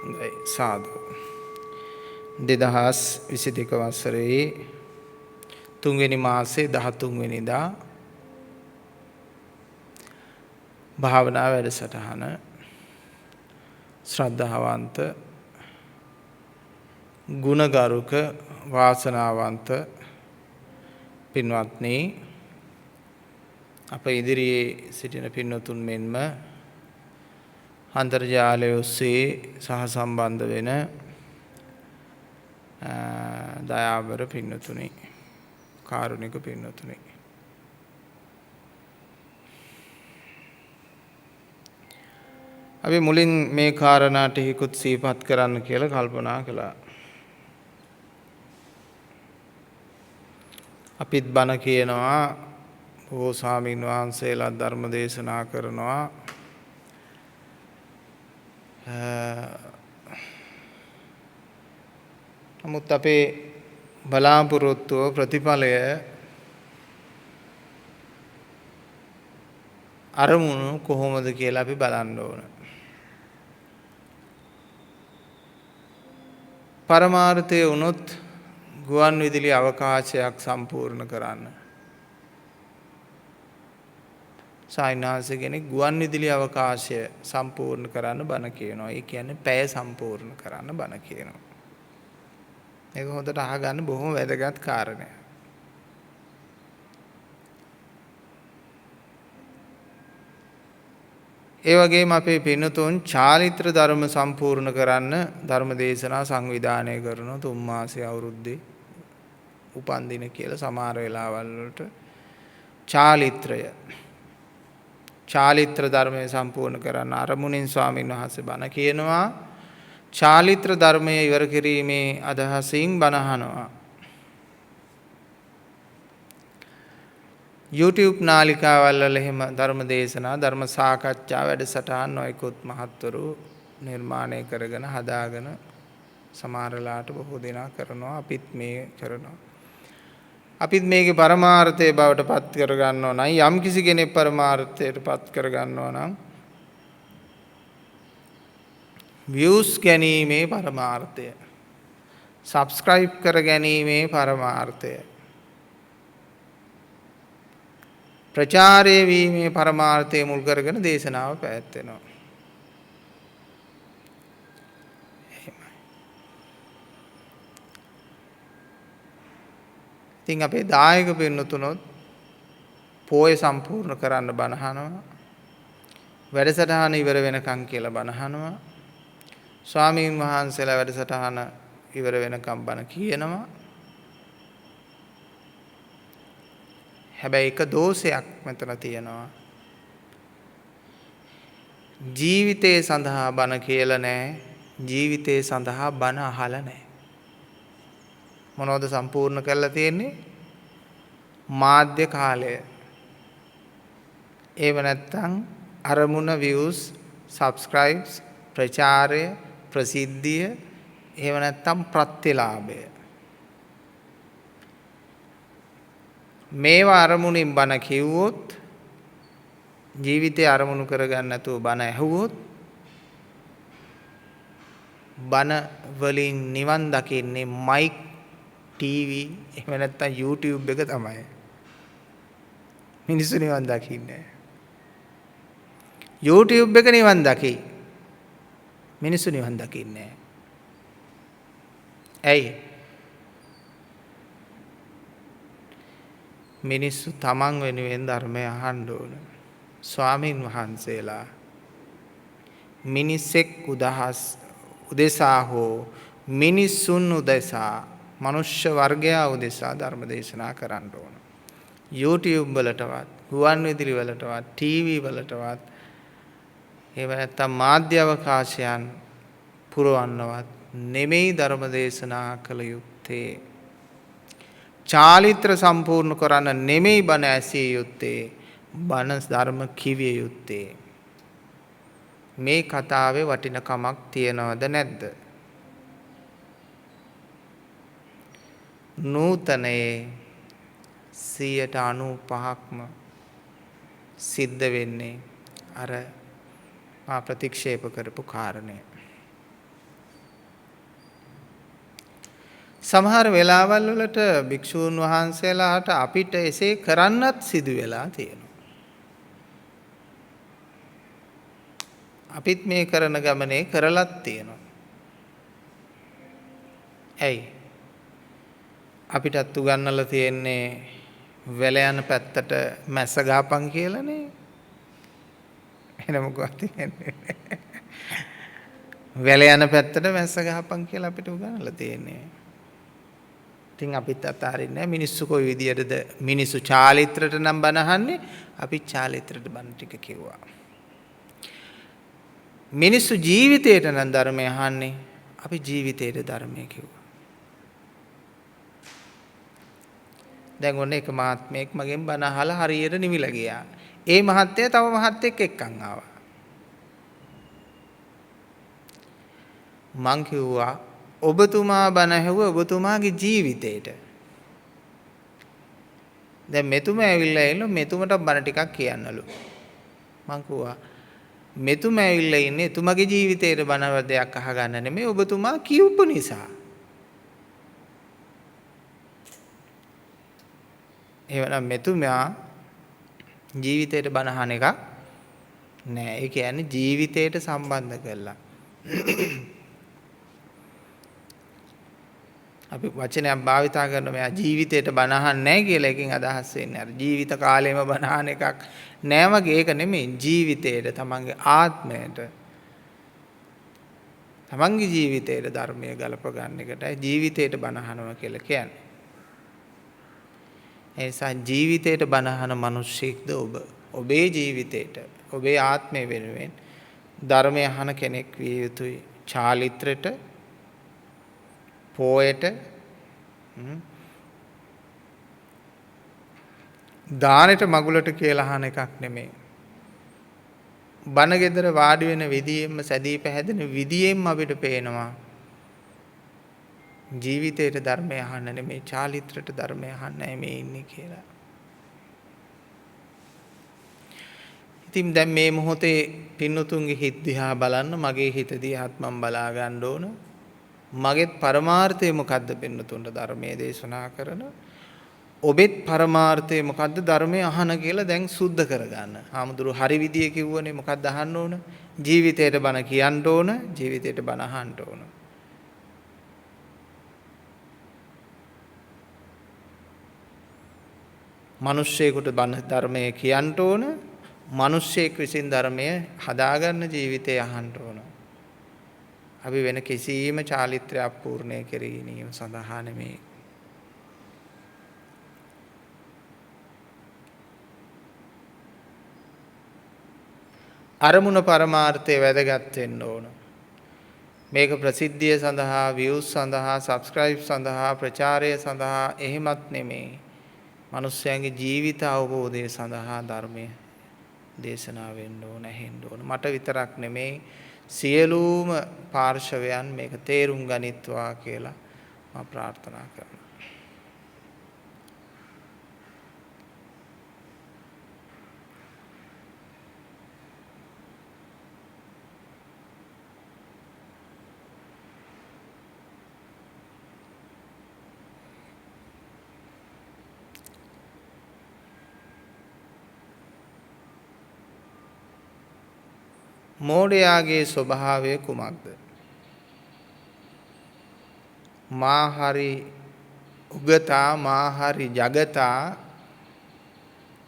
සාදු 2022 වසරේ 3 වෙනි මාසේ 13 වෙනිදා භාවනා වැඩසටහන ශ්‍රද්ධාවන්ත ගුණගරුක වාසනාවන්ත පින්වත්නි අප ඉදිරියේ සිටින පින්වතුන් මෙන්ම අන්තර්ජාලය ඔස්සේ සහසම්බන්ධ වෙන දයාබර පින්වතුනි කාරුණික පින්වතුනි අපි මුලින් මේ කාරණා ටිකකුත් සිහිපත් කරන්න කියලා කල්පනා කළා. අපිත් බණ කියනවා බොහෝ ස්වාමීන් වහන්සේලා ධර්ම දේශනා කරනවා. නමුත් අපේ බලාපොරොත්තුව ප්‍රතිඵලය අරමුණු කොහොමද කියලා අපි බලන්න ඕන. පරමාර්ථය වුණොත් ගුවන් විදුලි අවකාශයක් සම්පූර්ණ කරන්න. සායනාස කෙනෙක් ගුවන් විදුලි අවකාශය සම්පූර්ණ කරන්න බණ කියනවා. ඒ කියන්නේ පැය සම්පූර්ණ කරන්න බණ කියනවා. ඒක හොඳට අහගන්න බොහොම වැදගත් කාරණයක්. ඒ වගේම අපේ පින්තුන් චාරිත්‍ර ධර්ම සම්පූර්ණ කරන්න ධර්ම දේශනා සංවිධානය කරන 3 මාසයේ අවුරුද්දේ උපන්දින කියලා සමහර වෙලාවල් වලට චාරිත්‍ර ධර්මය සම්පූර්ණ කරන්න අරමුණින් ස්වාමීන් වහන්සේ බණ කියනවා. චාරිත්‍ර ධර්මය ඉවර කිරීමේ අදහසින් බණ අහනවා. YouTube නාලිකාවල් වල එහෙම ධර්ම දේශනා ධර්ම සාකච්ඡා වැඩසටහන් නොයෙකුත් මහත්වරු නිර්මාණය කරගෙන හදාගෙන සමහරලාට බොහෝ දෙනා කරනවා. අපිත් මේ කරනවා. අපිත් මේකේ පරමාර්ථය බවට පත් කර ගන්නවා නම් යම් කිසි කෙනෙක් පරමාර්ථයට පත් කර ගන්නවා නම් views ගැනීමේ පරමාර්ථය subscribe කර ගැනීමේ පරමාර්ථය ප්‍රචාරය වීමේ පරමාර්ථය මුල් කරගෙන දේශනාව පැවැත්වෙනවා. ඉතින් අපේ දායක පින්නතුනොත් පෝය සම්පූර්ණ කරන්න බණ අහනවා. වැඩසටහන ඉවර වෙනකන් කියලා බණ අහනවා. ස්වාමීන් වහන්සේලා වැඩසටහන ඉවර වෙනකම් බණ කියනවා. හැබැයි එක දෝෂයක් මෙතන තියෙනවා. ජීවිතේ සඳහා බණ කියලා නැහැ. ජීවිතේ සඳහා බණ අහලා නැහැ. මොනවද සම්පූර්ණ කරලා තියෙන්නේ? මාධ්‍ය කාලය. ඒව නැත්තම් අරමුණ views, subscribes, ප්‍රචාරය, ප්‍රසිද්ධිය, ඒව නැත්තම් ප්‍රත්‍යලාභය. මේවා අරමුණින් බණ කිව්වොත් ජීවිතේ අරමුණු කරගන්න නැතුව බණ ඇහුවොත් බණ වලින් නිවන් දකින්නේ මයික් TV එහෙම නැත්නම් YouTube එක තමයි. මිනිස්සු නිවන් දකින්නේ. YouTube එක නිවන් දකි. මිනිස්සු නිවන් දකින්නේ. ඇයි? මිනිස්සු තමන් වෙනුවෙන් ධර්මය අහන්න ඕන. ස්වාමින් වහන්සේලා මිනිසෙක් උදෙසා හෝ මිනිසුන් උදෙසා මනුෂ්‍ය වර්ගයා උදෙසා ධර්ම දේශනා කරන්න ඕන. YouTube වලටවත්, ගුවන් විදුලි වලටවත්, TV වලටවත්, එහෙම නැත්නම් මාධ්‍ය අවකාශයන් පුරවන්නවත් නෙමෙයි ධර්ම දේශනා කළ යුත්තේ. චාරිත්‍ර සම්පූර්ණ කරන්න නෙමෙයි බණ ඇසිය යුත්තේ. බණ ධර්ම කිවිය යුත්තේ. මේ කතාවේ වටිනකමක් තියනවද නැද්ද? නූතනයේ 95%ක්ම සිද්ධ වෙන්නේ අර මා ප්‍රතික්ෂේප කරපු කාරණය. සමහර වෙලාවල් වලට භික්ෂූන් වහන්සේලාට අපිට එසේ කරන්නත් සිදු වෙලා තියෙනවා. අපිත් මේ කරන ගමනේ කරලත් තියෙනවා. ඇයි? අපිටත් උගන්වලා තියෙන්නේ වැල යන පැත්තට මැස්ස ගහපන් කියලානේ. එහෙනම් මොකක්ද කියන්නේ? වැල යන පැත්තට මැස්ස ගහපන් කියලා අපිට උගන්වලා තියෙන්නේ. ඉතින් අපිත් අතාරින්නේ නැහැ. මිනිස්සු කොයි විදියටද මිනිස්සු චාලිත්‍රයට නම් බණ අහන්නේ, අපි චාලිත්‍රයට බණ ටික කිව්වා. මිනිස්සු ජීවිතයට නම් ධර්මය අහන්නේ, අපි ජීවිතයට ධර්මය කිව්වා. දැන් ඔන්න එක මහත්මයෙක් මගෙන් බණ අහලා හරියට නිවිලා ගියා. ඒ මහත්තයා තව මහත්ෙක් එක්කන් ආවා. මං කිව්වා ඔබතුමා බණ ඇහුව ඔබතුමාගේ ජීවිතේට. දැන් මෙතුමා ඇවිල්ලා ඉන්න මෙතුමට බණ ටිකක් කියන්නලු. මං කිව්වා මෙතුමා ඇවිල්ලා ඉන්නේ එතුමාගේ ජීවිතේට බණ දෙයක් අහගන්න නෙමෙයි ඔබතුමා කියපු නිසා. එහෙනම් මෙතුමා ජීවිතේට බණ අහන එක නෑ. ඒ කියන්නේ ජීවිතේට සම්බන්ධ කරලා. අපි වචනයක් භාවිතා කරන මෙයා ජීවිතේට බණ අහන්නේ නැහැ කියලා එකකින් අදහස් වෙන්නේ. අර ජීවිත කාලෙම බණ අහන එකක් නෑ වගේ. ඒක නෙමෙයි. ජීවිතේට, තමන්ගේ ආත්මයට, තමන්ගේ ජීවිතේට ධර්මය ගලප ගන්න එකටයි ජීවිතේට බණ අහනවා කියලා කියන්නේ. ඒ නිසා ජීවිතේට බණ අහන මිනිස්සෙක්ද ඔබ? ඔබේ ජීවිතේට, ඔබේ ආත්මය වෙනුවෙන් ධර්මය අහන කෙනෙක් විය යුතුයි. චාලිත්‍රයට, පෝයට, දානෙට, මගුලට කියලා අහන එකක් නෙමෙයි. බණ ගෙදර වාඩි වෙන විදියෙන්ම, සැදී පැහැදෙන විදියෙන්ම අපිට පේනවා ජීවිතේට ධර්මය අහන්න නෙමෙයි, චාලිත්‍රයට ධර්මය අහන්නයි මේ ඉන්නේ කියලා. ඉතින් දැන් මේ මොහොතේ පින්නතුන්ගේ හිත දිහා බලන්න, මගේ හිත දිහාත් මම බලා ගන්න ඕන. මගේත් පරමාර්ථය මොකද්ද පින්නතුන්ට ධර්මයේ දේශනා කරන? ඔබෙත් පරමාර්ථය මොකද්ද ධර්මයේ අහන කියලා දැන් සුද්ධ කරගන්න. ආමුදුරු හරි විදිය කිව්වනේ මොකද්ද අහන්න ඕන? ජීවිතේට බණ කියන්න ඕන, ජීවිතේට බණ අහන්න ඕන. මිනිස්සෙකුට බණ ධර්මය කියන්න ඕන, මිනිස්සෙක් විසින් ධර්මය හදාගන්න ජීවිතය අහන්න ඕන. අපි වෙන කිසියම් චාලිත්‍රයක් පූර්ණය කිරීම සඳහා නෙමෙයි. අරමුණ පරමාර්ථය වැදගත් වෙන්න ඕන. මේක ප්‍රසිද්ධිය සඳහා, views සඳහා, subscribe සඳහා, ප්‍රචාරය සඳහා එහෙමත් නෙමෙයි. මිනිස්යාගේ ජීවිත අවබෝධය සඳහා ධර්මය දේශනා වෙන්න ඕන, ඇහෙන්න ඕන. මට විතරක් නෙමෙයි සියලුම පාර්ශවයන් මේක තේරුම් ගනිත්වා කියලා මම ප්‍රාර්ථනා කරනවා. මෝඩයාගේ ස්වභාවය කුමක්ද? මාහරි උගතා, මාහරි జగතා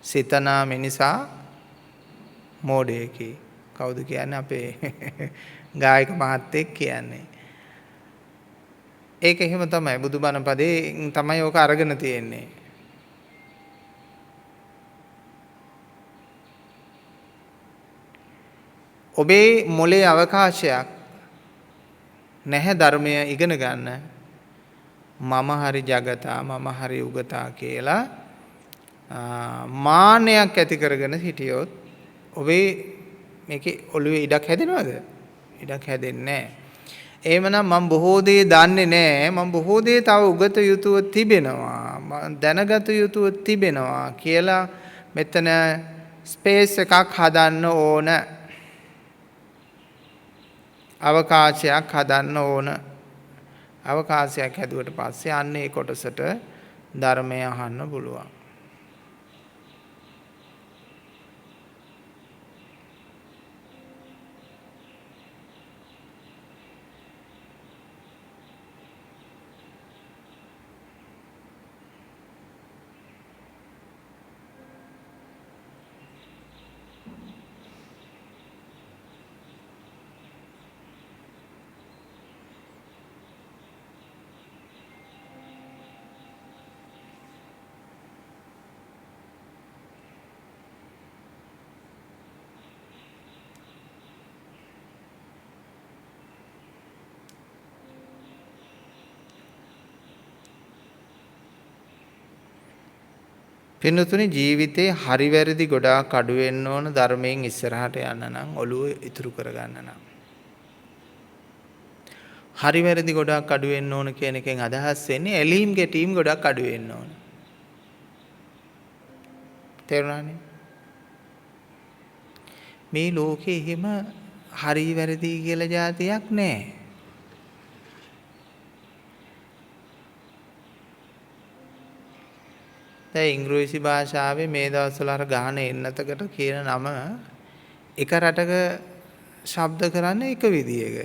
සිතනා මිනිසා මෝඩයෙකි. කවුද කියන්නේ? අපේ ගායක මහත්තයෙක් කියන්නේ. ඒක එහෙම තමයි. බුදුබණ පදේ තමයි ඕක අරගෙන තියෙන්නේ. ඔබේ මොලේ අවකාශයක් නැහැ ධර්මය ඉගෙන ගන්න. මම හරි జగතා, මම හරි උගතා කියලා මාන්නයක් ඇති කරගෙන හිටියොත් ඔබේ මේකේ ඔළුවේ ඉඩක් හැදෙනවද? ඉඩක් හැදෙන්නේ නැහැ. එහෙමනම් මම බොහෝ දේ දන්නේ නැහැ, මම බොහෝ දේ තව උගත යුතුව තිබෙනවා, මම දැනගත යුතුව තිබෙනවා කියලා මෙතන ස්පේස් එකක් හදන්න ඕන. අවකාශයක් හදන්න ඕන. අවකාශයක් හැදුවට පස්සේ අන්න ඒ කොටසට ධර්මය අහන්න පුළුවන්. පින්නතුනි ජීවිතේ හරි වැරදි ගොඩාක් අඩු වෙන්න ඕන ධර්මයෙන් ඉස්සරහට යන්න නම් ඔළුව ඉතුරු කරගන්න නම්. හරි වැරදි ගොඩාක් අඩු වෙන්න ඕන කියන එකෙන් අදහස් වෙන්නේ ඇලීම් ගැටීම් ගොඩක් අඩු වෙන්න ඕන. තේරුණානේ? මේ ලෝකේ එහෙම හරි වැරදි කියලා જાතියක් නැහැ. දැන් ඉංග්‍රීසි භාෂාවේ මේ දවස්වල අර ගහන එන්නතකට කියන නම එක රටක ශබ්ද කරන්නේ එක විදියක.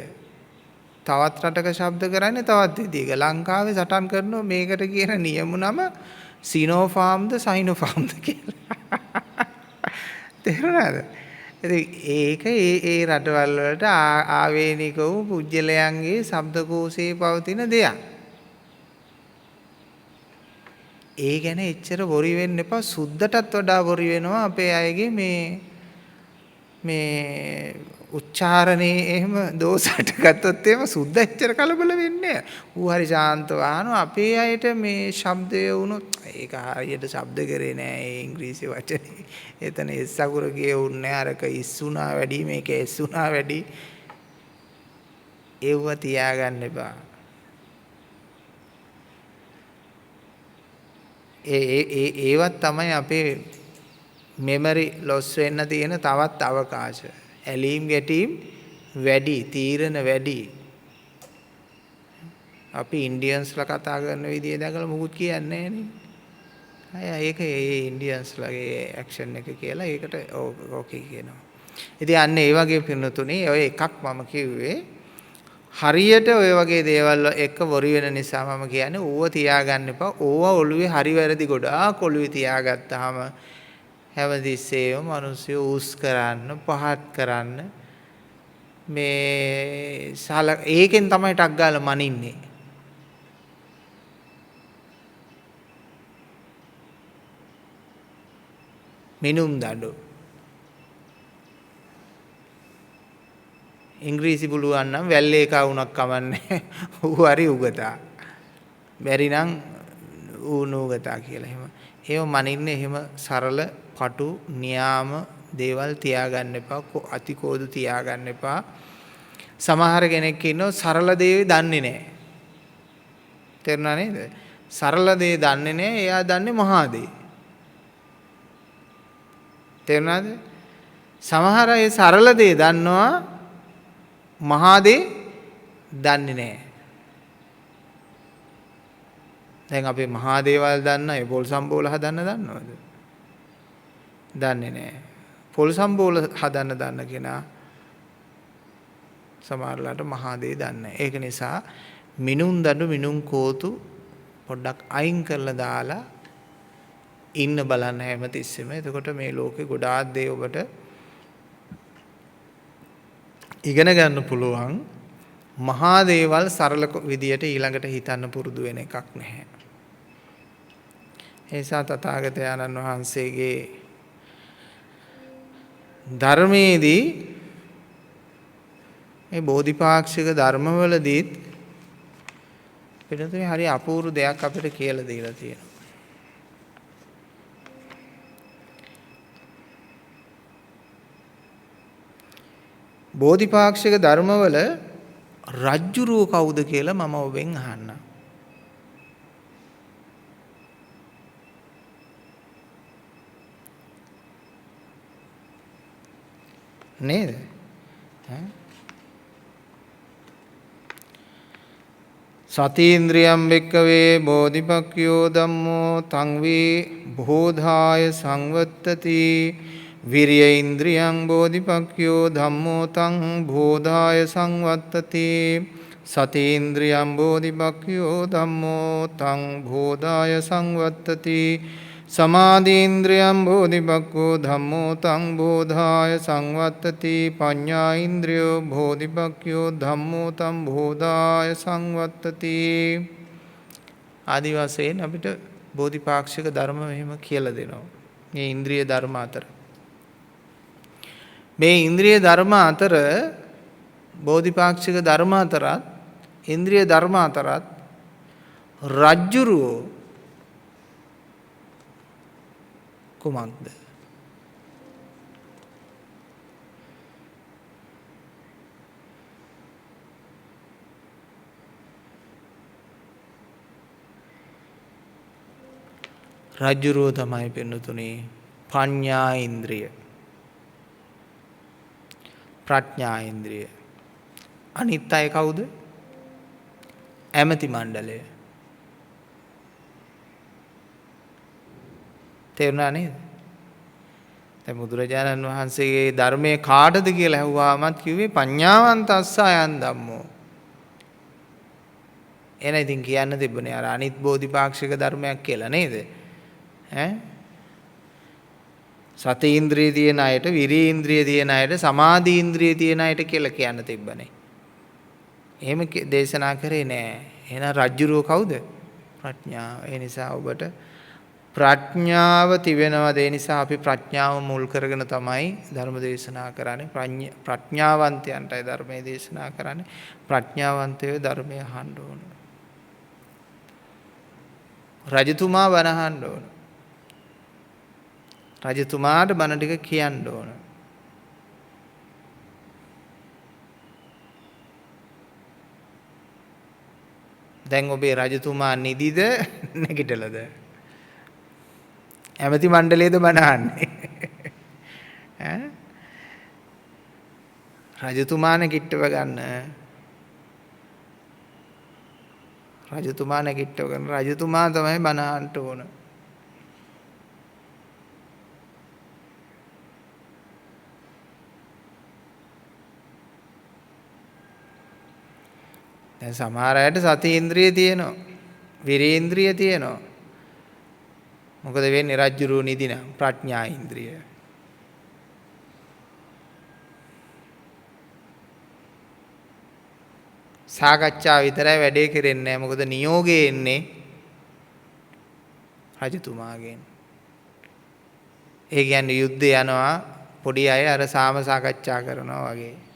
තවත් රටක ශබ්ද කරන්නේ තවත් විදියක. ලංකාවේ සටන් කරනවා මේකට කියන නියම නම සිනෝෆාම්ද සයිනෝෆාම්ද කියලා. තේරුණාද? ඉතින් ඒක ඒ රටවල් වලට ආවේනික වූ පුජ්‍යලයන්ගේ ශබ්දකෝෂයේ පවතින දෙයක්. ඒ ගැන එච්චර වොරි වෙන්න එපා. සුද්ධටත් වඩා වොරි වෙනවා අපේ අයගේ මේ උච්චාරණේ එහෙම දෝෂට ගත්තොත් එහෙම සුද්ධ එච්චර කලබල වෙන්නේ නැහැ. ඌ හරි ශාන්තව අහනවා. අපේ අයට මේ ශබ්දය වුණොත් ඒක හරියට ශබ්ද කරේ නෑ ඒ ඉංග්‍රීසි වචනේ. එතන එස් අකුර කියවුන්නේ අරක ඉස්සුනා වැඩි මේක එස්සුනා වැඩි. ඒව තියාගන්න එපා. ඒවත් තමයි අපේ මෙමරි ලොස් වෙන්න තියෙන තවත් අවකාශ. ඇලීම් ගැටීම් වැඩි, තීරණ වැඩි. අපි ඉන්දියන්ස්ලා කතා කරන විදිය දැකලා මුකුත් කියන්නේ නැහැ නේ. ඒක ඒ ඉන්දියන්ස්ලාගේ ඇක්ෂන් එක කියලා ඒකට ඕකේ කියනවා. ඉතින් අන්න ඒ වගේ පින්නතුනේ ඔය එකක් මම කිව්වේ හරියට ඔය වගේ දේවල් එක වොරි වෙන නිසා මම කියන්නේ ඕව තියාගන්න එපා. ඕව ඔළුවේ හරි වැරදි ගොඩාක් ඔළුවේ තියාගත්තාම හැමතිස්සෙම මිනිස්සු උස් කරන්න, පහත් කරන්න මේ ඒකෙන් තමයි ටක් ගාලා මනින්නේ. මිනුම් දඬු. ඉංග්‍රීසි පුළුවන් නම් වැල්ලේ එකා වුණක් කමන්නේ. ඌ හරි උගතා. බැරි නම් ඌ නූගතා කියලා එහෙම. ඒව මනින්නේ එහෙම සරල පටු න්‍යාම දේවල් තියාගන්න එපා. අතිකෝදු තියාගන්න එපා. සමහර කෙනෙක් ඉන්නව සරල දේ දන්නේ නැහැ. තේරුණා නේද? සරල දේ දන්නේ නැහැ. එයා දන්නේ මහා දේ. තේරුණාද? සමහර අය සරල දේ දන්නවා මහා දේ දන්නේ නැහැ. දැන් අපි මහා දේවල් දන්න අය පොල් සම්බෝල හදන්න දන්නවද? දන්නේ නැහැ. පොල් සම්බෝල හදන්න දන්න කෙනා සමහරලාට මහා දේ දන්නේ නැහැ. ඒක නිසා මිනුම් දඬු මිනුම් කෝතු පොඩ්ඩක් අයින් කරලා දාලා ඉන්න බලන්න හැමතිස්සෙම. එතකොට මේ ලෝකේ ගොඩාක් දේ ඔබට ඉගෙන ගන්න පුළුවන්. මහා දේවල් සරල විදියට ඊළඟට හිතන්න පුරුදු වෙන එකක් නැහැ. ඒ නිසා තථාගතයන්න් වහන්සේගේ ධර්මයේදී මේ බෝධිපාක්ෂික ධර්මවලදීත් පිටුතුනේ හරි අපූර්ව දෙයක් අපිට කියලා දීලා තියෙනවා. බෝධිපාක්ෂික ධර්මවල රජ්ජුරුව කවුද කියලා මම ඔබෙන් අහන්නම්. නේද? සතීන්ද්‍රියම් භික්කවේ බෝධිපක්ඛයෝ ධම්මෝ තං වේ බෝධාය සංවත්තති. විරිය ඉන්ද්‍රියං බෝධිපක්ඛයෝ ධම්මෝ තං බෝධාය සංවත්තති. සතීන්ද්‍රියම් බෝධිපක්ඛයෝ ධම්මෝ තං බෝධාය සංවත්තති. සමාධීන්ද්‍රියම් බෝධිපක්ඛෝ ධම්මෝ තං බෝධාය සංවත්තති. පඤ්ඤා ඉන්ද්‍රියෝ බෝධිපක්ඛයෝ ධම්මෝ තං බෝධාය සංවත්තති. ආදි වශයෙන් අපිට බෝධිපාක්ෂික ධර්ම මෙහෙම කියලා දෙනවා. මේ ඉන්ද්‍රිය ධර්ම අතර. මේ ඉන්ද්‍රිය ධර්ම අතර බෝධිපාක්ෂික ධර්ම අතරත් ඉන්ද්‍රිය ධර්ම අතරත් රජ්ජුරුවෝ කුමක්ද? රජ්ජුරුවෝ තමයි පින්නතුනේ පඤ්ඤා ඉන්ද්‍රිය, ප්‍රඥා ඉන්ද්‍රිය. අනිත් අය කවුද? ඇමති මණ්ඩලය. තේරුණා නේද? දැන් බුදුරජාණන් වහන්සේගේ ධර්මයේ කාටද කියලා අහුවාමත් කිව්වේ පඤ්ඤාවන්තස්සයන් ධම්මෝ. එන ඉතින් කියන්න තිබුණේ අර අනිත් බෝධිපාක්ෂික ධර්මයක් කියලා නේද? ඈ සති ඉන්ද්‍රිය තියෙන අයට, විරි ඉන්ද්‍රිය තියෙන අයට, සමාධි ඉන්ද්‍රිය තියෙන අයට කියලා කියන්න තිබ්බනේ. එහෙම දේශනා කරේ නෑ. එහෙනම් රජ්ජුරුව කවුද? ප්‍රඥාව. ඒ නිසා ඔබට ප්‍රඥාව තිබෙනවා. ඒ නිසා අපි ප්‍රඥාව මුල් කරගෙන තමයි ධර්ම දේශනා කරන්නේ. ප්‍රඥාවන්තයන්ටයි ධර්මයේ දේශනා කරන්නේ. ප්‍රඥාවන්තයෝ ධර්මය අහන්න ඕන. රජතුමා බණ අහන්න ඕන. රජතුමාට බණ ටික කියන්න ඕන. දැන් ඔබේ රජතුමා නිදිද නැගිටලද? ඇමති මණ්ඩලයේද බණ අහන්නේ? රජතුමාන කිට්ටව ගන්න. රජතුමාන කිට්ටව ගන්න. රජතුමා තමයි බණ අහන්න ඕන. දැන් සමහර අයට සති ඉන්ද්‍රිය තියෙනවා. විරි ඉන්ද්‍රිය තියෙනවා. මොකද වෙන්නේ? රජ්ජුරුව නිදිනම් ප්‍රඥා ඉන්ද්‍රිය. සාකච්ඡා විතරයි වැඩේ කරන්නේ නැහැ. මොකද නියෝගය එන්නේ රජතුමාගෙන්. ඒ කියන්නේ යුද්ධය යනවා, පොඩි අය අර සාම සාකච්ඡා කරනවා වගේ.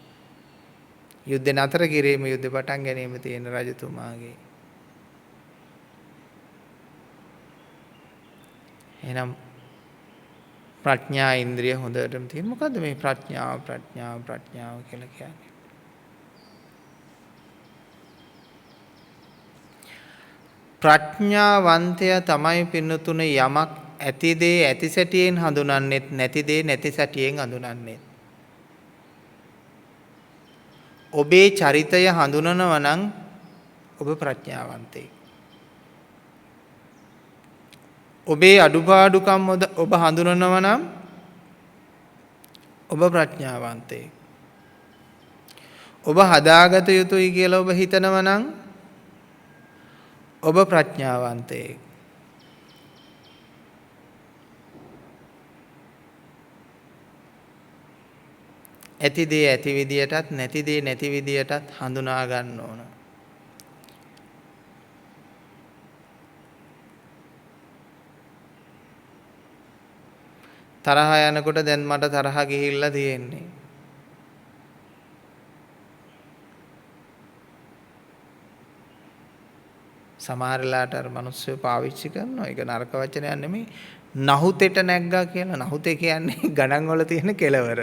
යුද්ධ නතර කිරීම, යුද්ධ පටන් ගැනීම තියෙන රජතුමාගේ. එහෙනම් ප්‍රඥා ඉන්ද්‍රිය හොඳටම තියෙන. මොකද්ද මේ ප්‍රඥාව කියලා කියන්නේ? ප්‍රඥාවන්තය තමයි පින්නතුනේ යමක් ඇති දේ ඇති සැටියෙන් හඳුනන්නේත් නැති දේ නැති සැටියෙන් හඳුනන්නේ. ඔබේ චරිතය හඳුනනවා නම් ඔබ ප්‍රඥාවන්තයෙක්. ඔබේ අඩුපාඩුකම් ඔබ හඳුනනවා නම් ඔබ ප්‍රඥාවන්තයෙක්. ඔබ හදාගත යුතුයි කියලා ඔබ හිතනවා නම් ඔබ ප්‍රඥාවන්තයෙක්. ඇති දේ ඇති විදියටත් නැති දේ නැති විදියටත් හඳුනා ගන්න ඕන. තරහ යනකොට දැන් මට තරහ ගිහිල්ලා තියෙන්නේ. සමහරලාට අර මිනිස්සු පාවිච්චි කරනවා. ඒක නරක වචනයක් නෙමෙයි. නහුතෙට නැග්ගා කියලා. නහුතේ කියන්නේ ගණන් වල තියෙන කෙලවර.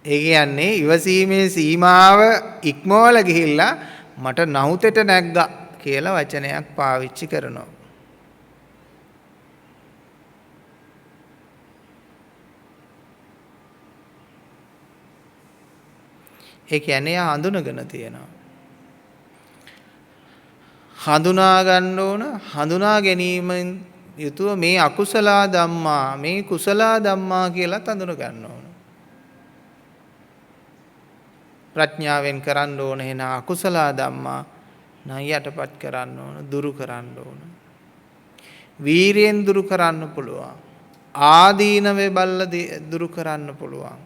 ඒ කියන්නේ ඉවසීමේ සීමාව ඉක්මවල ගිහිල්ලා මට නහුතෙට නැග්ගා කියලා වචනයක් පාවිච්චි කරනවා. ඒ කියන්නේ එයා හඳුනගෙන තියෙනවා. හඳුනා ගන්න ඕන. හඳුනා ගැනීමෙන් යුතුව මේ අකුසල ධම්මා මේ කුසල ධම්මා කියලා හඳුන ගන්න ඕන. ප්‍රඥාවෙන් කරන්න ඕන එන අකුසල ධම්මා නයයටපත් කරන්න ඕන, දුරු කරන්න ඕන. වීරියෙන් දුරු කරන්න පුළුවන්. ආදීනවේ බල්ල දුරු කරන්න පුළුවන්.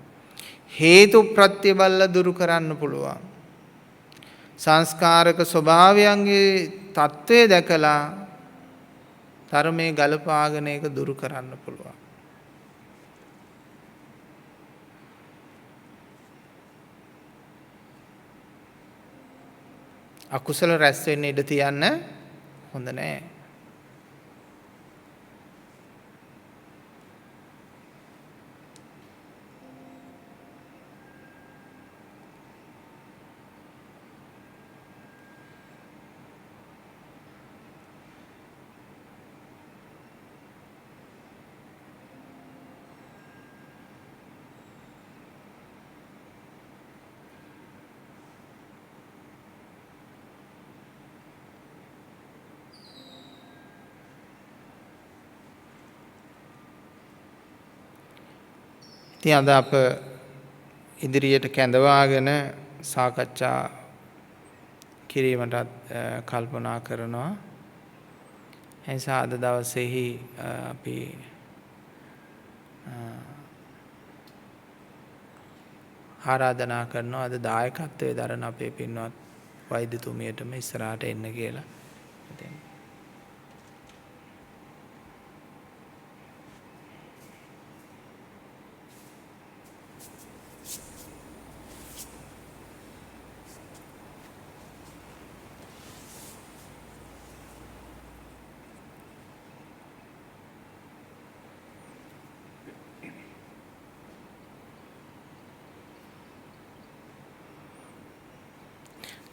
හේතු ප්‍රත්‍ය බල්ල දුරු කරන්න පුළුවන්. සංස්කාරක ස්වභාවයන්ගේ తත්වය දැකලා ධර්මයේ ගලපාගෙන ඒක දුරු කරන්න පුළුවන්. අකුසල රැස් වෙන්න ඉඩ තියන්න හොඳ නැහැ. ඉතින් අද අප ඉදිරියට කැඳවාගෙන සාකච්ඡා කිරීමටත් කල්පනා කරනවා. එනිසා අද දවසේහි අපි ආරාධනා කරනවා අද දායකත්වයේ දරන අපේ පින්වත් වෛද්‍යතුමියටම ඉස්සරහට එන්න කියලා.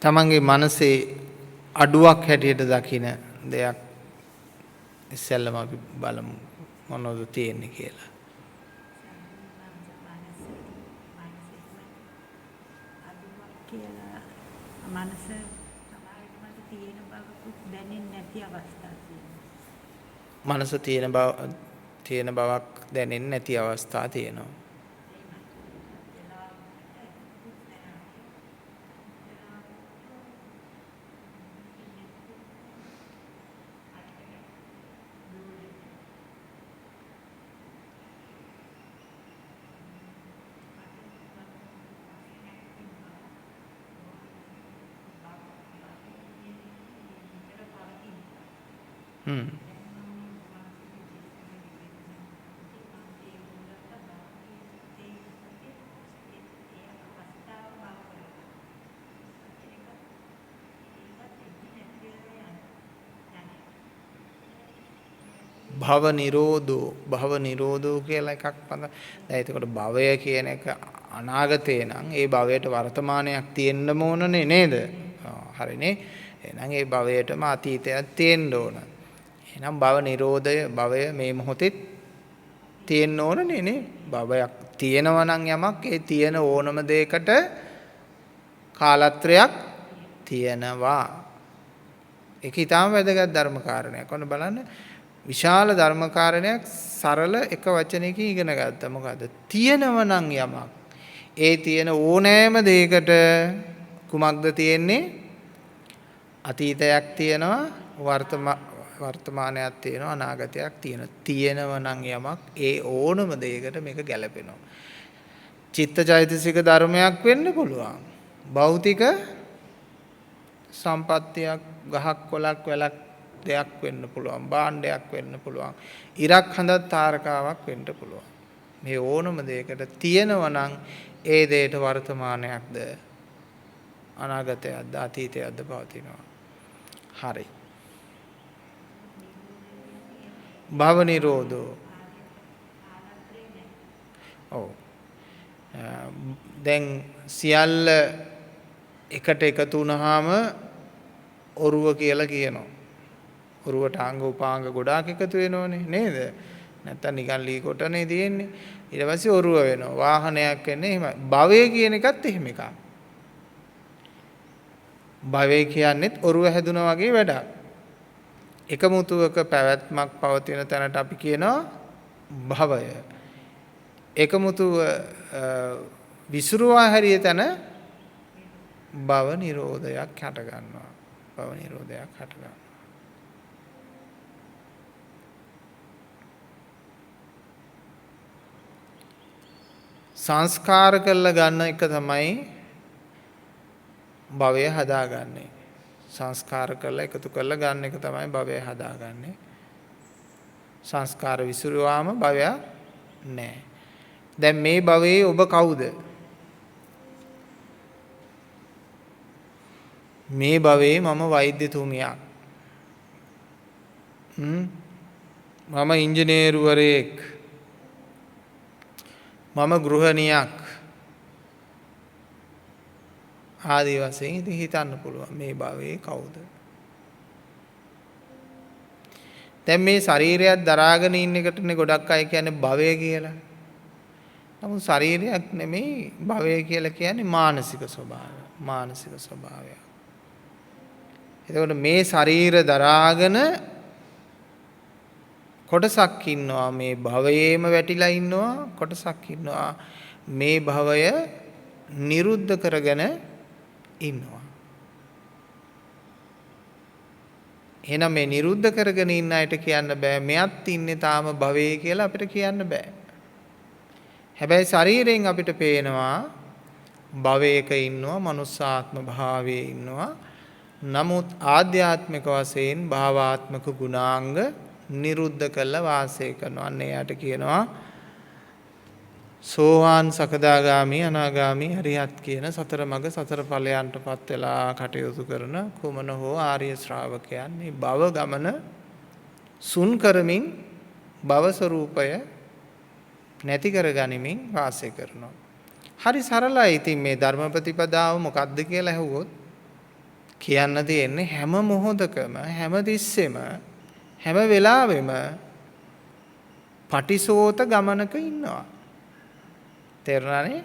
තමන්ගේ මනසේ අඩුවක් හැටියට දකින දෙයක් ඉස්සෙල්ලම අපි බලමු මොනවද තියෙන්නේ කියලා. මනස සමාවෙන්න තියෙන බවකුත් දැනෙන්නේ නැති අවස්ථා තියෙනවා. මනස තියෙන බවක් දැනෙන්නේ නැති අවස්ථා තියෙනවා. භව නිරෝධෝ කියලා එකක් පද. දැන් එතකොට භවය කියන එක අනාගතේ නම් ඒ භවයට වර්තමානයක් තියෙන්න ඕනනේ නේද? හරිනේ. එහෙනම් ඒ භවයටම අතීතයක් තියෙන්න ඕන. එහෙනම් භව නිරෝධය භවය මේ මොහොතේ තියෙන්න ඕනනේ නේ. භවයක් තියෙනවා නම් යමක් ඒ තියෙන ඕනම දෙයකට කාලත්‍රයක් තියෙනවා. ඒක ඊටාම වැදගත් ධර්ම කාරණයක්. ඔන්න බලන්න විශාල ධර්ම කාරණයක් සරල එක වචනයකින් ඉගෙන ගත්තා. මොකද තියෙනව නම් යමක් ඒ තියෙන ඕනෑම දෙයකට කුමක්ද තියෙන්නේ? අතීතයක් තියෙනවා, වර්තමානයක් තියෙනවා, අනාගතයක් තියෙනවා. තියෙනව නම් යමක් ඒ ඕනම දෙයකට මේක ගැලපෙනවා. චිත්තචෛතසික ධර්මයක් වෙන්න පුළුවන්. භෞතික සම්පත්තියක්, ගහක් කොළක් වැලක් දෙයක් වෙන්න පුළුවන්, භාණ්ඩයක් වෙන්න පුළුවන්, ඉරක් හඳක් තාරකාවක් වෙන්න පුළුවන්. මේ ඕනම දෙයකට තියෙනවා නම් ඒ දෙයට වර්තමානයක්ද අනාගතයක්ද අතීතයක්ද පවතිනවා. හරි. භව නිරෝධෝ. ඔව්. දැන් සියල්ල එකට එකතු වුණාම ඔරුව කියලා කියනවා. ඔරුවට අංග උපාංග ගොඩාක් එකතු වෙනවනේ නේද? නැත්තම් නිකන් ලී කොටනේ තියෙන්නේ. ඊට පස්සේ ඔරුව වෙනවා. වාහනයක් වෙන්නේ එහෙමයි. භවය කියන එකත් එහෙම එකක්. භවය කියන්නේත් ඔරුව හැදුනා වගේ වැඩක්. එකමුතුවක පැවැත්මක් පවතින තැනට අපි කියනවා භවය. එකමුතුව විසුරුවා හැරිය තැන භව නිරෝධයක් හට ගන්නවා. භව නිරෝධයක් හට ගන්නවා. සංස්කාර කරලා ගන්න එක තමයි භවය හදාගන්නේ. සංස්කාර කරලා එකතු කරලා ගන්න එක තමයි භවය හදාගන්නේ. සංස්කාර විසිරුවාම භවයක් නැහැ. දැන් මේ භවයේ ඔබ කවුද? මේ භවයේ මම වෛද්‍යතුමියක්. මම ඉංජිනේරුවරයෙක්. මම ගෘහණියක්. ආදි වශයෙන් ඉතින් හිතන්න පුළුවන් මේ භවයේ කවුද? දැන් මේ ශරීරයක් දරාගෙන ඉන්න එකටනේ ගොඩක් අය කියන්නේ භවය කියලා. නමුත් ශරීරයක් නෙමෙයි භවය කියලා කියන්නේ මානසික ස්වභාවය. මානසික ස්වභාවය. එතකොට මේ ශරීර දරාගෙන කොටසක් ඉන්නවා මේ භවයේම වැටිලා ඉන්නවා, කොටසක් ඉන්නවා මේ භවය නිරුද්ධ කරගෙන ඉන්නවා. එහෙනම් මේ නිරුද්ධ කරගෙන ඉන්න අයට කියන්න බෑ මෙයත් ඉන්නේ තාම භවයේ කියලා අපිට කියන්න බෑ. හැබැයි ශරීරයෙන් අපිට පේනවා භවයක ඉන්නවා, මනුස්සාත්ම භාවයේ ඉන්නවා. නමුත් ආධ්‍යාත්මික වශයෙන් භාවාත්මක ගුණාංග නිරුද්ධ කළ වාසය කරනවා. අන්න එයාට කියනවා සෝවාන් සකදාගාමි අනාගාමි හරියත් කියන සතර මඟ සතර ඵලයන්ටපත් වෙලා කටයුතු කරන කුමන හෝ ආර්ය ශ්‍රාවකයන් මේ භව ගමන සුන් කරමින් භව ස්වરૂපය නැති කරගනිමින් වාසය කරනවා. හරි සරලයි. ඉතින් මේ ධර්ම ප්‍රතිපදාව මොකක්ද කියලා අහුවොත් කියන්න තියෙන්නේ හැම මොහොතකම හැම තිස්සෙම හැම වෙලාවෙම පටිසෝත ගමනක ඉන්නවා. තේරුණානේ?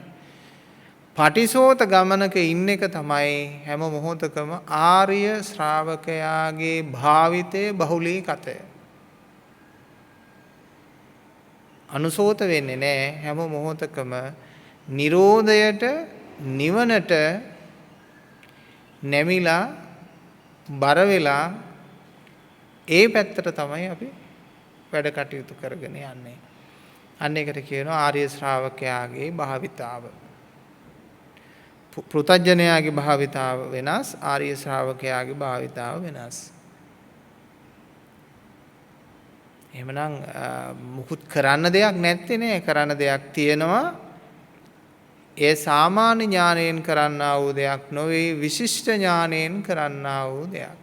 පටිසෝත ගමනක ඉන්න එක තමයි හැම මොහොතකම ආර්ය ශ්‍රාවකයාගේ භාවිතයේ බහුලීකතය. අනුසෝත වෙන්නේ නැහැ. හැම මොහොතකම නිරෝධයට නිවනට නැමිලා බර වෙලා ඒ පැත්තට තමයි අපි වැඩ කටයුතු කරගෙන යන්නේ. අන්න ඒකට කියනවා ආර්ය ශ්‍රාවකයාගේ භාවිතාව. පෘථග්ජනයාගේ භාවිතාව වෙනස්, ආර්ය ශ්‍රාවකයාගේ භාවිතාව වෙනස්. එහෙමනම් මුකුත් කරන්න දෙයක් නැත්තේ නේ. කරන්න දෙයක් තියෙනවා. ඒ සාමාන්‍ය ඥාණයෙන් කරන්නා වූ දෙයක් නොවේ, විශිෂ්ට ඥාණයෙන් කරන්නා වූ දෙයක්.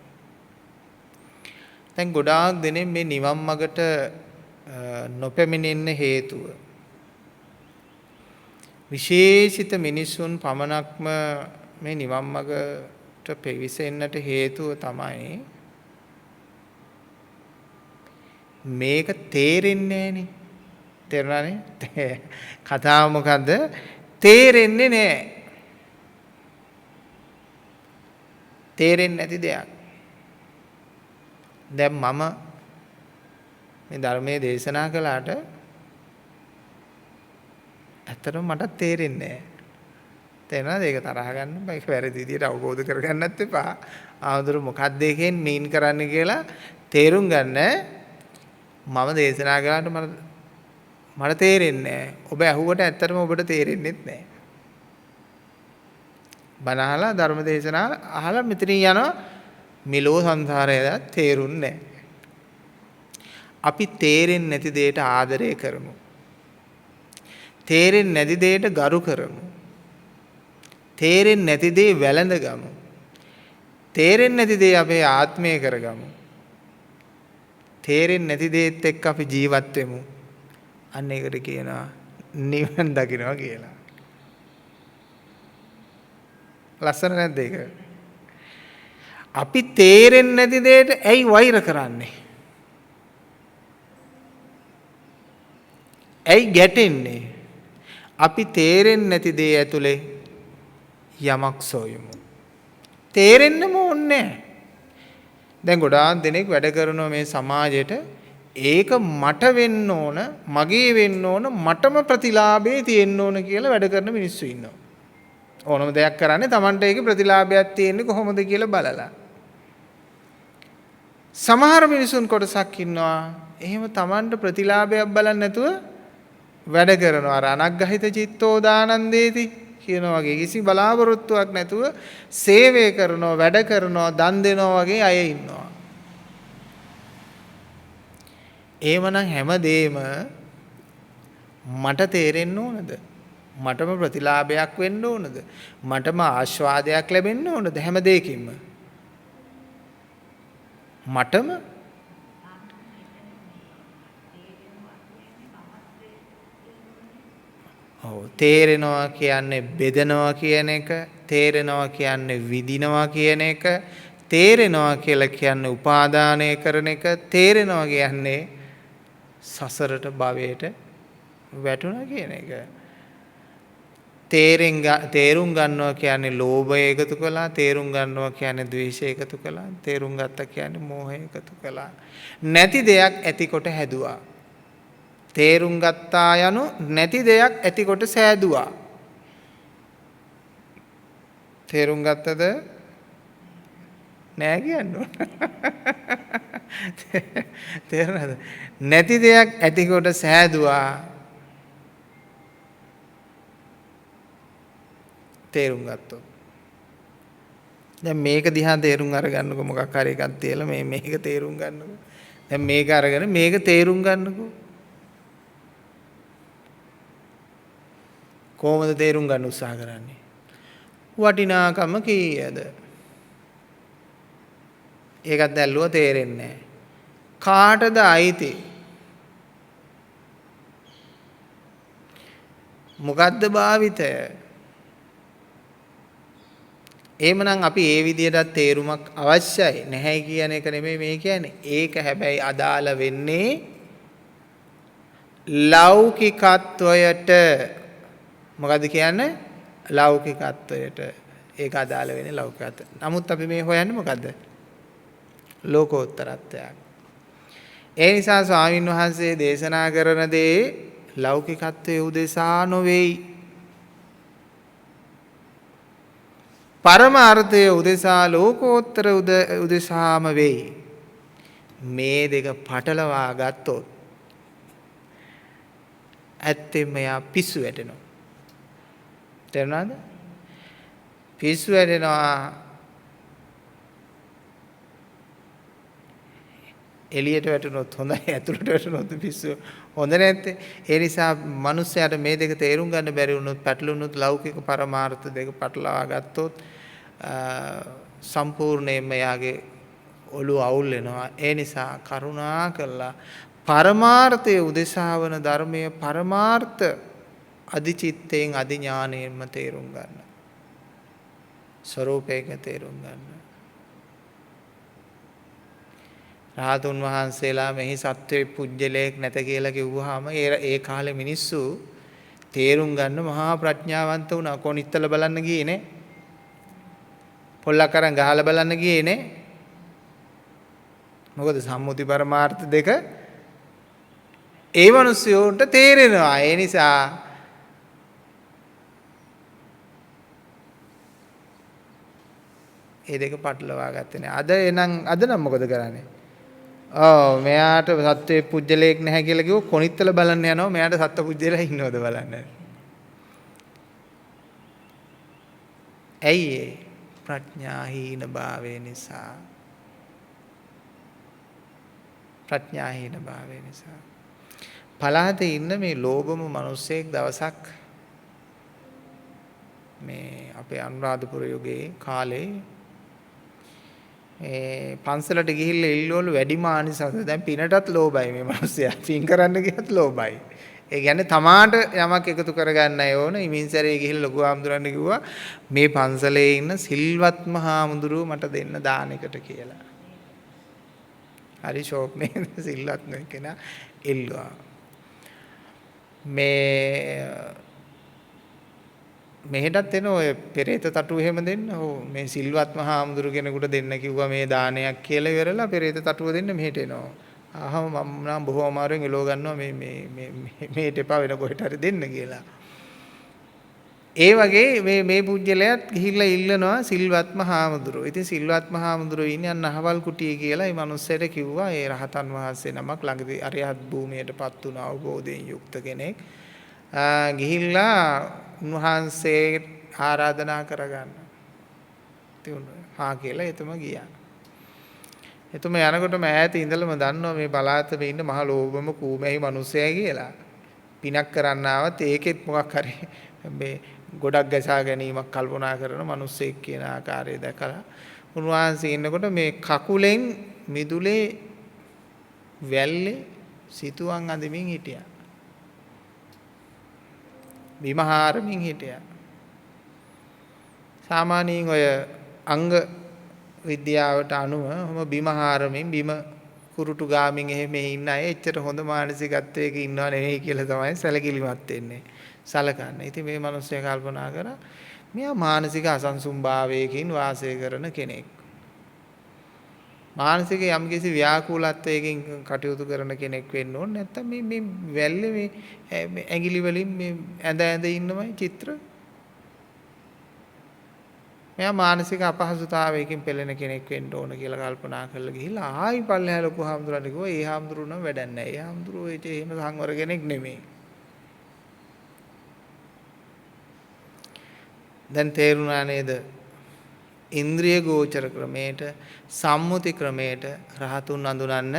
දැන් ගොඩාක් දෙනෙක් මේ නිවන් මගට නොපැමිණෙන්න හේතුව විශේෂිත මිනිසුන් පමණක්ම මේ නිවන් මගට පිවිසෙන්නට හේතුව තමයි මේක තේරෙන්නේ නැහනේ. තේරුණානේ? කතාව මොකද්ද? තේරෙන්නේ නැහැ. තේරෙන්නේ නැති දෙයක්. දැන් මම මේ ධර්මයේ දේශනා කළාට ඇත්තටම මට තේරෙන්නේ නැහැ. තේරෙනවද? ඒක තරහ ගන්න බෑ. ඒක වැරදි විදියට අවබෝධ කරගන්නත් එපා. ආවදුර මොකක්ද එකෙන් මීන් කරන්නේ කියලා තේරුම් ගන්න. මම දේශනා කළාට මට තේරෙන්නේ නැහැ. ඔබ ඇහුවට ඇත්තටම ඔබට තේරෙන්නේ නැහැ. බණ අහලා ධර්ම දේශනා අහලා මෙතනින් යනවා මිලෝ සංසාරයද තේරුන්නේ නැහැ. අපි තේරෙන්නේ නැති දෙයට ආදරය කරමු. තේරෙන්නේ නැති දෙයට ගරු කරමු. තේරෙන්නේ නැති දේ වැළඳගමු. තේරෙන්නේ නැති දේ අපේ ආත්මය කරගමු. තේරෙන්නේ නැති දේත් එක්ක අපි ජීවත් වෙමු. අන්න ඒකට කියනවා නිවන් දකින්නවා කියලා. ලස්සන නැද්ද ඒක? අපි තේරෙන්නේ නැති දෙයට ඇයි වෛර කරන්නේ? ඇයි ගැටෙන්නේ? අපි තේරෙන්නේ නැති දේ ඇතුලේ යමක් සොයමු. තේරෙන්නම ඕනේ. දැන් ගොඩාක් දෙනෙක් වැඩ කරනවා මේ සමාජයට ඒක මට වෙන්න ඕන, මගේ වෙන්න ඕන, මටම ප්‍රතිලාභේ තියෙන්න ඕන කියලා වැඩ කරන මිනිස්සු ඉන්නවා. ඕනම දෙයක් කරන්නේ Tamanට ඒකේ ප්‍රතිලාභයක් තියෙන්නේ කොහොමද කියලා බලලා. සමහර මිනිසුන් කොටසක් ඉන්නවා එහෙම Tamanට ප්‍රතිලාභයක් බලන්නේ නැතුව වැඩ කරනවා. අර අනග්ගහිත චිත්තෝ දානන්දේති කියන වගේ කිසි බලාපොරොත්තුවක් නැතුව සේවය කරනවා, වැඩ කරනවා, දන් දෙනවා වගේ අය ඉන්නවා. එහෙමනම් හැමදේම මට තේරෙන්න ඕනද? මටම ප්‍රතිලාභයක් වෙන්න ඕනද? මටම ආස්වාදයක් ලැබෙන්න ඕනද හැම දෙයකින්ම? මටම තේරෙනවා කියන්නේ බෙදනවා කියන එක, තේරෙනවා කියන්නේ විඳිනවා කියන එක, තේරෙනවා කියලා කියන්නේ උපාදානය කරන එක, තේරෙනවා කියන්නේ සසරට භවයට වැටුණා කියන එක. තේරුම් ගන්නවා කියන්නේ ලෝභය එකතු කළා, තේරුම් ගන්නවා කියන්නේ ද්වේෂය එකතු කළා, තේරුම් ගත්තා කියන්නේ මෝහය එකතු කළා. නැති දෙයක් ඇතිකොට හැදුවා. තේරුම් ගත්තා යනු නැති දෙයක් ඇතිකොට සෑදුවා. තේරුම් ගත්තද? නෑ කියන්නේ. තේරුණාද? නැති දෙයක් ඇතිකොට සෑදුවා. තේරුම් ගත්තොත්. දැන් මේක දිහා තේරුම් අරගන්නකො මොකක් හරි එකක් තියලා මේක තේරුම් ගන්නකො. දැන් මේක අරගෙන මේක තේරුම් ගන්නකො. කොහොමද තේරුම් ගන්න උත්සාහ කරන්නේ? වටිනාකම කීයද? ඒකත් දැල්ලුව තේරෙන්නේ නැහැ. කාටද අයිති? මොකද්ද භාවිතය? එහෙමනම් අපි ඒ විදිහට තේරුමක් අවශ්‍යයි. නැහැ කියන එක නෙමෙයි මේ කියන්නේ. ඒක හැබැයි අදාළ වෙන්නේ ලෞකිකත්වයට. මොකද්ද කියන්නේ? ලෞකිකත්වයට. ඒක අදාළ වෙන්නේ ලෞකිකත්වයට. නමුත් අපි මේ හොයන්නේ මොකද්ද? ලෝකෝත්තරත්වයක්. ඒ නිසා ස්වාමින් වහන්සේ දේශනා කරන දේ ලෞකිකත්වයේ උදෙසා නොවේයි. පරමාර්ථයේ උදෙසා ලෝකෝත්තර උදෙසාම වෙයි. මේ දෙක පටලවා ගත්තොත් ඇත්තෙම යා පිස්සු වැටෙනවා. තේරුණාද? පිස්සු වැටෙනවා. එළියට වැටුනොත් හොඳයි, ඇතුළට වැටුනොත් පිස්සු හොඳ නැත්තේ. ඒ නිසා මිනිස්සයාට මේ දෙක තේරුම් ගන්න බැරි වුණොත්, පැටලුණොත්, ලෞකික පරමාර්ථ දෙක පටලවා ගත්තොත් සම්පූර්ණයෙන්ම යාගේ ඔළුව අවුල් වෙනවා. ඒ නිසා කරුණා කළා පරමාර්ථයේ උදෙසා වන ධර්මයේ පරමාර්ථ අධිචිත්තයෙන් අධිඥාණයෙන්ම තේරුම් ගන්න. ස්වરૂපයක තේරුම් ගන්න. රහතුන් වහන්සේලා මෙහි සත්වයේ පුජ්‍යලයක් නැත කියලා කිව්වහම ඒ කාලේ මිනිස්සු තේරුම් ගන්න මහා ප්‍රඥාවන්ත වුණා. කොනිත්තල බලන්න ගියේ නේ. පොල්ලක් අරන් ගහලා බලන්න ගියේ නේ. මොකද සම්මුති පරමාර්ථ දෙක ඒ මිනිස්සුන්ට තේරෙනවා. ඒ නිසා ඒ දෙක පටලවා ගත්තේ නෑ. අද නම් මොකද කරන්නේ? මෙයාට සත්වයේ පුජ්‍යලයක් නැහැ කියලා කිව්ව කොනිත්තල බලන්න යනවා. මෙයාට සත්ව පුජ්‍යලලා ඉන්නවද බලන්න. ඇයි ඒ? ප්‍රඥාහීන භාවය නිසා. ප්‍රඥාහීන භාවය නිසා. පළාතේ ඉන්න මේ ලෝභම මිනිස්සෙක් දවසක් මේ අපේ අනුරාධපුර යුගයේ කාලේ පන්සලට ගිහිල්ලා ඉල්ලවලු වැඩිම ආනිසංස. දැන් පිනටත් ලෝභයි මේ මිනිස්සයා. පින් කරන්න ගියත් ලෝභයි. ඒ කියන්නේ තමාට යමක් එකතු කරගන්නයි ඕන. ඉමින්සරේ ගිහිල්ලා ලොකු ආම්දුරන්න කිව්වා මේ පන්සලේ ඉන්න සිල්වත්ම හාමුදුරුව මට දෙන්න දානයකට කියලා. හරි ෂෝක් නේද? සිල්වත් නෙවෙයි කෙනා ඉල්ලුවා. මේ මෙහෙටත් එන ඔය පෙරේත තටු එහෙම දෙන්න. ඔව් මේ සිල්වත් මහා හාමුදුරු කෙනෙකුට දෙන්න කිව්වා මේ දානයක් කියලා ඉවරලා පෙරේත තටුව දෙන්න මෙහෙට එනවා. ආහම මම නම් බොහෝ අමාරුවෙන් එලව ගන්නවා මේට එපා වෙන කොහෙට හරි දෙන්න කියලා. ඒ වගේ මේ පුජ්‍යලයක් ගිහිල්ලා ඉල්ලනවා සිල්වත් මහා හාමුදුරුවෝ. ඉතින් සිල්වත් මහා හාමුදුරුවෝ ඉන්නේ අන්න අහවල් කුටියේ කියලා ඒ මිනිස්සෙට කිව්වා ඒ රහතන් වහන්සේ නමක් ළඟදී අරියත් භූමියටපත් වුණ අවබෝධයෙන් යුක්ත කෙනෙක්. ගිහිල්ලා උන්වහන්සේ ආරාධනා කරගන්න. ඉතින් හා කියලා එතුම ගියා. එතුම යනකොට ඈත ඉඳලම දන්නවා මේ පළාතේ ඉන්න මහ ලෝභම කූමැහි මිනිස්සයා කියලා. පිනක් කරන්න ආවත් ඒකෙත් මොකක් හරි මේ ගොඩක් ගැසා ගැනීමක් කල්පනා කරන මිනිස්සෙක් කියන ආකාරය දැකලා උන්වහන්සේ ඉන්නකොට මේ කකුලෙන් මිදුලේ වැල්ලේ සිතුවම් අඳමින් හිටියා. බිම හාරමින් හිටියා. සාමාන්‍යයෙන් ඔය අංග විද්‍යාවට අනුව ඔහම බිම හාරමින් බිම කුරුටු ගාමින් එහෙම ඉන්න අය එච්චර හොඳ මානසිකත්වයක ඉන්නව නෙවෙයි කියලා තමයි සැලකිලිමත් වෙන්නේ. සලකන්නේ. ඉතින් මේ මිනිස්සයා කල්පනා කරා මෙයා මානසික අසන්සුන්භාවයකින් වාසය කරන කෙනෙක්. මානසික යම්කිසි ව්‍යාකූලත්වයකින් කටයුතු කරන කෙනෙක් වෙන්න ඕනේ. නැත්තම් මේ වැල්ලේ මේ ඇඟිලි වලින් මේ ඇඳ ඉන්නමයි චිත්‍ර. මෙයා මානසික අපහසුතාවයකින් පෙළෙන කෙනෙක් වෙන්න ඕන කියලා කල්පනා කරලා ගිහිල්ලා ආයි පල්ලෙහා ලොකු හාමුදුරන්ට කිව්වා ඒ හාමුදුරුවෝ නම් වැඩක් නැහැ. ඒ හාමුදුරුවෝ එහෙම සංවර කෙනෙක් නෙමෙයි. දැන් තේරුණා නේද? ඉන්ද්‍රිය ගෝචර ක්‍රමයට සම්මුති ක්‍රමයට රහතුන් අඳුනන්න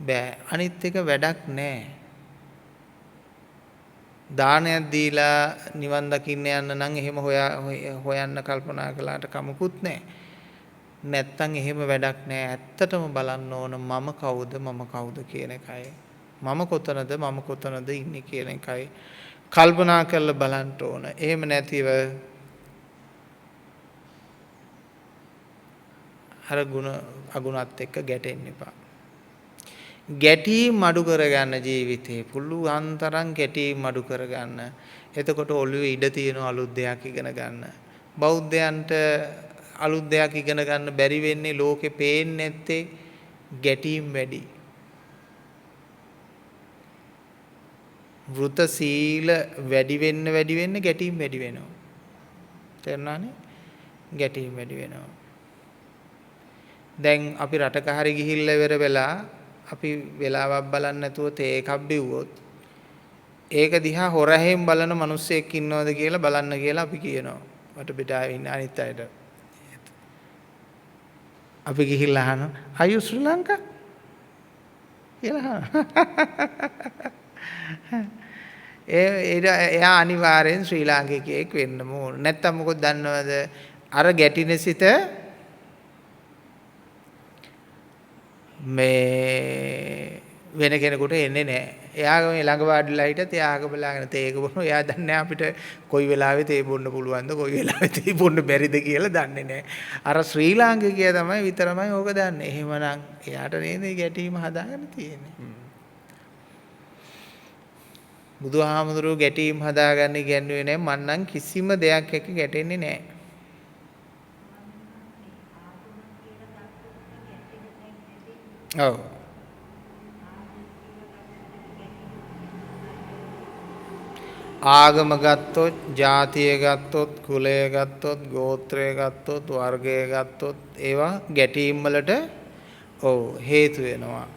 බෑ. අනිත් එක වැඩක් නෑ. දානයක් දීලා නිවන් දකින්න යන්න නම් එහෙම හොයන්න කල්පනා කළාට කමකුත් නෑ. නැත්තම් එහෙම වැඩක් නෑ. ඇත්තටම බලන්න ඕන මම කවුද කියන එකයි. මම කොතනද ඉන්නේ කියන එකයි කල්පනා කරලා බලන්න ඕන. එහෙම නැතිව අර ගුණ අගුණත් එක්ක ගැටෙන්න එපා. ගැටීම් අඩු කරගන්න ජීවිතේ පුළුවන් තරම් ගැටීම් අඩු කරගන්න. එතකොට ඔළුවේ ඉඩ තියෙන අලුත් දෙයක් ඉගෙන ගන්න. බෞද්ධයන්ට අලුත් දෙයක් ඉගෙන ගන්න බැරි වෙන්නේ ලෝකේ පේන්නේ නැත්තේ ගැටීම් වැඩි. වෘත සීල වැඩි වෙන්න ගැටීම් වැඩි වෙනවා. තේරුණානේ? ගැටීම් වැඩි වෙනවා. දැන් අපි රටක හරි ගිහිල්ලා ඉවර වෙලා අපි වෙලාවක් බලන්න නැතුව තේ එකක් බිව්වොත් ඒක දිහා හොරහෙන් බලන මිනිස්සෙක් ඉන්නවද කියලා බලන්න කියලා අපි කියනවා. වටපිටාවේ ඉන්න අනිත් අයට. අපි ගිහිල්ලා අහනවා "Are you Sri Lanka?" කියලා. එයා අනිවාර්යෙන් ශ්‍රී ලාංකිකයෙක් වෙන්න ඕන. නැත්තම් මොකද දන්නවද? අර ගැටින සිත මේ වෙන කෙනෙකුට එන්නේ නැහැ. එයාගේ මේ ළඟ වාඩිලා හිටියත් එයාක බලාගෙන තේක බොනවා. එයා දන්නේ අපිට කොයි වෙලාවෙ තේ බොන්න පුළුවන්ද කොයි වෙලාවෙ තේ බොන්න බැරිද කියලා දන්නේ නැහැ. අර ශ්‍රී ලාංකිකයා තමයි විතරමයි ඕක දන්නේ. එහෙමනම් එයාට නේද ගැටීම හදාගෙන තියෙන්නේ. බුදුහාමුදුරුවෝ ගැටීම් හදාගන්න කියන්නේ නැහැ. මං නම් කිසිම දෙයක් එක්ක ගැටෙන්නේ නැහැ. ඔව්. ආගම ගත්තොත්, ජාතිය ගත්තොත්, කුලය ගත්තොත්, ගෝත්‍රය ගත්තොත්, වර්ගය ගත්තොත් ඒවා ගැටීම් වලට හේතු වෙනවා.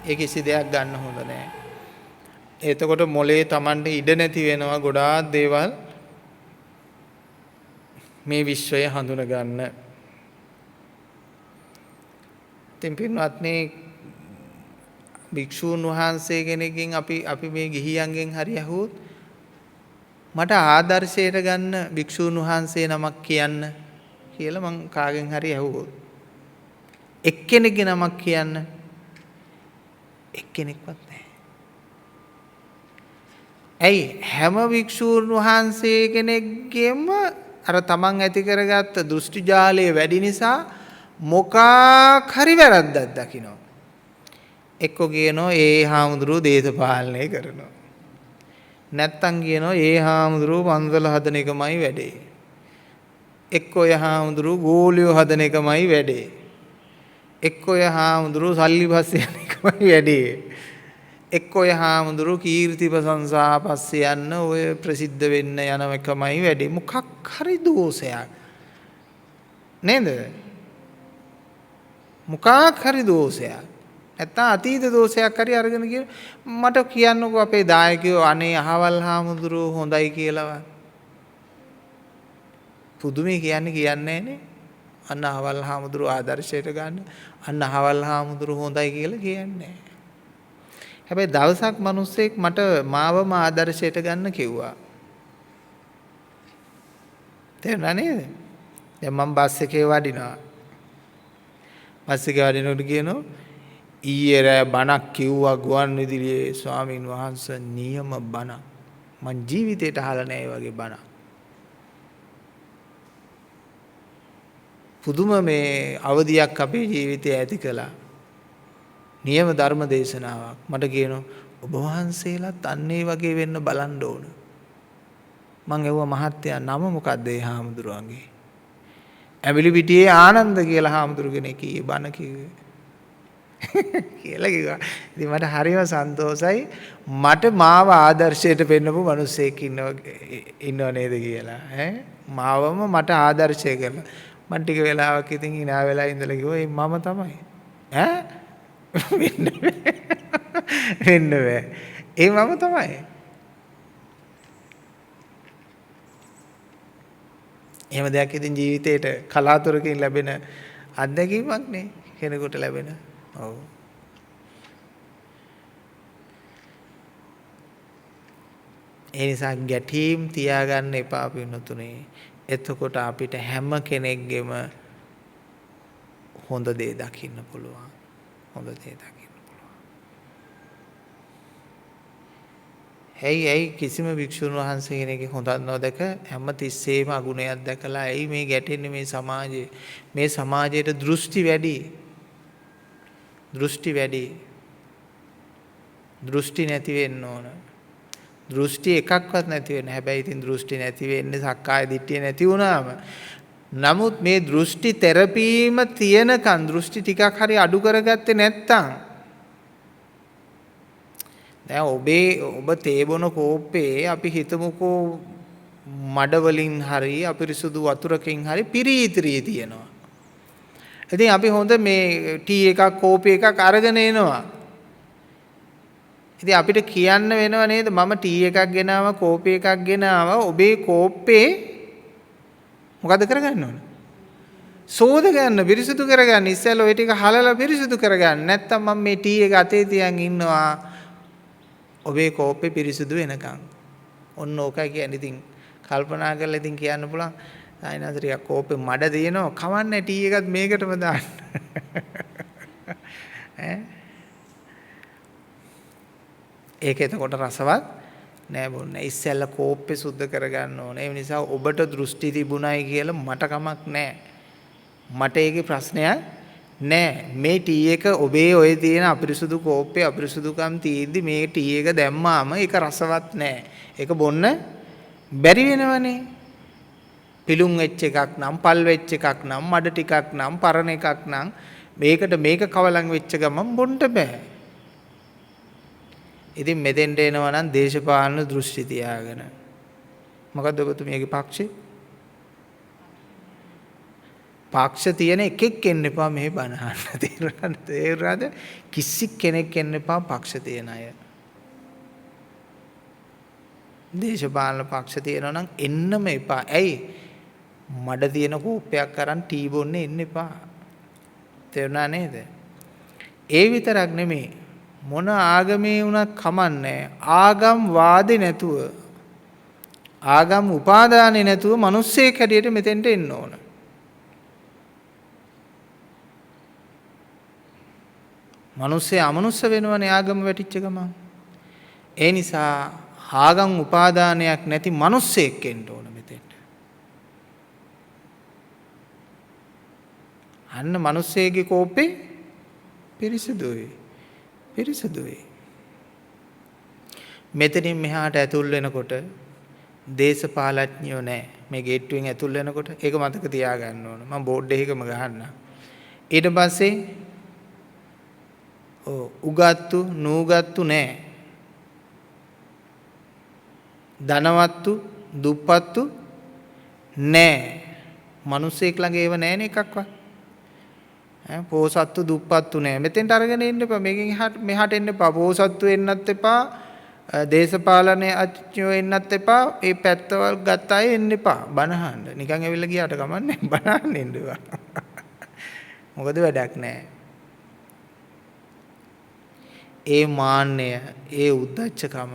ඒ කිසි දෙයක් ගන්න හොඳ නැහැ. එතකොට මොලේ Tamanට ඉඩ නැති වෙනවා ගොඩාක් දේවල් මේ විශ්වය හඳුන ගන්න. ඉතින් පින්වත්නි භික්ෂූන් වහන්සේ කෙනෙක්ගෙන් අපි මේ ගිහියන්ගෙන් හරි අහුවොත් මට ආදර්ශයට ගන්න භික්ෂූන් වහන්සේ නමක් කියන්න කියලා මං කාගෙන් හරි අහුවොත් එක්කෙනෙක්ගේ නමක් කියන්න එක්කෙනෙක්වත් නැහැ. ඇයි හැම භික්ෂූන් වහන්සේ කෙනෙක්ගෙම අර තමන් ඇති කරගත්ත දෘෂ්ටි ජාලය වැඩි නිසා මොකක් හරි වැරද්දක් දකිනවා. එක්ක කියනවා ඒ හාමුදුරුවෝ දේශපාලනය කරනවා. නැත්තම් කියනවා ඒ හාමුදුරුවෝ පන්සල හදන එකමයි වැඩේ. එක්ක ඔය හාමුදුරුවෝ ගෝලියෝ හදන එකමයි වැඩේ. එක්ක ඔය හාමුදුරුවෝ සල්ලි පස්සේ යන එකමයි වැඩේ. එක්ක ඔය හාමුදුරුවෝ කීර්ති ප්‍රශංසා පස්සේ යන්න ඔය ප්‍රසිද්ධ වෙන්න යන එකමයි වැඩේ. මොකක් හරි දෝෂයක් නේද? මොකක් හරි දෝෂයක්. නැත්තම් අතීත දෝෂයක් හරි අරගෙන කියන මට කියන්නකෝ අපේ දායකයෝ අනේ අහවල් හාමුදුරුවෝ හොඳයි කියලා. පුදුමේ කියන්නේ නේ. අන්න අහවල් හාමුදුරුවෝ ආදර්ශයට ගන්න. අන්න අහවල් හාමුදුරුවෝ හොඳයි කියලා කියන්නේ. හැබැයි දවසක් මිනිස්සෙක් මට මාවම ආදර්ශයට ගන්න කිව්වා. තේරුණා නේද? දැන් මම බස් එකේ වඩිනවා. බස් එකේ වඩිනකොට කියනවා ඊයේ රෑ බණක් කිව්වා ගුවන් විදුලියේ ස්වාමීන් වහන්සේ නියම බණක්. මං ජීවිතේට අහලා නැහැ ඒ වගේ බණක්. පුදුම මේ අවදියක් අපේ ජීවිතේ ඇති කළා. නියම ධර්ම දේශනාවක්. මට කියනවා ඔබ වහන්සේලාත් අන්න ඒ වගේ වෙන්න බලන්න ඕන. මං ඇහුවා මහත්තයා නම මොකද්ද ඒ හාමුදුරුවන්ගේ? ඇඹිලි පිටියේ ආනන්ද කියලා හාමුදුරු කෙනෙක් කීයේ බණ කිව්වේ. කියලා කිව්වා. ඉතින් මට හරිම සන්තෝසයි මට මාව ආදර්ශයට පෙන්නපු මිනිස්සෙක් ඉන්නව නේද කියලා. මාවම මට ආදර්ශය කරලා. මම ටික වෙලාවක් ඉතින් hina වෙලා ඉඳලා කිව්වා ඒ මම තමයි. වෙන්න බෑ. ඒ මම තමයි. එහෙම දෙයක් ඉතින් ජීවිතේට කලාතුරකින් ලැබෙන අත්දැකීමක් නේ කෙනෙකුට ලැබෙන. ඔව්. ඒ නිසා ගැටීම් තියාගන්න එපා පින්නතුනේ. එතකොට අපිට හැම කෙනෙක්ගෙම හොඳ දේ දකින්න පුළුවන්. හොඳ දේ දකින්න පුළුවන්. ඇයි කිසිම භික්ෂුන් වහන්සේ කෙනෙක්ගේ හොඳක් නොදක හැම තිස්සෙම අගුණයක් දැකලා ඇයි මේ ගැටෙන්නේ මේ සමාජයේ? මේ සමාජයට දෘෂ්ටි වැඩි. දෘෂ්ටි නැති වෙන්න ඕන. දෘෂ්ටි එකක්වත් නැති වෙන. හැබැයි ඉතින් දෘෂ්ටි නැති වෙන්නේ සක්කාය දිට්ඨිය නැති වුණාම. නමුත් මේ දෘෂ්ටි තෙරපීම තියෙනකන් දෘෂ්ටි ටිකක් හරි අඩු කරගත්තේ නැත්තම් දැන් ඔබ තේ බොන කෝප්පේ අපි හිතමුකෝ මඩ වලින් හරි අපිරිසුදු වතුරකින් හරි පිරීතිරිය තියෙනවා. ඉතින් අපි හොඳ මේ ටී එකක් කෝපි එකක් අරගෙන එනවා. ඉතින් අපිට කියන්න වෙනව නේද මම ටී එකක් ගෙනාවා කෝපි එකක් ගෙනාවා ඔබේ කෝප්පේ මොකද කරගන්න ඕන? සෝද ගන්න පිරිසුදු කරගන්න ඉස්සෙල්ලා ওই ටික හලලා පිරිසුදු කරගන්න. නැත්තම් මම මේ ටී එක අතේ තියන් ඉන්නවා ඔබේ කෝප්පේ පිරිසුදු වෙනකන්. ඔන්න ඕකයි කියන්නේ. ඉතින් කල්පනා කරලා ඉතින් කියන්න පුළුවන් ආයනාතරිය කෝප්පේ මඩ දිනනවා කවන්නේ ටී එකත් මේකටම දාන්න. ඒක එතකොට රසවත් නෑ බොන්නේ. ඉස්සෙල්ලා කෝප්පේ සුද්ධ කරගන්න ඕනේ. ඒ නිසා ඔබට දෘෂ්ටි තිබුණයි කියලා මට කමක් නෑ. මට ඒකේ ප්‍රශ්නයක් නෑ. මේ ටී එක ඔබේ ඔය තියෙන අපිරිසුදු කෝප්පේ අපිරිසුදුකම් තියෙද්දි මේ ටී එක දැම්මාම ඒක රසවත් නෑ. ඒක බොන්න බැරි වෙනවනේ. පිලුම් වෙච්ච එකක් නම්, පල් වෙච්ච එකක් නම්, මඩ ටිකක් නම්, පරණ එකක් නම් මේකට මේක කවලම් වෙච්ච ගමන් බොන්න බෑ. ඉතින් මෙතෙන්ට එනවා නම් දේශපාලන දෘෂ්ටි තියාගෙන. මොකද්ද ඔබතුමියගේ පක්ෂේ? පක්ෂ තියෙන එකෙක් එන්න එපා මෙහෙ බණ අහන්න. තේරුණාද? කිසි කෙනෙක් එන්න එපා පක්ෂ තියෙන අය. දේශපාලන පක්ෂ තියෙනවා නම් එන්නම එපා. ඇයි? මඩ තියෙන කෝප්පයක් අරන් ටී බොන්න එන්න එපා. තේරුණා නේද? ඒ විතරක් නෙමෙයි මොන ආගමේ වුණත් කමන්නේ ආගම් වාදේ නැතුව ආගම් උපාදානේ නැතුව මිනිස්සෙක් හැටියට මෙතෙන්ට එන්න ඕන. මිනිස්සේ අමනුස්ස වෙනවනේ ආගම වැටිච්ච ගමන්. ඒ නිසා ආගම් උපාදානයක් නැති මිනිස්සෙක් එන්න ඕන මෙතෙන්ට. අන්න මිනිස්සෙගේ කෝපේ පිරිසුදුයි. මෙතනින් මෙහාට ඇතුල් වෙනකොට දේශපාලඥයෝ නැහැ. මේ ගේට්ටුවෙන් ඇතුල් වෙනකොට ඒක මතක තියාගන්න ඕන. මම බෝඩ් එකකම ගහන්න. ඊට පස්සේ උගත්තු නූගත්තු නැහැ. ධනවත්තු දුප්පත්තු නැහැ. මිනිස්සෙක් ළඟ ඒව නැහැනේ එකක්වත්. පෝසත්තු දුප්පත්තු නැහැ. මෙතෙන්ට අරගෙන එන්න එපා. මේකෙන් මෙහාට එන්න එපා. පෝසත්තු එන්නත් එපා. දේශපාලනයේ අච්චෝ එන්නත් එපා. ඒ පැත්තවල් ගත්ත අය එන්න එපා. බනහන්න. නිකන් ඇවිල්ලා ගියාට කමන්නේ. බනහන්න එන්න එපා. මොකද වැඩක් නැහැ. ඒ මාන්නය, ඒ උද්දච්චකම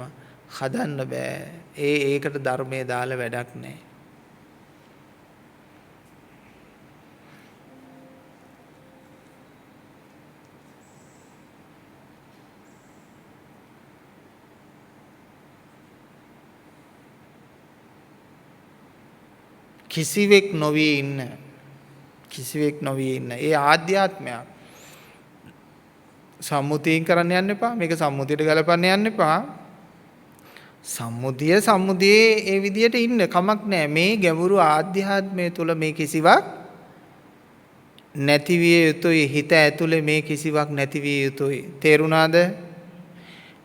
හදන්න බෑ. ඒකට ධර්මයේ දාලා වැඩක් නැහැ. කිසිවෙක් නොවී ඉන්න. කිසිවෙක් නොවී ඉන්න. ඒ ආධ්‍යාත්මයක්. සම්මුතියෙන් කරන්න යන්න එපා. මේක සම්මුතියට ගලපන්න යන්න එපා. සම්මුතියේ ඒ විදියට ඉන්න කමක් නැහැ. මේ ගැඹුරු ආධ්‍යාත්මය තුළ මේ කිසිවක් නැති විය යුතුයි. හිත ඇතුලේ මේ කිසිවක් නැති විය යුතුයි. තේරුණාද?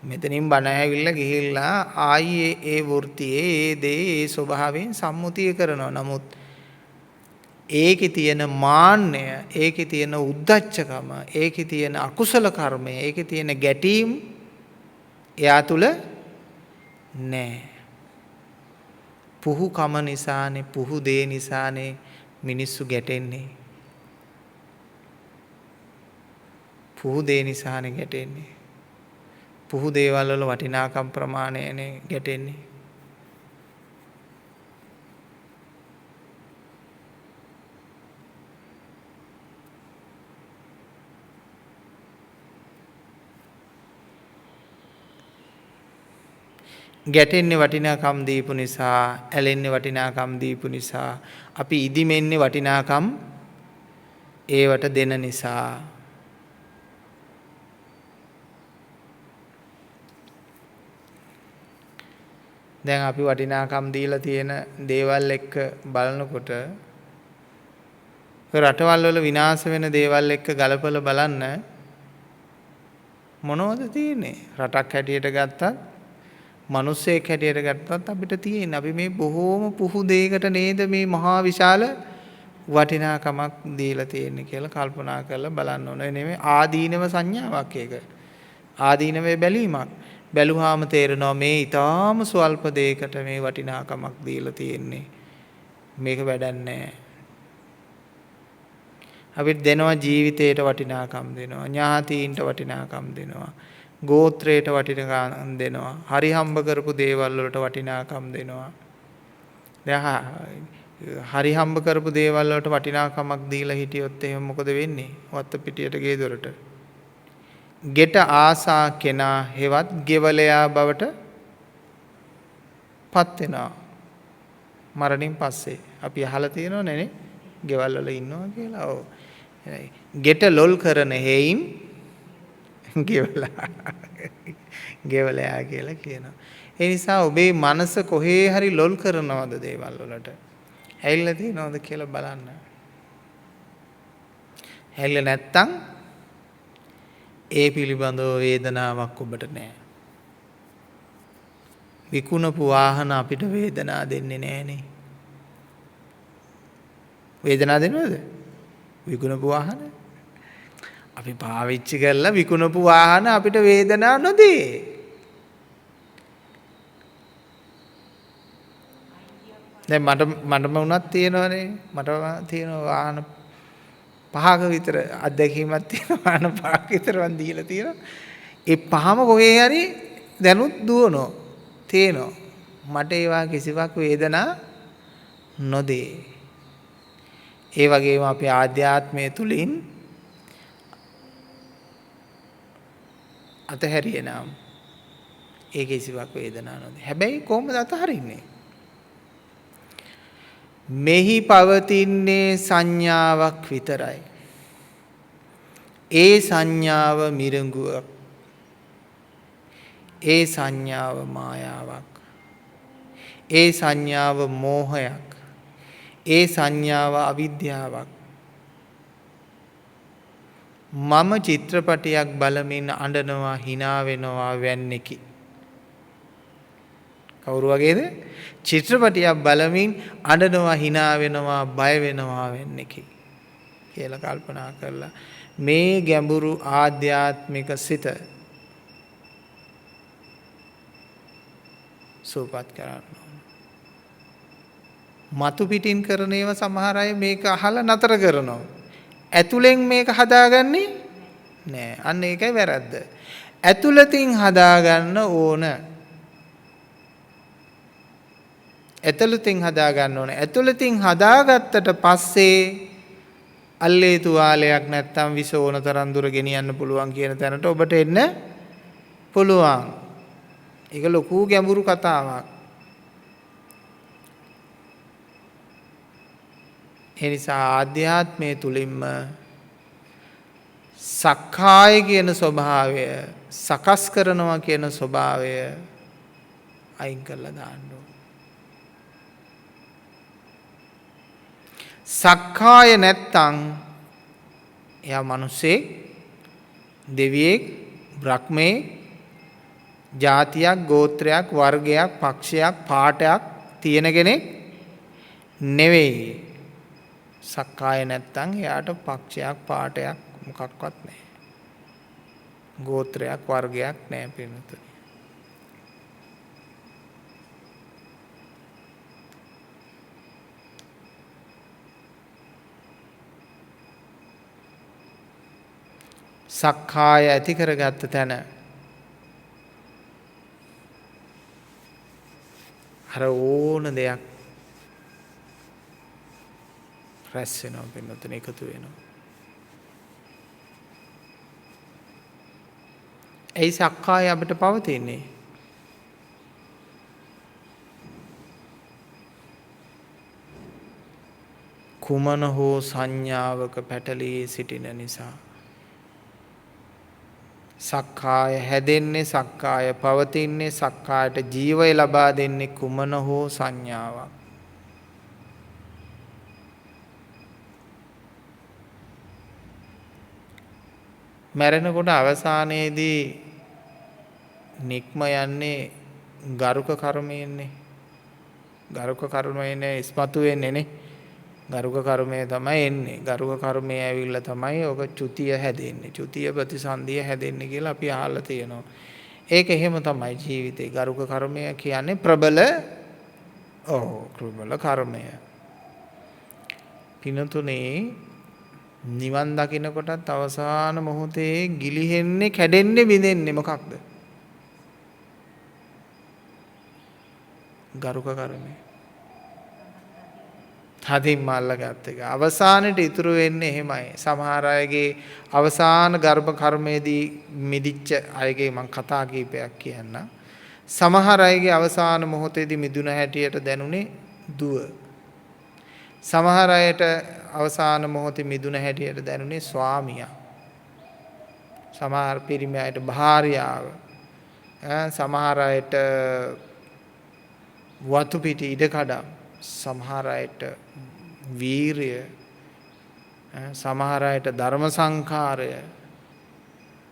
මෙතනින් බණ ඇවිල්ලා ගිහිල්ලා ආයේ ඒ වෘත්තියේ ඒ දේ ඒ ස්වභාවයෙන් සම්මුතිය කරනවා. නමුත් ඒකේ තියෙන මාන්නය, ඒකේ තියෙන උද්දච්චකම, ඒකේ තියෙන අකුසල කර්මය, ඒකේ තියෙන ගැටීම් එයා තුල නැහැ. පුහු කම නිසානේ, පුහු දේ නිසානේ මිනිස්සු ගැටෙන්නේ. පුහු දේ නිසානේ ගැටෙන්නේ. පුහු දේවල් වල වටිනාකම් ප්‍රමාණයනේ ගැටෙන්නේ. ගැටෙන්නේ වටිනාකම් දීපු නිසා, ඇලෙන්නේ වටිනාකම් දීපු නිසා, අපි ඉදිමෙන්නේ වටිනාකම් ඒවට දෙන නිසා. දැන් අපි වටිනාකම් දීලා තියෙන දේවල් එක්ක බලනකොට රටවල් වල විනාශ වෙන දේවල් එක්ක ගලපලා බලන්න මොනවද තියෙන්නේ? රටක් හැටියට ගත්තත්, මිනිස්සෙක් හැටියට ගත්තත් අපිට තියෙන අපි මේ බොහෝම පුහු දෙයකට නේද මේ මහා විශාල වටිනාකමක් දීලා තියෙන්නේ කියලා කල්පනා කරලා බලන්න ඕනේ. නෙමෙයි ආදීනව සංඥාවක් ඒක. ආදීනවේ බැලීමක්. බැලුවාම තේරෙනවා මේ ඊටාම ස්වල්ප දෙයකට මේ වටිනාකමක් දීලා තියෙන්නේ. මේක වැඩක් නැහැ. අපිට දෙනවා ජීවිතේට වටිනාකම් දෙනවා. ඥාතීන්ට වටිනාකම් දෙනවා. ගෝත්‍රයට වටිනාකම් දෙනවා. හරි හම්බ කරපු දේවල් වලට වටිනාකම් දෙනවා. දැන් හරි හම්බ කරපු දේවල් වලට වටිනාකමක් දීලා හිටියොත් එහෙනම් මොකද වෙන්නේ? වත්ත පිටියට ගේ දොරට. ගෙට ආසා කෙනා හෙවත් ගෙවලයා බවට පත් වෙනවා. මරණින් පස්සේ අපි අහලා තියෙනවනේ නේ ගෙවල් වල ඉන්නවා කියලා. ඔව්. ගෙට ලොල් කරන හේයින් ගෙවලයා කියලා කියනවා. ඒ නිසා ඔබේ මනස කොහේ හරි ලොල් කරනවද දේවල් වලට? ඇවිල්ලා තියෙනවද කියලා බලන්න. ඇවිල්ලා නැත්තම් ඒ පිළිබඳව වේදනාවක් ඔබට නැහැ. විකුණපු වාහන අපිට වේදනා දෙන්නේ නැහනේ. වේදනා දෙනවද? විකුණපු වාහන අපි පාවිච්චි කරලා විකුණපු වාහන අපිට වේදනා නොදී. දැන් මටම උනත් තියෙනවනේ. මට තියෙන වාහන 5ක විතර අත්දැකීමක් තියෙනවා. වාහන 5ක විතර වන් දීලා තියෙනවා. ඒ පහම කොහේ හරි දැනුත් දුවනවා. තේනවා. මට ඒවා කිසිවක් වේදනා නොදේ. ඒ වගේම අපි ආධ්‍යාත්මය තුලින් අතහැරියනම් ඒ කිසිවක් වේදනා නොදේ. හැබැයි කොහොමද අතහරින්නේ? මෙහි පවතින්නේ සංඥාවක් විතරයි. ඒ සංඥාව මිරිඟුවක්. ඒ සංඥාව මායාවක්. ඒ සංඥාව මෝහයක්. ඒ සංඥාව අවිද්‍යාවක්. මම චිත්‍රපටයක් බලමින් අඬනවා hina වෙනවා වැන්නේකි. කවුරු වගේද? චිත්‍රපටයක් බලමින් අඬනවා hina වෙනවා බය වෙනවා වැන්නේකි කියලා කල්පනා කරලා මේ ගැඹුරු ආධ්‍යාත්මික සිත සූපත් කරන්න ඕන. මතු පිටින් කරන ඒවා සමහර අය මේක අහලා නතර කරනවා. ඇතුලෙන් මේක හදාගන්නේ නෑ. අන්න ඒකයි වැරද්ද. ඇතුළතින් හදාගන්න ඕන. ඇතුළතින් හදාගන්න ඕන. ඇතුළතින් හදාගත්තට පස්සේ අල්ලේ තුවාලයක් නැත්තම් විස ඕන තරම් දුර ගෙනියන්න පුළුවන් කියන තැනට ඔබට එන්න පුළුවන්. ඒක ලොකු ගැඹුරු කතාවක්. ඒ නිසා ආධ්‍යාත්මය තුලින්ම සක්කාය කියන ස්වභාවය සකස් කරනවා කියන ස්වභාවය අයින් කරලා දාන්න ඕන. සක්කාය නැත්තම් එයා මිනිසෙක්, දෙවියෙක්, බ්‍රහ්මයෙක්, ජාතියක්, ගෝත්‍රයක්, වර්ගයක්, පක්ෂයක්, පාටයක් තියෙන කෙනෙක් නෙවෙයි. සක්කාය නැත්තම් එයාට පක්ෂයක්, පාටයක් මොකක්වත් නැහැ. ගෝත්‍රයක්, වර්ගයක් නැහැ පින්නතුනි. සක්කාය ඇති කරගත්ත තැන අර ඕන දෙයක් රැස් වෙනවා පින්නතුනි, එකතු වෙනවා. ඒ සක්කාය අපිට පවතින්නේ කුමන හෝ සංඥාවක පැටලී සිටින නිසා. සක්කාය හැදෙන්නේ, සක්කාය පවතින්නේ, සක්කායට ජීවය ලබා දෙන්නේ කුමන හෝ සංඥාවක්. මැරෙනකොට අවසානයේදී නික්ම යන්නේ ගරුක කර්මයෙන්නේ. ගරුක කර්මයනේ ඉස්මතු වෙන්නේ නේ. ගරුක කර්මය තමයි එන්නේ. ගරුක කර්මය ඇවිල්ලා තමයි ඔක චුතිය හැදෙන්නේ. චුතිය ප්‍රතිසන්දිය හැදෙන්නේ කියලා අපි අහලා තියෙනවා. ඒක එහෙම තමයි ජීවිතේ. ගරුක කර්මය කියන්නේ ප්‍රබල කර්මය. පිනතුනේ නිවන් දකින්නකොටත් අවසාන මොහොතේ ගිලිහෙන්නේ, කැඩෙන්නේ, බිඳෙන්නේ මොකක්ද? ගරුක කර්මය. හදින්ම අල්ලගත්ත එක. අවසානයේ ඉතුරු වෙන්නේ එහෙමයි. සමහර අයගේ අවසාන ගර්භ කර්මයේදී මිදිච්ච අයගේ මම කතා කීපයක් කියන්න. සමහර අයගේ අවසාන මොහොතේදී මිදුන හැටියට දැනුනේ දුව. සමහර අයට අවසාන මොහොතේ මිදුන හැටියට දැනුනේ ස්වාමියා. සමහර පිරිමි අයට භාර්යාව. සමහර අයට වතු පිටි ඉඩකඩම්. සමහර අයට වීරිය, සමහර අයට ධර්ම සංඛාරය,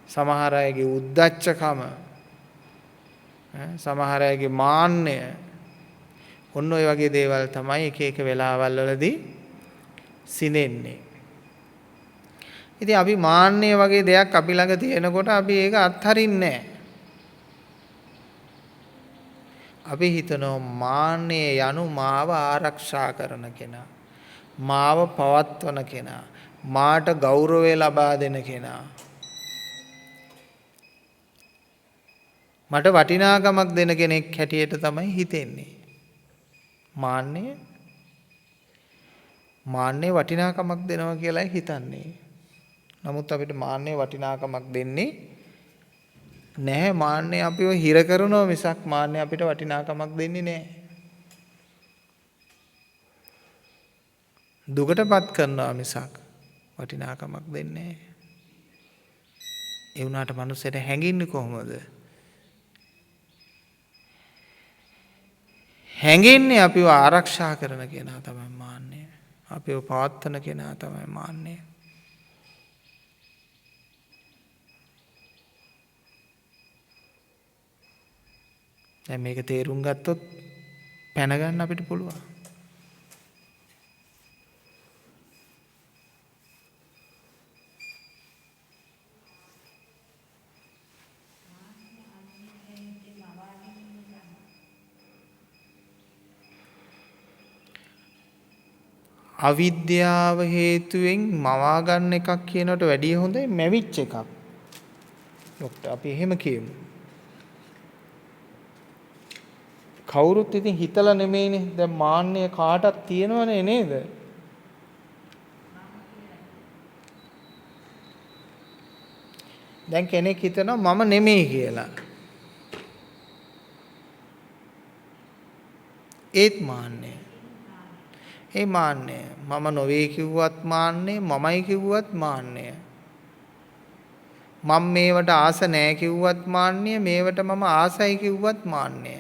සමහර අයගේ උද්දච්චකම, සමහර අයගේ මාන්නය. ඔන්න ඔය වගේ දේවල් තමයි එක එක වෙලාවල් වලදී සිනෙන්නේ. ඉතින් අපි මාන්නය වගේ දෙයක් අපි ළඟ තියෙනකොට අපි ඒක අත්හරින්නේ නැහැ. අපි හිතනවා මාන්නය යනු මාව ආරක්ෂා කරන කෙනා, මාව පවත්වන කෙනා, මාට ගෞරවය ලබා දෙන කෙනා, මට වටිනාකමක් දෙන කෙනෙක් හැටියට තමයි හිතෙන්නේ. මාන්නේ වටිනාකමක් දෙනවා කියලායි හිතන්නේ. නමුත් අපිට මාන්නේ වටිනාකමක් දෙන්නේ නැහැ. මාන්නේ අපිව හිර කරනවා මිසක් මාන්නේ අපිට වටිනාකමක් දෙන්නේ නැහැ. දුකටපත් කරනවා මිසක් වටිනාකමක් දෙන්නේ නැහැ. ඒ වුණාට මනුස්සයට හැංගින්නේ කොහොමද? හැඟෙන්නේ අපිව ආරක්ෂා කරන කෙනා තමයි මාන්නය. අපිව පවත්වන කෙනා තමයි මාන්නය. දැන් මේක තේරුම් ගත්තොත් පැන ගන්න අපිට පුළුවන්. අවිද්‍යාව හේතුවෙන් මවා ගන්න එකක් කියනට වැඩිය හොඳයි මැවිච්ච එකක්. ડોක්ටර් අපි එහෙම කියමු. කවුරුත් ඉතින් හිතලා නෙමෙයිනේ. දැන් මාන්නය කාටත් තියෙනවනේ නේද? දැන් කෙනෙක් හිතනවා මම නෙමෙයි කියලා. ඒත් මාන්නය. ඒ මාන්නය මම නොවේ කිව්වත් මාන්නය, මමයි කිව්වත් මාන්නය. මම මේවට ආස නැහැ කිව්වත් මාන්නය, මේවට මම ආසයි කිව්වත් මාන්නය.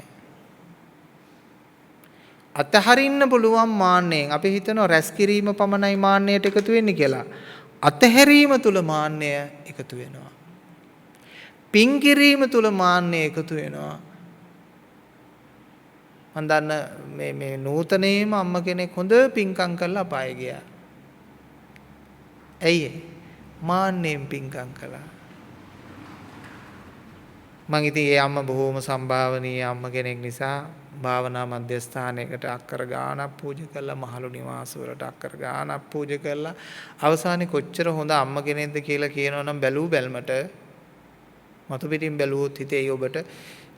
අතහරින්න පුළුවන් මාන්නයෙන්. අපි හිතනවා රැස් කිරීම පමණයි මාන්නයට එකතු වෙන්නේ කියලා. අතහැරීම තුල මාන්නය එකතු වෙනවා. පින් කිරීම තුල මාන්නය එකතු වෙනවා. මම දන්න මේ නූතනයේම අම්ම කෙනෙක් හොඳ පින්කම් කරලා අපායේ ගියා. ඇයි මාන්නෙන් පින්කම් කළා. මං ඉතින් ඒ අම්ම බොහොම සම්භාවනීය අම්ම කෙනෙක් නිසා භාවනා මධ්‍යස්ථානයකට අක්කර ගානක් පූජා කළා, මහලු නිවාස වලට අක්කර ගානක් පූජා කළා. අවසානයේ කොච්චර හොඳ අම්ම කෙනෙක්ද කියලා කියනවනම් බැලූ බැල්මට මතු පිටින් බැලුවොත් හිතේ ඔබට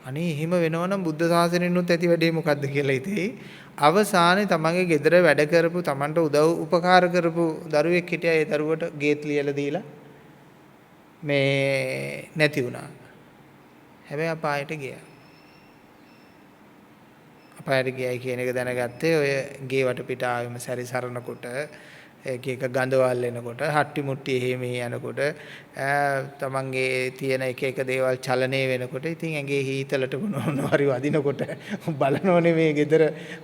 අනේ එහෙම වෙනවනම් බුද්ධ ශාසනයෙන්නුත් ඇති වැඩේ මොකද්ද කියලා හිතේ. අවසානයේ තමන්ගේ ගෙදර වැඩ කරපු, තමන්ට උදව් උපකාර කරපු දරුවෙක් හිටියා. ඒ දරුවට ගේත් ලියලා දීලා මේ නැති වුණා. හැබැයි අපායට ගියා. අපායට ගියයි කියන එක දැනගත්තේ ඔය ගේ වටපිටාවෙම සැරිසරනකොට, එක එක ගඳවල් එනකොට, හට්ටි මුට්ටි එහෙම යනකොට, තමන්ගේ තියෙන එක එක දේවල් චලනය වෙනකොට, ඉතින් ඇඟේ හීතලට මොනවාරි වදිනකොට බලනෝනේ මේ ගෙදර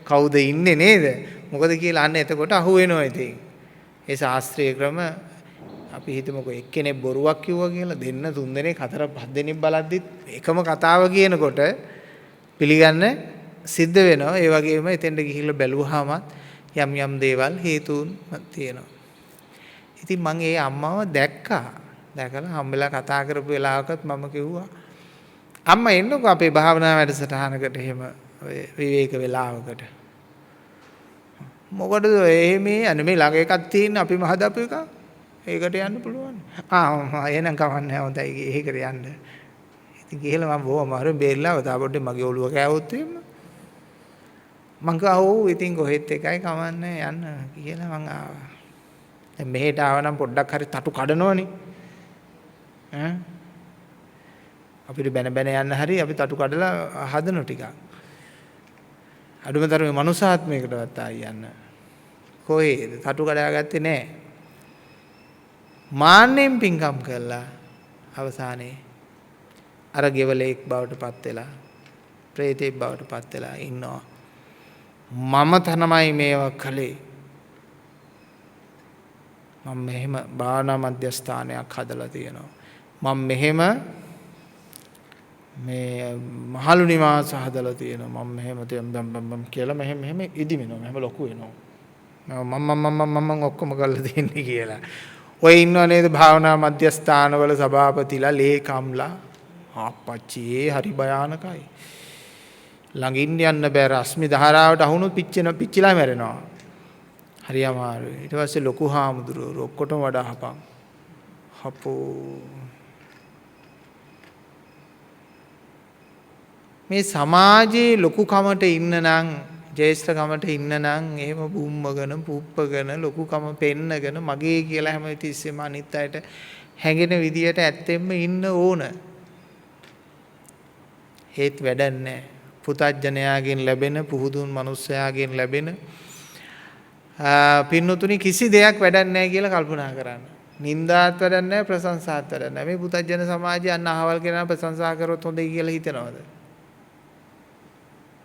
කවුද ඉන්නේ නේද? මොකද කියලා අන්න එතකොට අහු වෙනවා. ඉතින් ඒ ශාස්ත්‍රීය ක්‍රම අපි හිතමුකෝ එක්කෙනෙක් බොරුවක් කිව්වා කියලා දෙන්න තුන් දෙනෙක් හතර පහ දෙනෙක් බලද්දිත් එකම කතාව කියනකොට පිළිගන්න සිද්ධ වෙනවා. ඒ වගේම එතෙන්ට ගිහිල්ලා බැලුවාම යම් යම් දේවල් හේතුන් තියෙනවා. ඉතින් මම ඒ අම්මව දැක්කා. දැකලා හම්බෙලා කතා කරපු වෙලාවකත් මම කිව්වා අම්මා එන්නකෝ අපේ භාවනා වැඩසටහනකට එහෙම ඔය විවේක වෙලාවකට. මොකටද එහෙම යන්නේ? මේ ළඟ එකක් තියෙන අපිම හදපු එකක්. ඒකට යන්න පුළුවන්. එහෙනම් කවන්නේ හොඳයි. ඒකට යන්න. ඉතින් ගිහලා මම බොහොම අමාරුවෙන් බේරලා තා පොඩ්ඩේ මගේ ඔළුව කෑවොත් එහෙම. මං ගාව ඉතින් කොහෙත් එකයි කවන්නේ යන්න කියලා මං ආවා. දැන් මෙහෙට ආවනම් පොඩ්ඩක් හරි තටු කඩනවනේ. අපිට බැන බැන යන්න හරි අපි තටු කඩලා හදන ටිකක්. අඩුමතරමේ මනුසාත්මයකටවත් ආයි යන්න. කොහෙද තටු කඩාගත්තේ නැහැ. මාන්නෙන් පිංකම් කළා අවසානයේ අර ගෙවලෙක් බවට පත් වෙලා, ප්‍රේතෙක් බවට පත් වෙලා ඉන්නවා. මම තමයි මේවා කළේ. මම මෙහෙම භාවනා මධ්‍යස්ථානයක් හදලා තියෙනවා. මම මෙහෙම මේ මහලු නිවාස හදලා තියෙනවා. මම මෙහෙම කියලා මෙහෙම ඉදිමිනවා. මෙහෙම ලොකු වෙනවා. මම ඔක්කොම කරලා තියෙන්නේ කියලා. ඔය ඉන්නව නේද භාවනා මධ්‍යස්ථානවල සභාපතිලා, ලේකම්ලා. අපච්චි හරි භයානකයි. ළඟින් යන්න බෑ. රශ්මි ධාරාවට අහුනොත් පිච්චිලා මැරෙනවා. හරි අමාරුයි. ඊට පස්සේ ලොකු හාමුදුරුවෝ ඔක්කොටම වඩා හපන්. හපෝ මේ සමාජයේ ලොකුකමට ඉන්න නම්, ජේෂ්ඨකමට ඉන්න නම් එහෙම බුම්මගෙන පුප්පගෙන ලොකුකම පෙන්නගෙන මගේ කියලා හැම තිස්සෙම අනිත් අයට හැඟෙන විදියට ඇත්තෙන්ම ඉන්න ඕන. හේත් වැඩක් නැහැ. පුතඥයාගෙන් ලැබෙන, පුහුදුන් මිනිස්සයාගෙන් ලැබෙන පින්නතුනි කිසි දෙයක් වැඩක් නැහැ කියලා කල්පනා කරන්න. නින්දාත් වැඩක් නැහැ, ප්‍රශංසාත් වැඩක් නැහැ. මේ පුතඥ සමාජය අන්න අහවල් කෙනා ප්‍රශංසා කරොත් හොඳයි කියලා හිතනවද?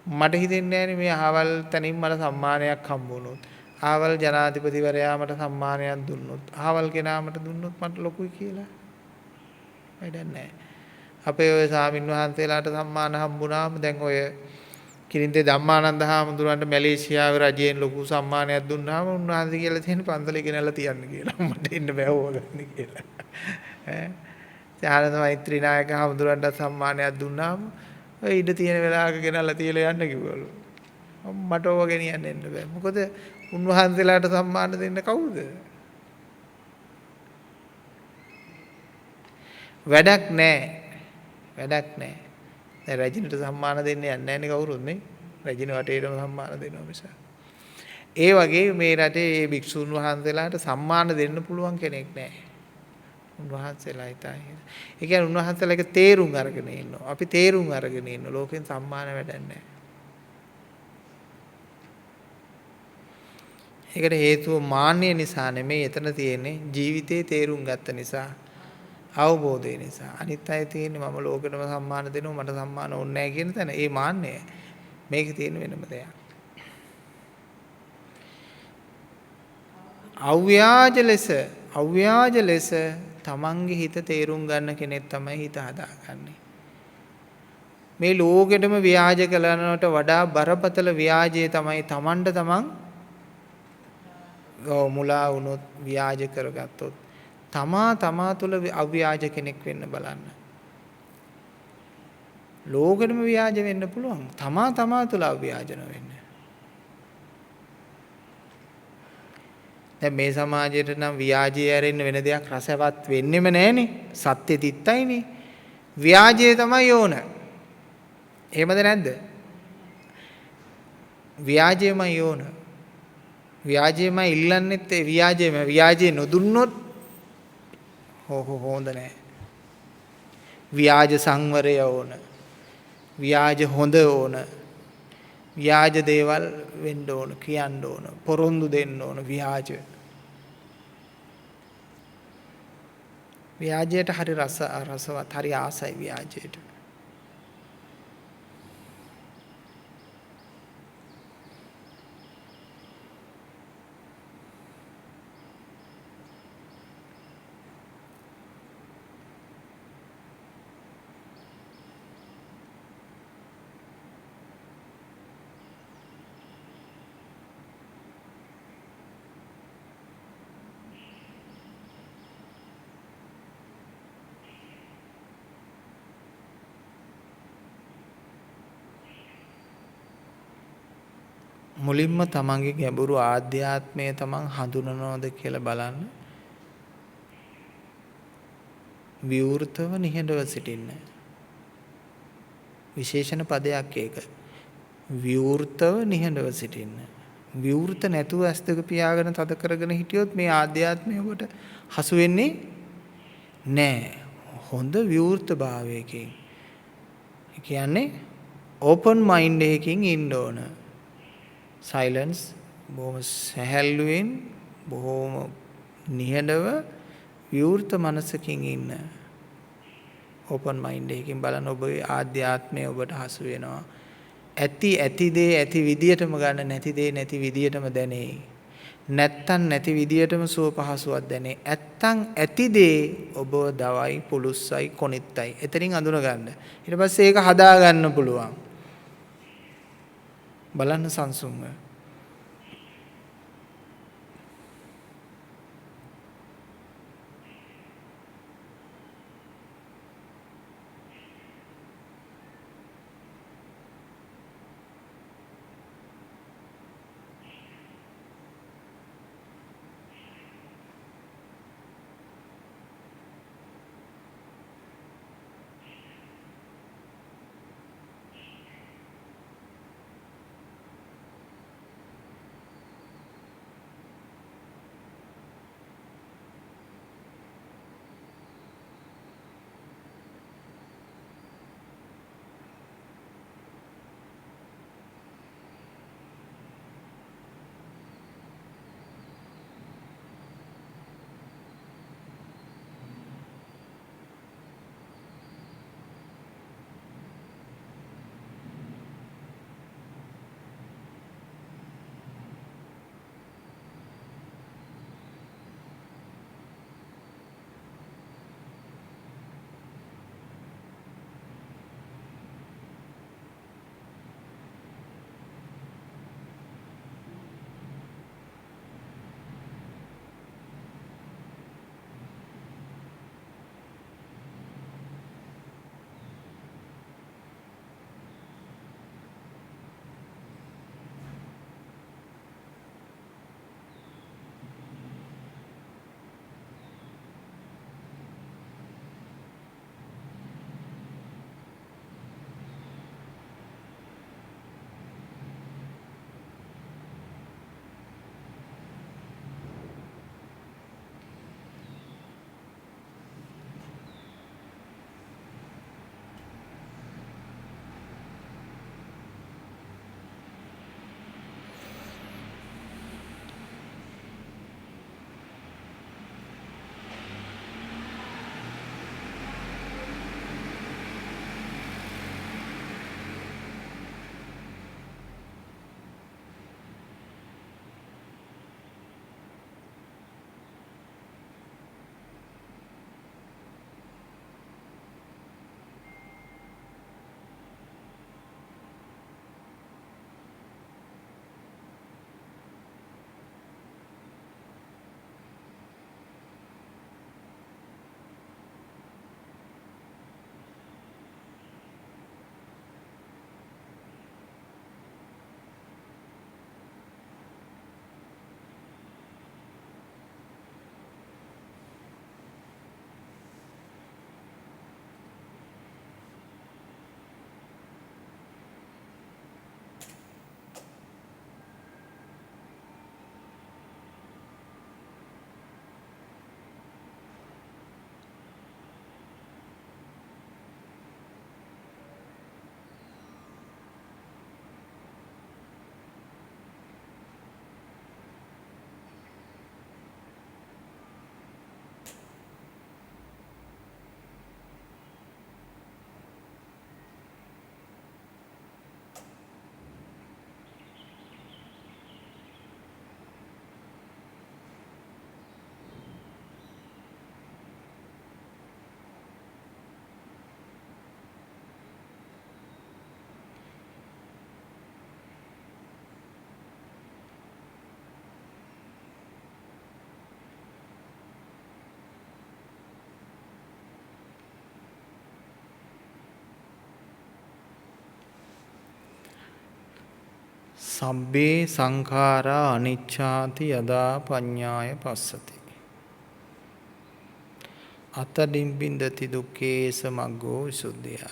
මට හිතෙන්නේ නැහැ මේ අහවල් තනින් මට සම්මානයක් හම්බ වුණොත්. අහවල් ජනාධිපතිවරයා මට සම්මානයක් දුන්නොත්. අහවල් කෙනා මට දුන්නොත් මට ලොකුයි කියලා. වැඩක් නැහැ. අපේ ඔය ස්වාමින් වහන්සේලාට සම්මාන හම්බුනාම දැන් ඔය කිරින්දේ ධම්මානන්ද හාමුදුරන්ට මැලේසියාවේ රජයෙන් ලොකු සම්මානයක් දුන්නාම උන්වහන්සේ කියලා තියෙන පන්සලේ ගෙනල්ලා තියන්න කියලා. මට එන්න බෑ ඕවා ගන්න කියලා. ඈ ආනන්ද මෛත්‍රී නායක හාමුදුරන්ට සම්මානයක් දුන්නාම ඔය ඉඩ තියෙන වෙලාවක ගෙනල්ලා තියලා යන්න කිව්වලු. මට ඕවා ගෙනියන්න එන්න බෑ. මොකද උන්වහන්සේලාට සම්මාන දෙන්න කවුද? වැඩක් නැහැ. වැඩක් නැහැ. දැන් රජිනට සම්මාන දෙන්න යන්නේ නැහැ නේ කවුරුත් නේ. රජින වටේටම සම්මාන දෙනවා මිස. ඒ වගේ මේ රටේ මේ භික්ෂුන් වහන්සේලාට සම්මාන දෙන්න පුළුවන් කෙනෙක් නැහැ. උන්වහන්සේලා හිතයි. ඒ කියන්නේ උන්වහන්සේලාගේ තේරුම් අරගෙන ඉන්නවා. අපි තේරුම් අරගෙන ඉන්න ලෝකෙන් සම්මාන වැඩක් නැහැ. ඒකට හේතුව මාන්නය නිසා නෙමෙයි එතන තියෙන්නේ ජීවිතේ තේරුම් ගත්ත නිසා. අවබෝධය නිසා. අනිත් අය තියෙන්නේ මම ලෝකෙටම සම්මාන දෙනවා මට සම්මාන ඕනේ නැහැ කියන තැන. ඒ මාන්නය. මේකේ තියෙන වෙනම දෙයක්. අව්‍යාජ ලෙස තමන්ගේ හිත තේරුම් ගන්න කෙනෙක් තමයි හිත හදාගන්නේ. මේ ලෝකෙටම ව්‍යාජ කරනවට වඩා බරපතල ව්‍යාජය තමයි තමන්ට තමන් මුලා වුණොත් ව්‍යාජ කරගත්තොත් තමා තුළ අව්‍යාජ කෙනෙක් වෙන්න බලන්න. ලෝකෙටම ව්‍යාජ වෙන්න පුළුවන්. තමා තුළ අව්‍යාජ නොවෙන්න. දැන් මේ සමාජයට නම් ව්‍යාජය ඇරෙන්න වෙන දෙයක් රසවත් වෙන්නෙම නැහනේ. සත්‍ය තිත්තයිනේ. ව්‍යාජය තමයි ඕන. එහෙමද නැද්ද? ව්‍යාජයමයි ඕන. ව්‍යාජයමයි ඉල්ලන්නෙත් ඒ ව්‍යාජයම. ව්‍යාජය නොදුන්නොත් හොඳ නැහැ. ව්‍යාජ සංවරය ඕන. ව්‍යාජ හොඳ ඕන. ව්‍යාජ දේවල් වෙන්න ඕන, කියන්න ඕන, පොරොන්දු දෙන්න ඕන ව්‍යාජ. ව්‍යාජයට හරි රසවත්, හරි ආසයි ව්‍යාජයට. මුලින්ම තමන්ගේ ගැඹුරු ආධ්‍යාත්මය තමන් හඳුනනවද කියලා බලන්න. විවෘතව නිහඬව සිටින්න. විශේෂණ පදයක් ඒක. විවෘතව නිහඬව සිටින්න. විවෘත නැතුව ඇස් දෙක පියාගෙන තද කරගෙන හිටියොත් මේ ආධ්‍යාත්මය ඔබට හසු වෙන්නේ නැහැ. හොඳ විවෘත භාවයකින්. ඒ කියන්නේ ඕපන් මයින්ඩ් එකකින් ඉන්න ඕන. සයිලන්ස් බොහොම සැහැල්ලුවෙන් බොහොම නිහඬව විවෘත මනසකින් ඉන්න. ඕපන් මයින්ඩ් එකකින් බලන ඔබගේ ආධ්‍යාත්මය ඔබට හසු වෙනවා. ඇති දේ ඇති විදියටම ගන්න, නැති දේ නැති විදියටම දැනේ. නැත්තම් නැති විදියටම සුව පහසුවක් දැනේ. ඇත්තම් ඇති දේ ඔබ දවයි පුලුස්සයි කොනිත්තයි. එතනින් අඳුන ගන්න. ඊට පස්සේ ඒක හදා ගන්න පුළුවන්. බලන්න සංසුන්ව. සබ්බේ සංඛාරා අනිච්ඡාති යදා පඤ්ඤාය පස්සති. අතඩිම්බින්දති දුක්ඛේස මග්ගෝ විසුද්ධිය.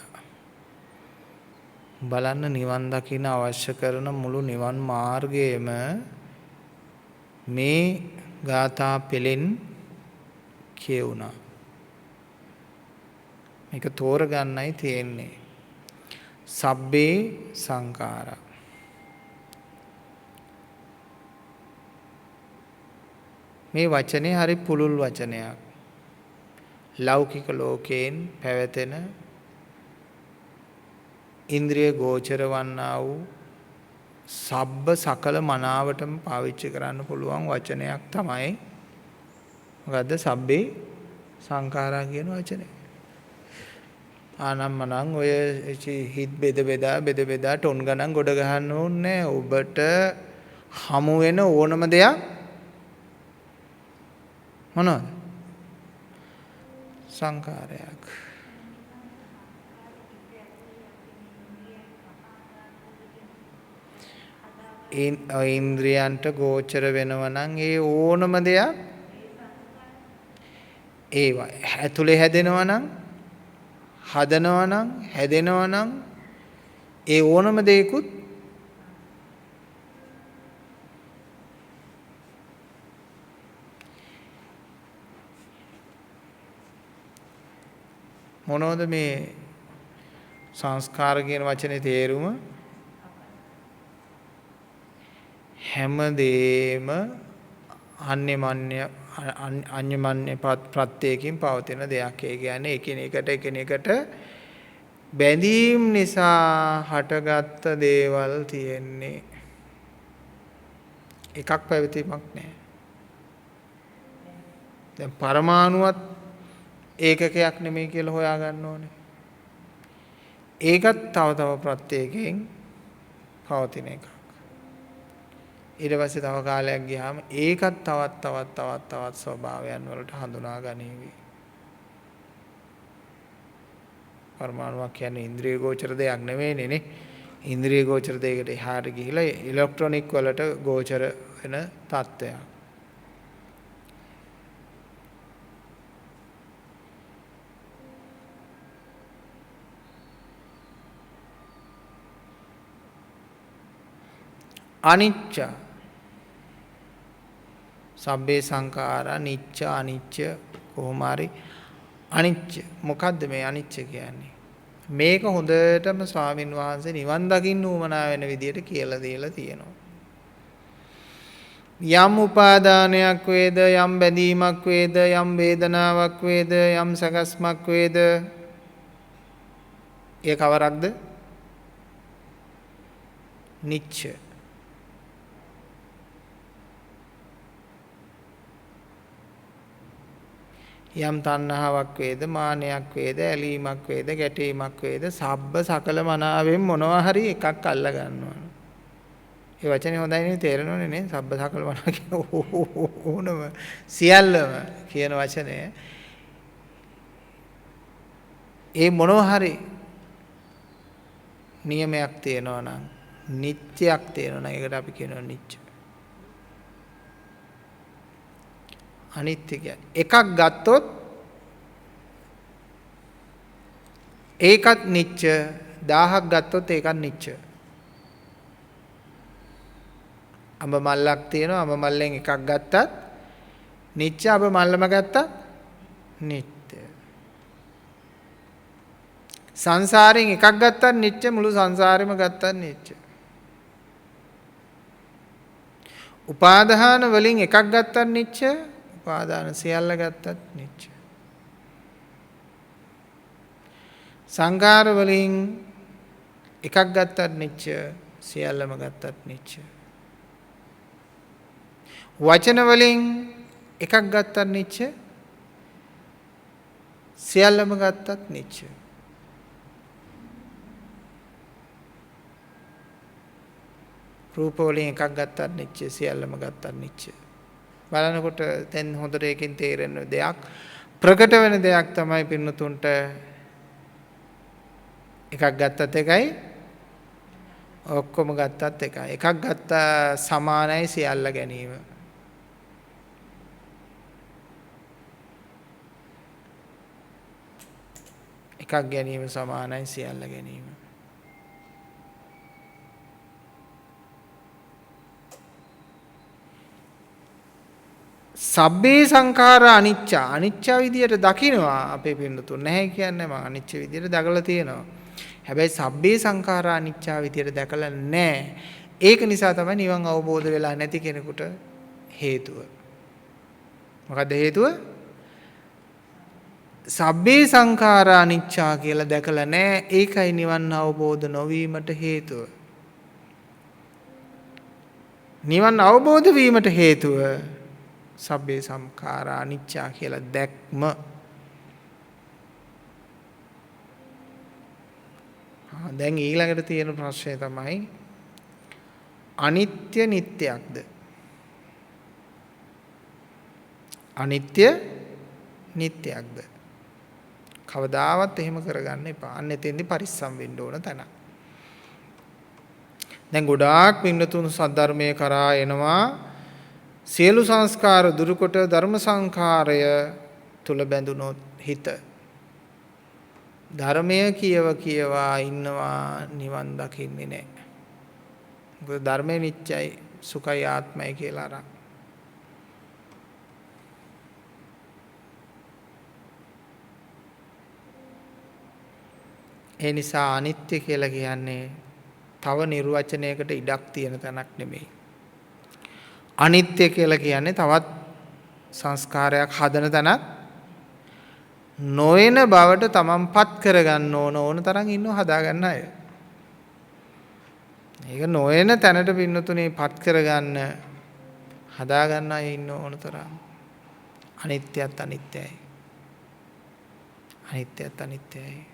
බලන්න නිවන් දකින්න අවශ්‍ය කරන මුළු නිවන් මාර්ගයේම මේ ගාථා පෙළෙන් කියුණා. මේක තෝරගන්නයි තියෙන්නේ. සබ්බේ සංඛාරා. මේ වචනේ හරි පුළුල් වචනයක්. ලෞකික ලෝකයෙන් පැවතෙන ඉන්ද්‍රිය ගෝචර වන්නා වූ සබ්බ සකල මනාවටම පාවිච්චි කරන්න පුළුවන් වචනයක් තමයි මොකද්ද සබ්බේ සංඛාරා කියන වචනේ. ආනම්මනම් ඔය හිත් බෙද බෙදා ටොන් ගණන් ගොඩ ගහන්න ඕනේ. ඔබට හමු වෙන ඕනම දෙයක් මොනවද? සංඛාරයක්. ඉන්ද්‍රියන්ට ගෝචර වෙනවා නම් ඒ ඕනම දෙයක් ඒවා ඇතුලේ හැදෙනවා නම් හදනවා නම් හැදෙනවා නම් ඒ ඕනම දෙයකුත් මොනවද මේ සංස්කාර කියන වචනේ තේරුම? හැමදේම අන්‍යමන්‍ය ප්‍රත්‍යයකින් පවතින දෙයක්. ඒ කියන්නේ එකිනෙකට බැඳීම් නිසා හටගත්ත දේවල් තියෙන්නේ. එකක් පැවතීමක් නෑ. දැන් පරමාණුවත් ඒකකයක් නෙමෙයි කියලා හොයා ගන්න ඕනේ. ඒකත් තව ප්‍රත්‍යයකින් පවතින එකක්. ඊට පස්සේ තව කාලයක් ගියාම ඒකත් තවත් ස්වභාවයන් වලට හඳුනා ගනීවි. පරමාණුවක් කියන්නේ ඉන්ද්‍රිය ගෝචර දෙයක් නෙවෙයිනේ නේ. ඉන්ද්‍රිය ගෝචර දෙයකට එහාට ගිහිලා ඉලෙක්ට්‍රොනික වලට ගෝචර වෙන තත්ත්වයක්. අනිච්ච සබ්බේ සංඛාරා නිච්ච අනිච්ච කොහොම හරි අනිච්ච. මොකද්ද මේ අනිච්ච කියන්නේ? මේක හොඳටම ස්වාමින් වහන්සේ නිවන් දකින්න උවමනා වෙන විදියට කියලා දීලා තියෙනවා. යම් උපාදානයක් වේද, යම් බැඳීමක් වේද, යම් වේදනාවක් වේද, යම් සකස්මක් වේද, ඒ කවරක්ද? නිච්ච. යම් තණ්හාවක් වේද, මානයක් වේද, ඇලීමක් වේද, ගැටීමක් වේද, සබ්බ සකල මනාවෙන් මොනවා හරි එකක් අල්ල ගන්නවා. ඒ වචනේ හොඳයි නේ, තේරෙනවනේ නේ? සබ්බ සකල මනා කියන ඕනම සියල්ලම කියන වචනය. ඒ මොනවා හරි නියමයක් තියෙනවා නම්, නිත්‍යයක් තියෙනවා නම් ඒකට අපි කියනවා නිච්ච. අනිත්‍ය කියන්නේ එකක් ගත්තොත් ඒකත් නිච්ච, 1000ක් ගත්තොත් ඒකත් නිච්ච. අඹ මල්ලක් තියෙනවා, අඹ මල්ලෙන් එකක් ගත්තත් නිච්ච, අඹ මල්ලම ගත්තත් නිත්‍ය. සංසාරයෙන් එකක් ගත්තත් නිච්ච, මුළු සංසාරෙම ගත්තත් නිච්ච. උපාදාන වලින් එකක් ගත්තත් නිච්ච, උපාදාන සියල්ල ගත්තත් නිච්ච. සංඛාර වලින් එකක් ගත්තත් නිච්ච, සියල්ලම ගත්තත් නිච්ච. වචන වලින් එකක් ගත්තත් නිච්ච, සියල්ලම ගත්තත් නිච්ච. රූප වලින් එකක් ගත්තත් නිච්ච, සියල්ලම ගත්තත් නිච්ච. බලනකොට දැන් හොඳට ඒකෙන් තේරෙන දෙයක්, ප්‍රකට වෙන දෙයක් තමයි පින්නතුන්ට එකක් ගත්තත් එකයි, ඔක්කොම ගත්තත් එකයි. එකක් ගත්ත සමානයි සියල්ල ගැනීම. එකක් ගැනීම සමානයි සියල්ල ගැනීම. සබ්බේ සංඛාරා අනිච්ච අනිච්ච විදියට දකිනවා අපේ පින්නතුන් නැහැ කියන්නේ මම අනිච්ච විදියට දැකලා තියෙනවා. හැබැයි සබ්බේ සංඛාරා අනිච්චා විදියට දැකලා නැහැ. ඒක නිසා තමයි නිවන් අවබෝධ වෙලා නැති කෙනෙකුට හේතුව. මොකද්ද හේතුව? සබ්බේ සංඛාරා අනිච්චා කියලා දැකලා නැහැ. ඒකයි නිවන් අවබෝධ නොවීමට හේතුව. නිවන් අවබෝධ වීමට හේතුව සබ්බේ සංඛාරා අනිච්චා කියලා දැක්ම. දැන් ඊළඟට තියෙන ප්‍රශ්නය තමයි අනිත්‍ය නිට්ටයක්ද? අනිත්‍ය නිට්ටයක්ද? කවදාවත් එහෙම කරගන්න එපා. අන්න එතෙන්දි පරිස්සම් වෙන්න ඕන තැන. දැන් ගොඩාක් පින්නතුන් සද්ධර්මයේ කරා එනවා සියලු සංස්කාර දුරුකොට ධර්ම සංඛාරය තුල බැඳුනොත් හිත ධර්මය කියවා ඉන්නවා නිවන් දකින්නේ නැහැ. මොකද ධර්මය නිත්‍යයි සුඛයි ආත්මයි කියලා අරන්. ඒ නිසා අනිත්‍ය කියලා කියන්නේ තව නිර්වචනයකට ඉඩක් තියෙන තැනක් නෙමෙයි. අනිත්‍ය කියලා කියන්නේ තවත් සංස්කාරයක් හදන තැනක් නොවන බවට තමන්පත් කරගන්න ඕන තරම් ඉන්නව හදාගන්න අය. ඒක නොවන තැනට පින්නතුනේ පත් කරගන්න හදාගන්න අය ඉන්න ඕන තරම්. අනිත්‍යත් අනිත්‍යයි. අනිත්‍යත් අනිත්‍යයි.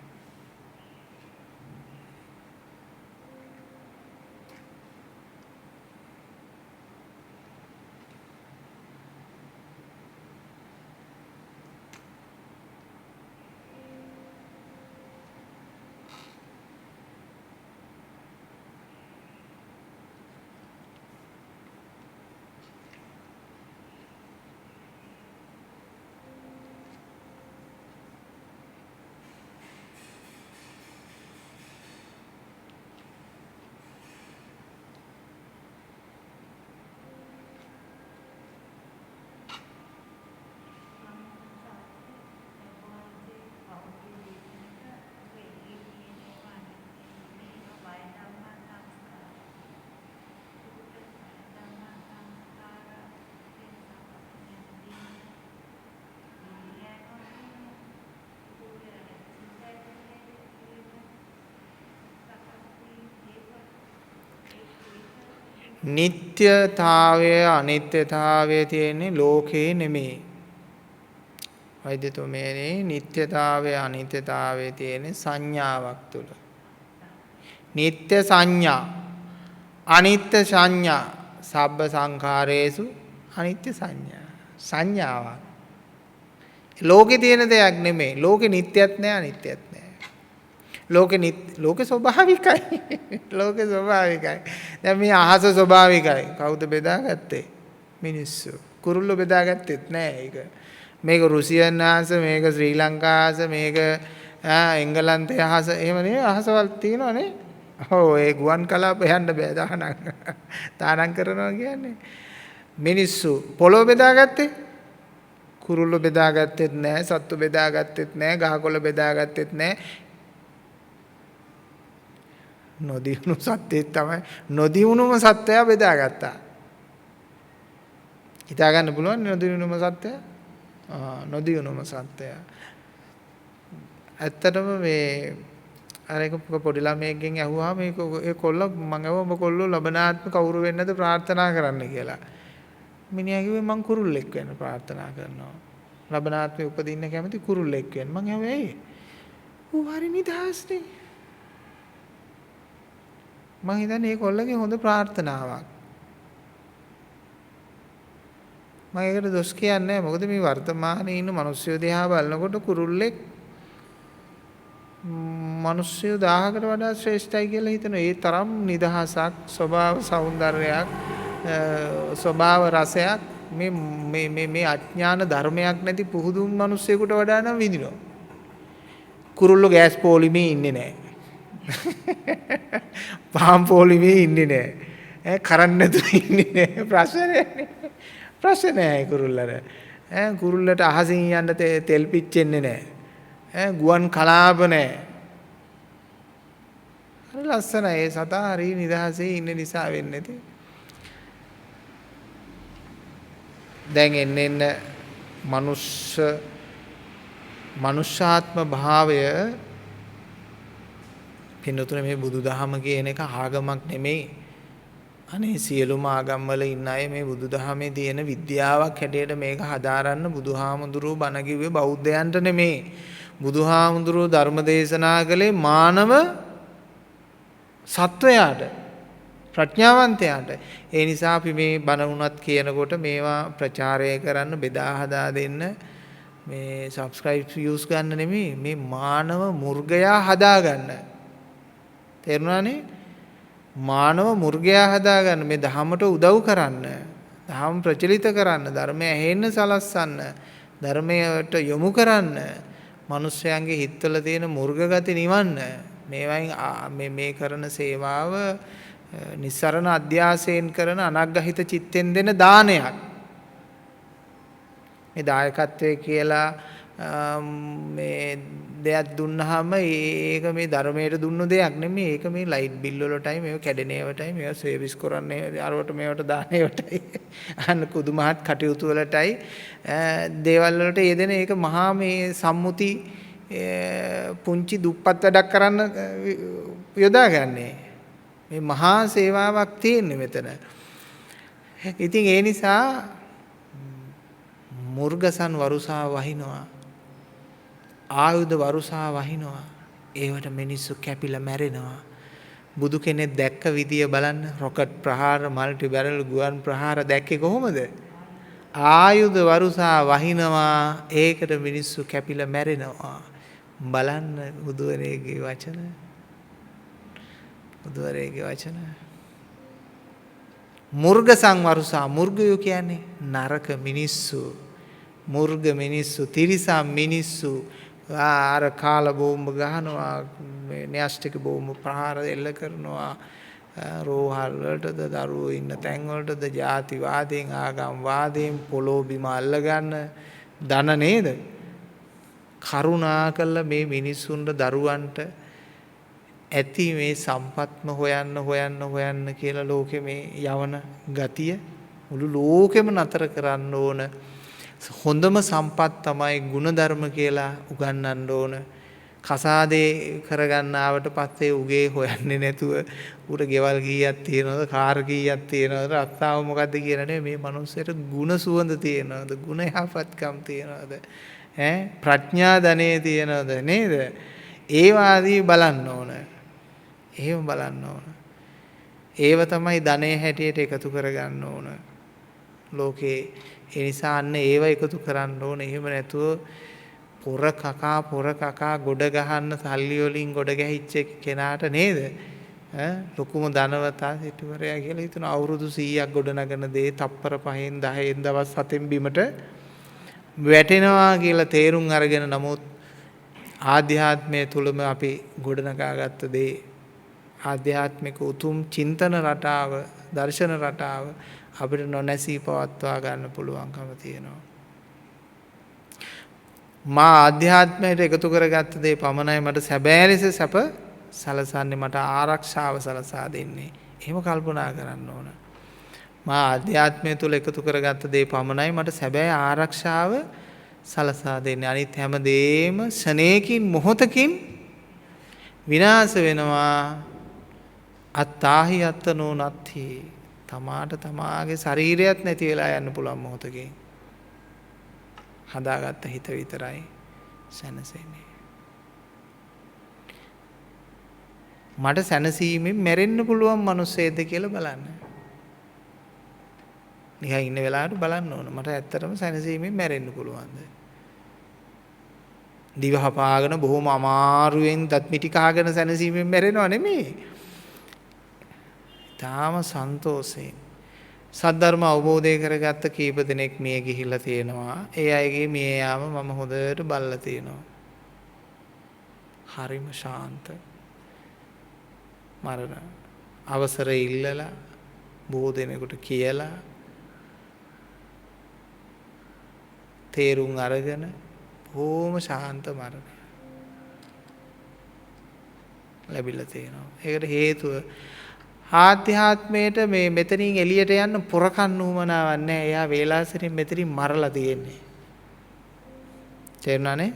නිත්‍යතාවය අනිත්‍යතාවය තියෙන්නේ ලෝකේ නෙමෙයි. වෛද්‍යතුමනි නිත්‍යතාවය අනිත්‍යතාවය තියෙන්නේ සංඥාවක් තුල. නිත්‍ය සංඥා අනිත්‍ය සංඥා සබ්බ සංඛාරේසු අනිත්‍ය සංඥා සංඥාවක්. ලෝකේ තියෙන දෙයක් නෙමෙයි. ලෝකේ නිත්‍යත් නෑ අනිත්‍යත් නෑ. ලෝකේ ස්වභාවිකයි. ලෝකේ ස්වභාවිකයි. දැන් මේ අහස ස්වභාවිකයි. කවුද බෙදාගත්තේ? මිනිස්සු. කුරුල්ලෝ බෙදාගත්තෙත් නෑ ඒක. මේක රුසියන් අහස, මේක ශ්‍රී ලංකා අහස, මේක එංගලන්තයේ අහස. එහෙම නේ අහසවල් තියෙනවනේ. ඔව් ඒ ගුවන් කලාප යන්න බෑ දානම් කරනවා කියන්නේ. මිනිස්සු පොළොව බෙදාගත්තේ? කුරුල්ලෝ බෙදාගත්තෙත් නෑ, සත්තු බෙදාගත්තෙත් නෑ, ගහකොළ බෙදාගත්තෙත් නෑ. නොදියුණු සත්‍යය තමයි නොදියුණුම සත්‍යය බෙදාගත්තා. හිතා ගන්න පුළුවන් නොදියුණුම සත්‍යය? නොදියුණුම සත්‍යය. ඇත්තටම මේ අර එක පොඩි ළමයෙක්ගෙන් ඇහුවාම ඒ කොල්ල මම ඇහුවා ඔබ කොල්ලෝ ලබනාත්ම කවුරු වෙන්නද ප්‍රාර්ථනා කරන්න කියලා. මිනිහා කිව්වේ මං කුරුල්ලෙක් වෙන්න ප්‍රාර්ථනා කරනවා. ලබනාත්මේ උපදින්න කැමති කුරුල්ලෙක් වෙන්න. මං ඇහුවා ඇයි? ඌ හරි නිදහස්නේ. මං හිතන්නේ ඒ කොල්ලගේ හොඳ ප්‍රාර්ථනාවක්. මම ඒකට දොස් කියන්නේ නැහැ. මොකද මේ වර්තමානයේ ඉන්න මිනිස්සු දිහා බලනකොට කුරුල්ලෙක් මිනිස්සු 1000කට වඩා ශ්‍රේෂ්ඨයි කියලා හිතනවා. ඒ තරම් නිදහසක්, ස්වභාව සෞන්දර්යයක්, ස්වභාව රසයක් මේ අඥාන ධර්මයක් නැති පුහුදුන් මිනිස්සෙකුට වඩා නම් විඳිනවා. කුරුල්ලෝ ගෑස් පොලිමේ ඉන්නේ නැහැ. පාම් පොලිමේ ඉන්නේ නැහැ. කරන්න නැතුව ඉන්නේ නැහැ. ප්‍රශ්නේ නැහැ කුරුල්ලට. කුරුල්ලට අහසින් යන්න තෙල් පිච්චෙන්නේ නැහැ. ගුවන් කලාප නැහැ. හරි ලස්සනයි. ඒ සතා හරි නිදහසේ ඉන්න නිසා වෙන්නේ නැති. දැන් එන්න මනුෂ්‍යාත්ම භාවය පින්නතුනේ මේ බුදුදහම කියන එක ආගමක් නෙමෙයි. අනේ සියලුම ආගම්වල ඉන්න අය මේ බුදුදහමේ තියෙන විද්‍යාවක් හැටියට මේක හදාරන්න බුදුහාමුදුරුවෝ බණ කිව්වේ බෞද්ධයන්ට නෙමෙයි. බුදුහාමුදුරුවෝ ධර්ම දේශනා කළේ මානව සත්වයාට, ප්‍රඥාවන්තයාට. ඒ නිසා අපි මේ බණ උනත් කියනකොට මේවා ප්‍රචාරය කරන්න, බෙදා හදා දෙන්න, මේ සබ්ස්ක්‍රයිබ් views ගන්න නෙමෙයි, මේ මානව මුර්ගයා හදාගන්න. තේරුණානේ? මානව මුර්ගයා හදාගන්න, මේ ධහමට උදව් කරන්න, ධහම ප්‍රචලිත කරන්න, ධර්මය ඇහෙන්න සලස්සන්න, ධර්මයට යොමු කරන්න, මිනිස්යන්ගේ හිතවල තියෙන මුර්ග ගති නිවන්න. මේවයින් මේ කරන සේවාව නිස්සරණ අධ්‍යාසයෙන් කරන අනග්ගහිත චිත්තෙන් දෙන දානයක්. මේ දායකත්වයේ කියලා මේ දෙයක් දුන්නාම ඒක මේ ධර්මයට දුන්නු දෙයක් නෙමෙයි. ඒක මේ ලයිට් බිල් වලටයි, මේව කැඩෙන ඒවටයි, මේව සර්විස් කරන්නේ අරවට මේවට දාන ඒවටයි, අන්න කුදුමහත් කටයුතු වලටයි, දේවල් වලට යෙදෙන ඒක මහා මේ සම්මුති පුංචි දුප්පත් වැඩක් කරන්න යොදාගන්නේ. මේ මහා සේවාවක් තියෙන්නේ මෙතන. ඉතින් ඒ නිසා මුර්ගසන් වරුසා වහිනවා, ආයුධ වරුසා වහිනවා, ඒවට මිනිස්සු කැපිලා මැරෙනවා. බුදු කෙනෙක් දැක්ක විදිය බලන්න. රොකට් ප්‍රහාර, මල්ටි බැරල් ගුවන් ප්‍රහාර දැක්කේ කොහොමද? ආයුධ වරුසා වහිනවා, ඒකට මිනිස්සු කැපිලා මැරෙනවා. බලන්න බුදුවරේගේ වචන, බුදුවරේගේ වචන. මුර්ග සංවරුසා, මුර්ගයෝ කියන්නේ නරක මිනිස්සු, මුර්ග මිනිස්සු, තිරිසන් මිනිස්සු. අර කාල බෝම්බ ගහනවා, න්‍යෂ්ටික බෝම්බ ප්‍රහාර එල්ල කරනවා, රෝහල් වලටද, දරුවෝ ඉන්න තැන් වලටද, ජාතිවාදයෙන් ආගම්වාදයෙන් පොළොව බිම අල්ලගන්න දන නේද? කරුණා කළ මේ මිනිස්සුන්ට, දරුවන්ට ඇති මේ සම්පත්ම හොයන්න කියලා ලෝකෙ මේ යවන ගතිය මුළු ලෝකෙම නතර කරන්න ඕන. හොඳම සම්පත් තමයි ගුණධර්ම කියලා උගන්වන්න ඕන. කසාදේ කරගන්න ආවට පස්සේ උගේ හොයන්නේ නැතුව උට ගෙවල් කීයක් තියෙනවද, කාර් කීයක් තියෙනවද, රස්සාව මොකද්ද කියන මේ මනුස්සයට ගුණ සුවඳ තියෙනවද, ගුණ යහපත්කම් තියෙනවද, ප්‍රඥා ධනෙ තියෙනවද නේද? ඒ වාදී බලන්න ඕන. එහෙම බලන්න ඕන. ඒව තමයි ධනෙ හැටියට එකතු කරගන්න ඕන ලෝකේ. ඒ නිසා අන්න ඒව එකතු කරන්න ඕන. එහෙම නැතුව පොර කකා ගොඩ ගහන්න සල්ලි වලින් ගොඩ ගැහිච්ච කෙනාට නේද? ලොකුම ධනවතා සිටුවරයා කියලා හිතන අවුරුදු 100ක් ගොඩ නගන දේ තප්පර 5න් 10න් දවස් 7න් බිමට වැටෙනවා කියලා තේරුම් අරගෙන, නමුත් ආධ්‍යාත්මය තුලම අපි ගොඩනගාගත්ත දේ, ආධ්‍යාත්මික උතුම් චින්තන රටාව, දර්ශන රටාව අපිට නොනැසී පවත්වා ගන්න පුළුවන්කම තියෙනවා. මා ආධ්‍යාත්මයට එකතු කරගත්ත දේ පමණයි මට සැබෑ ලෙස සැප සලසන්නේ, මට ආරක්ෂාව සලසා දෙන්නේ. එහෙම කල්පනා කරන්න ඕන. මා ආධ්‍යාත්මය තුළ එකතු කරගත්ත දේ පමණයි මට සැබෑ ආරක්ෂාව සලසා දෙන්නේ. අනිත් හැම දෙයක්ම ශනේකින් මොහොතකින් විනාශ වෙනවා. අත්තාහි අත්තනෝ නත්ථි. තමාට තමාගේ ශරීරයත් නැති වෙලා යන්න පුළුවන් මොහොතකින්. හදාගත්ත හිත විතරයි සැනසෙන්නේ. මට සැනසීමෙන් මැරෙන්න පුළුවන් මිනිස්සෙක්ද කියලා බලන්න. නිකන් ඉන්න වෙලාවට බලන්න ඕන. මට ඇත්තටම සැනසීමෙන් මැරෙන්න පුළුවන්ද? දිව හපාගෙන බොහොම අමාරුවෙන් දත් මිටි කහගෙන සැනසීමෙන් මැරෙනව නෙමෙයි. තාම සන්තෝෂයෙන් සද්ධර්ම අවබෝධය කරගත්ත කීප දෙනෙක් මිය ගිහිල්ලා තියෙනවා. ඒ අයගේ මිය යාම මම හොඳට බලලා තියෙනවා. හරිම ශාන්ත මරණ අවසර ඉල්ලලා බොහෝ දෙනෙකුට කියලා තේරුම් අරගෙන බොහොම ශාන්ත මරණය ලැබිලා තියෙනවා. ඒකට හේතුව ආධ්‍යාත්මයට මේ මෙතනින් එළියට යන්න පොරකන් නුවණාවක් නැහැ. එයා වේලාසරින් මෙතනින් මරලා තියෙන්නේ. තේරුණානේ?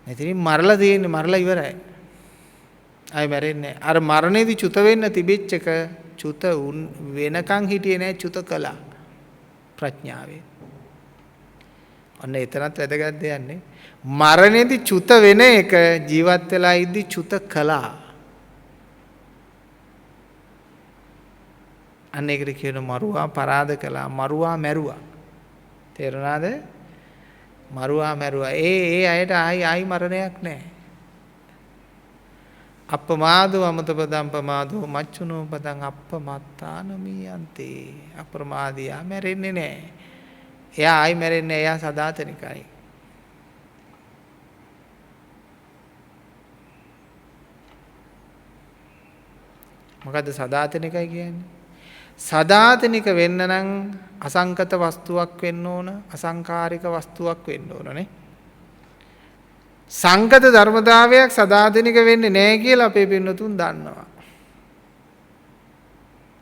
මෙතනින් මරලා තියෙන්නේ, මරලා ඉවරයි. ආයි මැරෙන්නේ නැහැ. අර මරණයේදී චුත වෙන්න තිබිච්ච එක චුත වෙනකන් හිටියේ නැහැ, චුත කළා. ප්‍රඥාවෙන්. අන්න එතනත් වැදගත් දෙයක් නේ. මරණයේදී චුත වෙන එක ජීවත් වෙලා ඉද්දි චුත කළා. අන්න ඒකට කියන මරුවා පරාද කළා, මරුවා මැරුවා. තේරුණාද? මරුවා මැරුවා. ඒ අයට ආයි මරණයක් නැහැ. අප්පමාදෝ අමතපදම් පමාදෝ මච්චුනෝ පදං අප්පමත්තානමියන්තේ. අප්‍රමාදියා මැරෙන්නේ නැහැ. එයා ආයි මැරෙන්නේ එයා සදාතනිකයි. මොකද්ද සදාතනිකයි කියන්නේ? සදාතනික වෙන්න නම් අසංකත වස්තුවක් වෙන්න ඕන, අසංකාරික වස්තුවක් වෙන්න ඕන නේ. සංකත ධර්මතාවයක් සදාතනික වෙන්නේ නැහැ කියලා අපේ පින්නතුන් දන්නවා.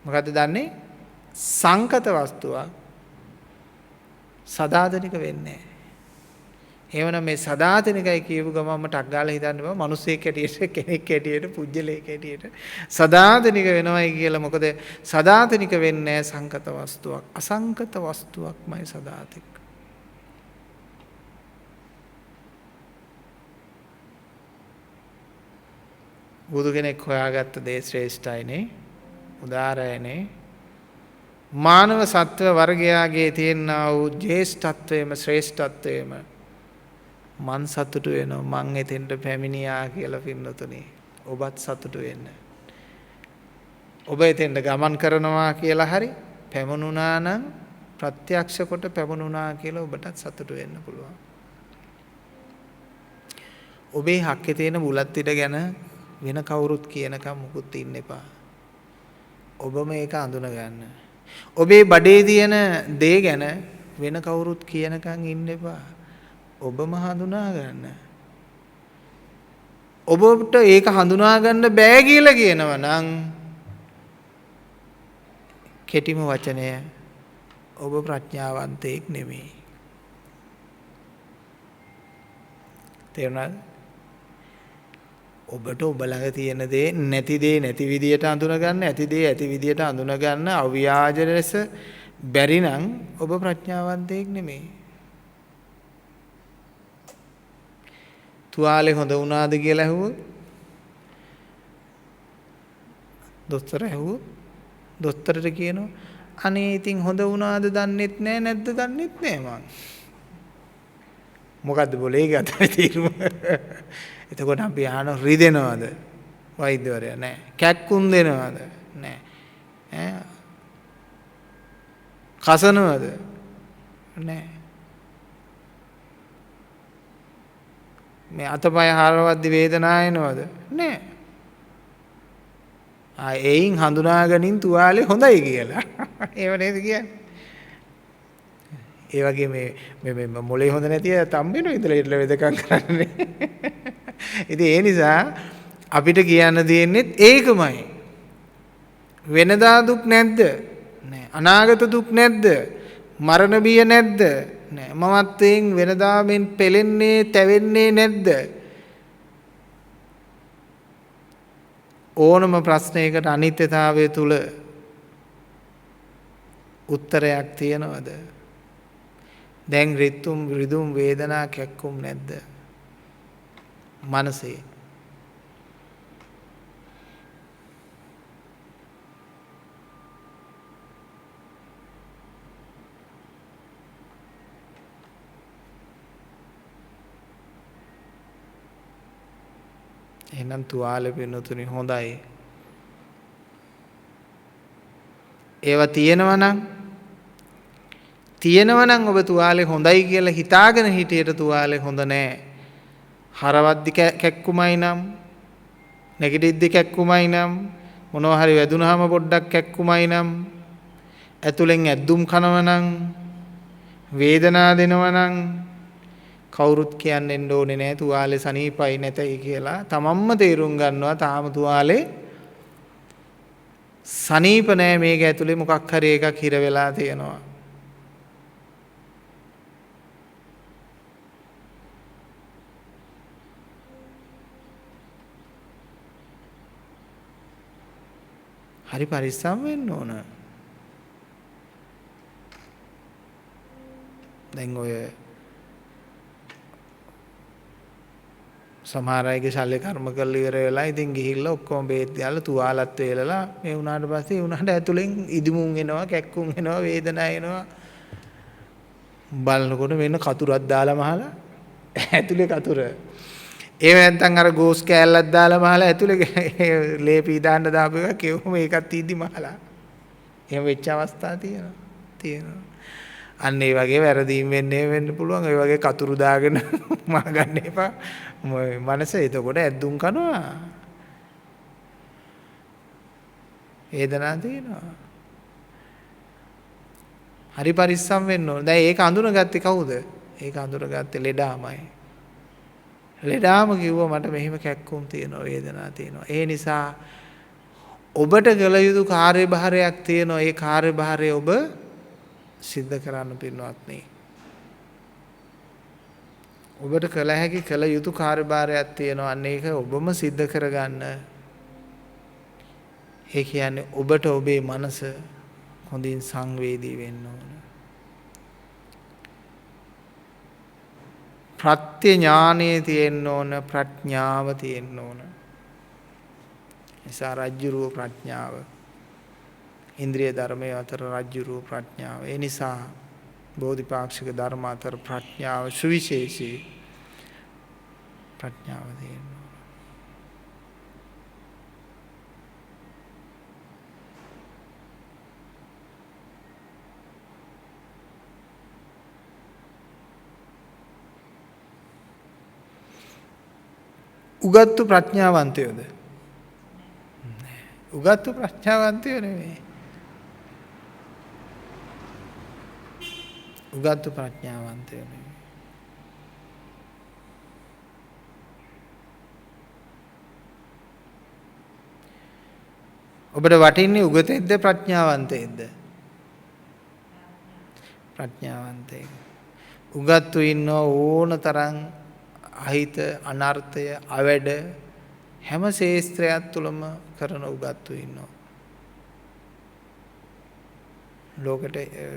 මොකද්ද දන්නේ? සංකත වස්තුවක් සදාතනික වෙන්නේ නැහැ. එහෙමනම් මේ සදාතනිකයි කියපු ගමන්ම ටක් ගාලා හිතන්න බෑ මිනිස්සෙක් හැටියට, කෙනෙක් හැටියට, පුජ්‍යලයක් හැටියට සදාතනික වෙනවයි කියලා. මොකද සදාතනික වෙන්නේ සංකත වස්තුවක්. අසංකත වස්තුවක්මයි සදාතනික. බුදු කෙනෙක් හොයාගත්ත දේ ශ්‍රේෂ්ඨයිනේ, උදාරයනේ. මානව සත්ව වර්ගයාගේ තියෙනා වූ ජේෂ්ඨත්වයේම ශ්‍රේෂ්ඨත්වයේම මන් සතුටු වෙනවා. මං එතෙන්ට පැමිණියා කියලා පින්නතුනේ. ඔබත් සතුටු වෙන්න. ඔබ එතෙන්ට ගමන් කරනවා කියලා හරි පැමුණුනා නම් ප්‍රත්‍යක්ෂ කොට පැමුණුනා කියලා ඔබටත් සතුටු වෙන්න පුළුවන්. ඔබේ හක්කේ තියෙන බුලත් ඉඩ ගැන වෙන කවුරුත් කියනකම් මුකුත් ඉන්න එපා. ඔබ මේක අඳුන ගන්න. ඔබේ බඩේ තියෙන දේ ගැන වෙන කවුරුත් කියනකම් ඉන්න එපා. ඔබම හඳුනා ගන්න. ඔබට ඒක හඳුනා ගන්න බෑ කියලා කියනවා නම් කෙටිම වචනය ඔබ ප්‍රඥාවන්තයෙක් නෙමෙයි. තේරුණාද? ඔබට ඔබ ළඟ තියෙන දේ නැති විදියට අඳුන ගන්න, ඇති දේ ඇති විදියට අඳුන ගන්න අව්‍යාජ ලෙස බැරි නම් ඔබ ප්‍රඥාවන්තයෙක් නෙමෙයි. තුවාලේ හොඳ වුණාද කියලා ඇහුවොත් දොස්තර ඇහුවොත් දොස්තරට කියනවා අනේ ඉතින් හොඳ වුණාද දන්නෙත් නෑ නැද්ද දන්නෙත් නෑ මං. මොකද්ද બોලේ ගතේ තීරුම. එතකොට අපි ආන රිදෙනවද? වෛද්‍යවරයා නෑ. කැක්කුම් දෙනවද? නෑ. ඈ කසනවද? නෑ. මේ අතපය හරවද්දි වේදනාව එනවද? නෑ. එයින් හඳුනාගනින් තුවාලේ හොඳයි කියලා. ඒව නේද කියන්නේ? ඒ වගේ මේ මොලේ හොඳ නැති අය තම්බෙන ඉඳලා ඉట్లా වෙදකම් කරන්නේ. ඉතින් ඒ නිසා අපිට කියන්න තියෙන්නේ ඒකමයි. වෙනදා දුක් නැද්ද? නෑ. අනාගත දුක් නැද්ද? මරණ බිය නැද්ද? නෑ. මමත්වයෙන් වෙනදා මෙන් පෙලෙන්නේ, තැවෙන්නේ නැද්ද? ඕනම ප්‍රශ්නයකට අනිත්‍යතාවය තුල උත්තරයක් තියනවද? දැන් රිදුම් වේදනා කැක්කුම් නැද්ද? මනසේ එහෙනම් තුවාලේ පින්නතුනි හොඳයි. ඒවා තියෙනවා නම් ඔබ තුවාලේ හොඳයි කියලා හිතාගෙන හිටියට තුවාලේ හොඳ නෑ. හරවද්දි කැක්කුමයි නම්, නැගිටිද්දි කැක්කුමයි නම්, මොනවා හරි වැදුනහම පොඩ්ඩක් කැක්කුමයි නම්, ඇතුලෙන් ඇද්දුම් කනවා නම්, වේදනාව දෙනවා නම් කවුරුත් කියන්න ඕනේ නෑ තුවාලේ සනීපයි නැතයි කියලා. තමන්ම තේරුම් ගන්නවා තාම තුවාලේ සනීප නෑ, මේක ඇතුලේ මොකක් හරි එකක් හිර වෙලා තියෙනවා. හරි පරිස්සම් වෙන්න ඕන. දැන් ඔය සමහර අයගේ ශල්‍ය කර්ම කරලා ඉවර වෙලා ඉතින් ගිහිල්ලා ඔක්කොම බේත් ගාලා තුවාලත් වේලලා මේ වුණාට පස්සේ උනාට ඇතුලෙන් ඉදිමුන් එනවා, කැක්කුම් එනවා, වේදනාව එනවා. බලනකොට වෙන කතුරක් දාලා මහලා ඇතුලේ කතුර. ඒ නැත්තම් අර ගෝස් කෑල්ලක් දාලා මහලා ඇතුලේ ලේපී දාන්න දාපු එක කෙවුම ඒකත් ඉදි මහලා. එහෙම වෙච්ච අවස්ථා තියෙනවා. අන්න ඒ වගේ වැරදීම් වෙන්න පුළුවන්. ඒ වගේ කතුරු දාගෙන මා ගන්න එපා. මනස එතකොට ඇද්දුම් කනවා. වේදනාව තියෙනවා. හරි පරිස්සම් වෙන්න ඕන. දැන් ඒක අඳුනගත්තේ කවුද? ඒක අඳුනගත්තේ ලෙඩාමයි. ලෙඩාම කිව්වා මට මෙහෙම කැක්කුම් තියෙනවා, වේදනාවක් තියෙනවා. ඒ නිසා ඔබට කළ යුතු කාර්යභාරයක් තියෙනවා. ඒ කාර්යභාරය ඔබ සිද්ධ කරන්න පින්වත්නි. ඔබට කළ හැකි කළ යුතු කාර්යභාරයක් තියෙනවා. අන්න ඒක ඔබම සිද්ධ කරගන්න. ඒ කියන්නේ ඔබට ඔබේ මනස හොඳින් සංවේදී වෙන්න ඕන. ප්‍රත්‍ය ඥානයේ තියෙන්න ඕන, ප්‍රඥාව තියෙන්න ඕන. නිසා රජ්ජුරුව ප්‍රඥාව, ඉන්ද්‍රිය ධර්මයේ අතර රජ්ජුරුව ප්‍රඥාව. ඒ නිසා බෝධිපාක්ෂික ධර්ම අතර ප්‍රඥාව සුවිශේෂී ප්‍රඥාව තියෙන්න ඕන. උගත්තු ප්‍රඥාවන්තයෝද? උගත්තු ප්‍රඥාවන්තයෝ නෙමෙයි. උගත්තු ප්‍රඥාවන්තයෝ නෙමෙයි. ඔබට වටින්නේ උගතෙක්ද ප්‍රඥාවන්තයෙක්ද? ප්‍රඥාවන්තයෙක්. උගත්තු ඉන්න ඕන තරම් අහිත, අනර්ථය, අවැඩ හැම ශේස්ත්‍රයක් තුළම කරන උගත්තු ඉන්නවා.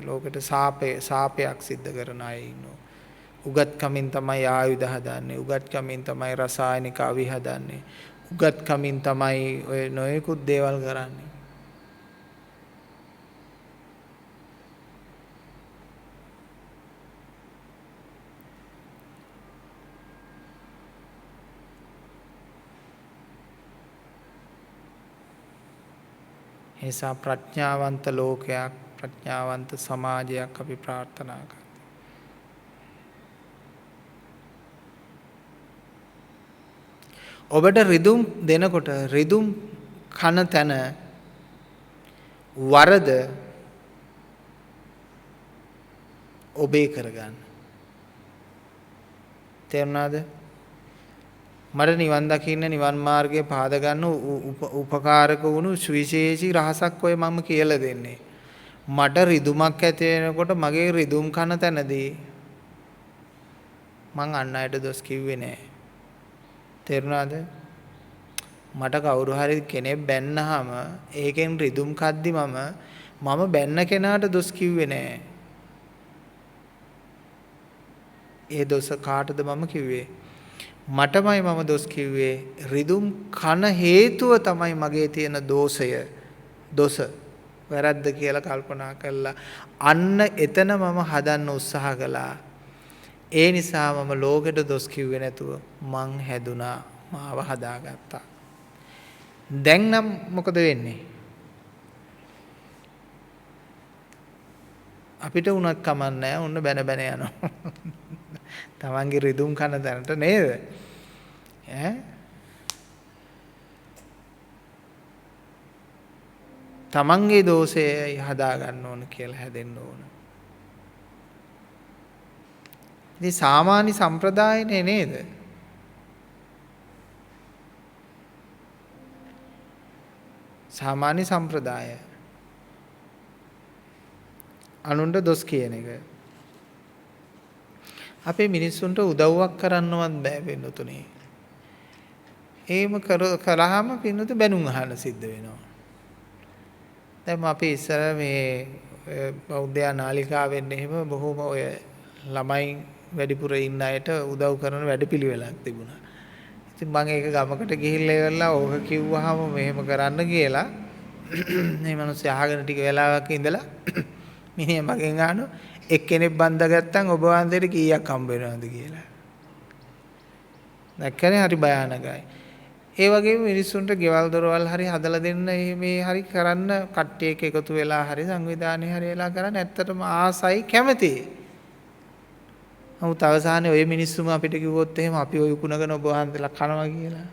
ලෝකෙට සාපයක් සිද්ධ කරන අය ඉන්නවා. උගත්කමින් තමයි ආයුධ හදන්නේ. උගත්කමින් තමයි රසායනික අවි හදන්නේ. උගත්කමින් තමයි ඔය නොයෙකුත් දේවල් කරන්නේ. නිසා ප්‍රඥාවන්ත ලෝකයක්, ප්‍රඥාවන්ත සමාජයක් අපි ප්‍රාර්ථනා කරනවා. ඔබට රිදුම් දෙනකොට රිදුම් කන තැන වරද ඔබේ කරගන්න. තේරුණාද? මට නිවන් දකින්න, නිවන් මාර්ගයේ පාද ගන්න උපකාරක වුණු සුවිශේෂී රහසක් ඔය මම කියලා දෙන්නේ. මට රිදුමක් ඇති වෙනකොට මගේ රිදුම් කන තැනදී මං අන් අයට දොස් කිව්වේ නෑ. තේරුණාද? මට කවුරු හරි කෙනෙක් බැන්නහම ඒකෙන් රිදුම් කද්දි මම බැන්න කෙනාට දොස් කිව්වේ නෑ. ඒ දොස් කාටද මම කිව්වේ? මටමයි මම දොස් කිව්වේ. රිදුම් කන හේතුව තමයි මගේ තියෙන දොස වැරද්ද කියලා කල්පනා කළා. අන්න එතන මම හදන්න උත්සාහ කළා. ඒ නිසා මම ලෝකෙට දොස් කිව්වේ නැතුව මං හැදුනා. මාව හදාගත්තා. දැන් නම් මොකද වෙන්නේ? අපිට උනත් කමක් නැහැ. උන්න බැන බැන යනවා. තමන්ගේ රිදුම් කන දැනට නේද? ඈ තමන්ගේ දෝෂය හදා ගන්න ඕන කියලා හැදෙන්න ඕන. ඉතින් සාමාන්‍ය සම්ප්‍රදායනේ නේද? සාමාන්‍ය සම්ප්‍රදාය. අනුන්ට දොස් කියන එක. අපේ මිනිස්සුන්ට උදව්වක් කරන්නවත් බෑ වෙනතුනේ. එහෙම කළාම පින්නත බැනුම් අහන්න සිද්ධ වෙනවා. දැන් අපි ඉස්සර මේ බෞද්ධ නාලිකාවෙන් එහෙම බොහෝම ඔය ළමයි වැඩිපුර ඉන්න අයට උදව් කරන වැඩපිළිවෙලක් තිබුණා. ඉතින් මම ඒක ගමකට ගිහිල්ලා ඉවරලා ඕක කිව්වහම මෙහෙම කරන්න කියලා මේ මිනිස්සු අහගෙන ටික වෙලාවක් ඉඳලා මිනිහ මගෙන් අහනවා එක්කෙනෙක් බන්දාගත්තන් ඔබ වහන්සේට කීයක් හම්බ වෙනවද කියලා. දැක්කනේ හරි භයානකයි. ඒ වගේම මිනිස්සුන්ට ගෙවල් දොරවල් හරි හදලා දෙන්න මේ හරි කරන්න කට්ටියක එකතු වෙලා හරි සංවිධානය හරි වෙලා කරන්න ඇත්තටම ආසයි කැමතියි. නමුත් අවසානයේ ওই මිනිස්සුම අපිට කිව්වොත් එහෙම අපි ওই උකුණගෙන ඔබ වහන්සේලා කනවා කියලා.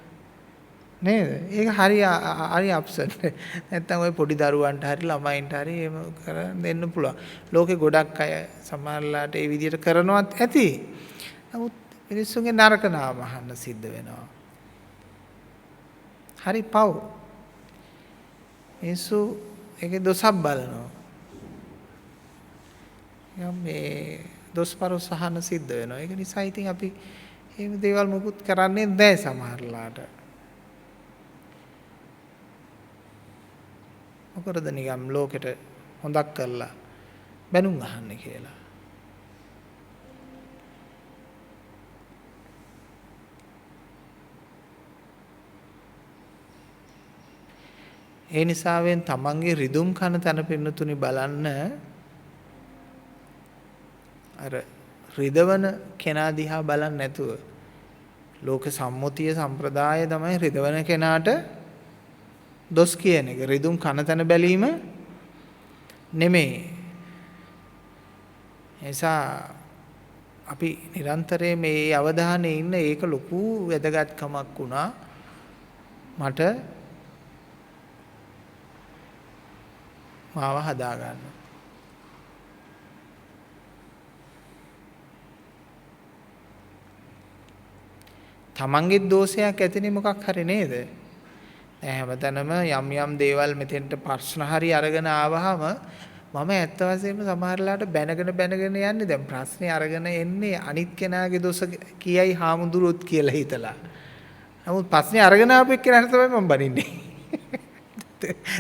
නේද? ඒක හරි අප්සෙට්. නැත්තම් ওই පොඩි දරුවන්ට හරි ළමයින්ට හරි එහෙම කරන් දෙන්න පුළුවන්. ලෝකේ ගොඩක් අය සමහරලාට ඒ විදිහට කරනවත් ඇති. නමුත් මිනිස්සුන්ගේ නරක නාම අහන්න සිද්ධ වෙනවා. හරි පව්. මිනිස්සු ඒකේ දොසක් බලනවා. යම් මේ දොස්පරොස් අහන්න සිද්ධ වෙනවා. ඒක නිසා ඉතින් අපි එහෙම දේවල් මොකුත් කරන්නේ නැහැ සමහරලාට. මොකද නිකම් ලෝකෙට හොඳක් කරලා බැනුම් අහන්න කියලා. ඒ නිසාවෙන් තමන්ගේ රිදුම් කන තන පින්නතුනි බලන්න අර රිදවන කෙනා දිහා බලන්න නැතුව ලෝක සම්මුතිය සම්ප්‍රදාය තමයි රිදවන කෙනාට දොස් කියන එක. රිදුම් කන තන බැලීම නෙමෙයි. එසා අපි නිරන්තරයෙන් මේ අවධානයේ ඉන්න ඒක ලොකු වැදගත්කමක් වුණා මට මාව හදා ගන්න. තමන්ගේ දෝෂයක් ඇතිනේ මොකක් හරි නේද? දැන් හැමතැනම යම් යම් දේවල් මෙතෙන්ට ප්‍රශ්න හරි අරගෙන ආවහම මම ඇත්ත වශයෙන්ම සමහරලාට බැනගෙන යන්නේ දැන් ප්‍රශ්නේ අරගෙන එන්නේ අනිත් කෙනාගේ දොස කියයි හාමුදුරුවොත් කියලා හිතලා. නමුත් ප්‍රශ්නේ අරගෙන ආපු එක්කෙනාට තමයි මම බනින්නේ.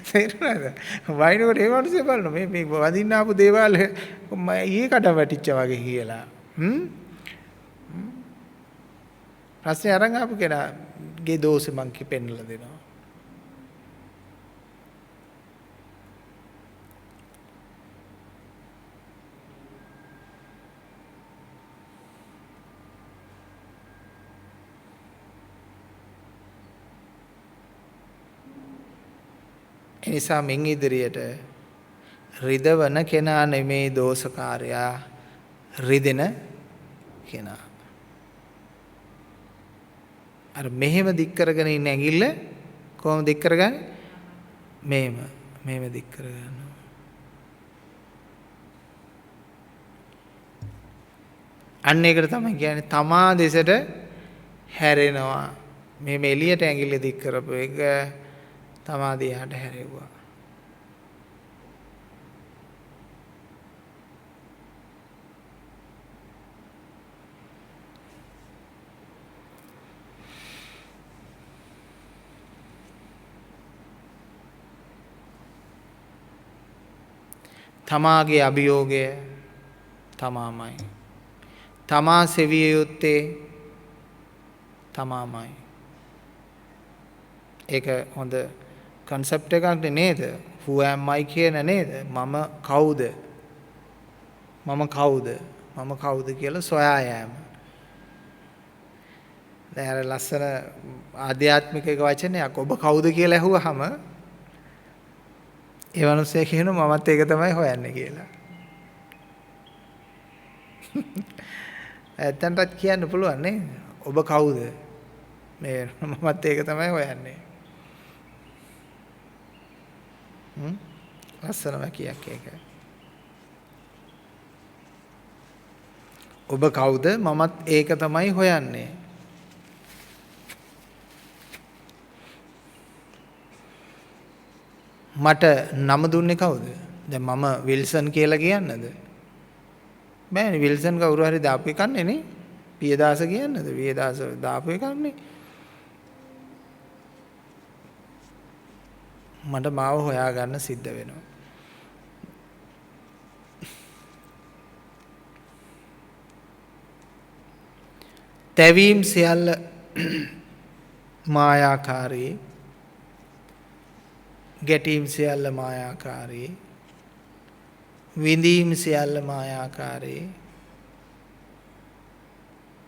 තේරුණාද? වයින්කොට ඒ වගේ බලන්න මේ වදින්න ආපු දේවල් මම ඊයේ කඩ වැටිච්චා වගේ කියලා. ප්‍රශ්නේ අරන් ආපු කෙනාගේ දෝෂෙ මං පෙන්නලා දෙනවා. එනිසා මින් ඉදිරියට රිදවන කෙනා නෙමේ දෝෂකාරයා රිදෙන කෙනා. අර මෙහෙම දික් කරගෙන ඉන්න ඇඟිල්ල කොහොමද දික් කරගන්නේ? මෙහෙම දික් කරගන්නවා. අන්න ඒකට තමයි කියන්නේ තමා දෙසට හැරෙනවා. මේ එළියට ඇඟිල්ල දික් කරපු එක තමා දිහාට හැරෙව්වා. තමාගේ අභියෝගය තමාමයි. තමා සෙවිය යුත්තේ තමාමයි. ඒක හොඳ කන්සෙප්ට් එකක් නේද? who am I කියන නේද? මම කවුද? මම කවුද කියලා සොයා යෑම. දැන් අර ලස්සන ආධ්‍යාත්මික වචනයක් ඔබ කවුද කියලා ඇහුවාම ඒ මිනිස්සේ කියනවා මමත් ඒක තමයි හොයන්නේ කියලා. ඇත්තටත් කියන්න පුළුවන් නේ. ඔබ කවුද? මේ මමත් ඒක තමයි හොයන්නේ. ලස්සන वाक्यයක් ඒක. ඔබ කවුද? මමත් ඒක තමයි හොයන්නේ. මට නම දුන්නේ කවුද? දැන් මම විල්සන් කියලා කියන්නද? බෑනේ විල්සන් කවුරු හරි දාපු එකන්නේ නේ. පියදාස කියන්නද? පියදාස දාපු එකන්නේ. මට මාව හොයාගන්න සිද්ධ වෙනවා. තැවීම් සියල්ල මායාකාරී, ගැටීම් සියල්ල මායාකාරී, විඳීම් සියල්ල මායාකාරී,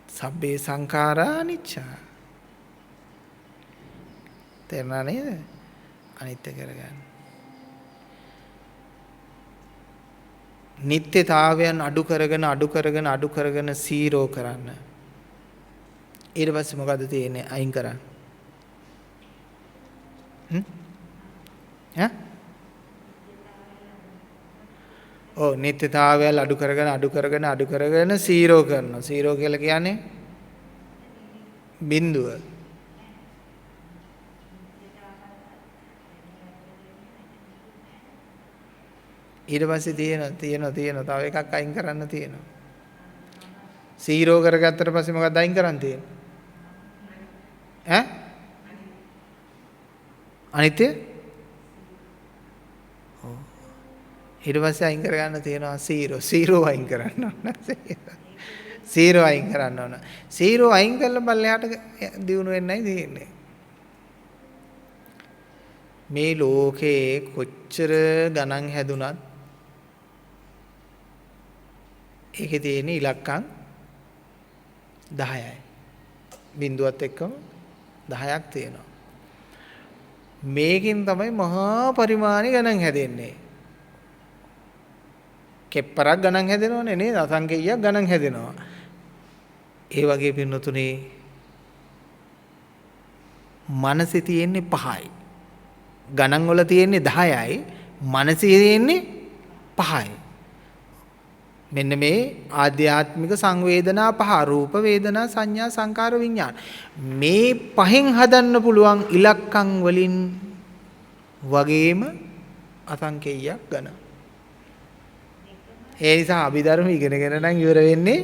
සබ්බේ සංඛාරා අනිච්චා. තේරුණා නේද? අනිත්‍ය කරගන්න. නිත්‍යතාවයන් අඩු කරගෙන සීරෝ කරන්න. ඊට පස්සේ මොකද තියෙන්නේ? අයින් කරන්න. නිත්‍යතාවයල් අඩු කරගෙන සීරෝ කරනවා. සීරෝ කියලා කියන්නේ බිඳුව. ඊට පස්සේ තියෙනවා තව එකක් අයින් කරන්න තියෙනවා. සීරෝ කරගත්තට පස්සේ මොකක්ද අයින් කරන්න තියෙන්නේ? අනිත්‍ය. ඊට පස්සේ අයින් කරගන්න තියෙනවා සීරෝ අයින් කරන්න ඕන. සීරෝ අයින් කරන්න ඕන. සීරෝ අයින් කළා බල්ලයාට දියුණු වෙන්නයි තියෙන්නේ. මේ ලෝකේ කොච්චර ගණන් හැදුනත් ඒකේ තියෙන ඉලක්කම් 10යි. බිඳුවත් එක්කම 10ක් තියෙනවා. මේකෙන් තමයි මහා පරිමාණි ගණන් හැදෙන්නේ. කෙප්පරක් ගණන් හැදෙනවනේ නේද? අසංකේයයක් ගණන් හැදෙනවා. ඒ වගේ පින්නතුනේ මනසේ තියෙන්නේ 5යි. ගණන් වල තියෙන්නේ 10යි. මනසේ තියෙන්නේ 5යි. මෙන්න මේ ආධ්‍යාත්මික සංවේදනා 5 රූප වේදනා සංඥා සංකාර විඥාන. මේ 5න් හදන්න පුළුවන් ඉලක්කම් වලින් වගේම අසංකේයයක් ගණන්. ඒ නිසා අභිධර්ම ඉගෙනගෙන නම් ඉවර වෙන්නේ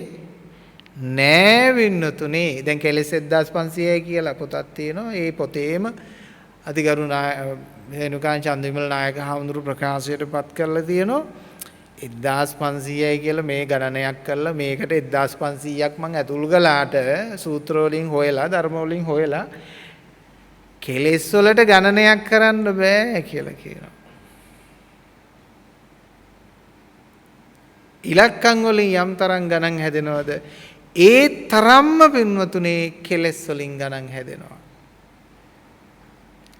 නෑ වින්නතුනේ. දැන් කෙලෙස් 1500යි කියලා පොතක් තියෙනවා. ඒ පොතේම අතිගරු හේනුකාන් චන්දිමල් නායක හඳුරු ප්‍රකාශයට පත් කරලා තියෙනවා. 1500යි කියලා මේ ගණනයක් කරලා මේකට 1500ක් මම ඇතුල් කළාට සූත්‍ර වලින් හොයලා ධර්ම වලින් හොයලා කෙලෙස් වලට ගණනයක් කරන්න බෑ කියලා කියනවා. ඉලක්කම් වලින් යම් තරම් ගණන් හැදෙනවද? ඒ තරම්ම පින්වතුනේ කෙලෙස් වලින් ගණන් හැදෙනවා.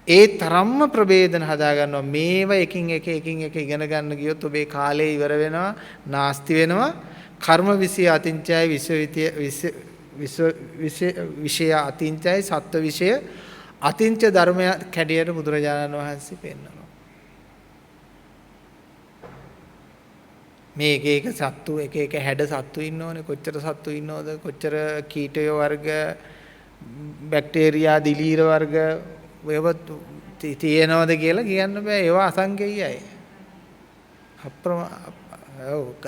ඒ තරම්ම ප්‍රභේදන හදා ගන්නවා. මේව එකින් එක ඉගෙන ගන්න ගියොත් ඔබේ කාලය ඉවර වෙනවා, නාස්ති වෙනවා. කර්ම විෂය අතිංචයයි විෂය අතිංචයයි සත්ත්ව විෂය අතිංච ධර්මය කැඩියට බුදුරජාණන් වහන්සේ පෙන්නනවා. මේ එක සත්තු එක හැඩ සත්තු ඉන්නෝනේ. කොච්චර සත්තු ඉන්නවද? කොච්චර කීටය වර්ග, බැක්ටීරියා, දිලීර වර්ග ඒවත් තියෙනවද කියලා කියන්න බෑ. ඒවා අසංකේයයි.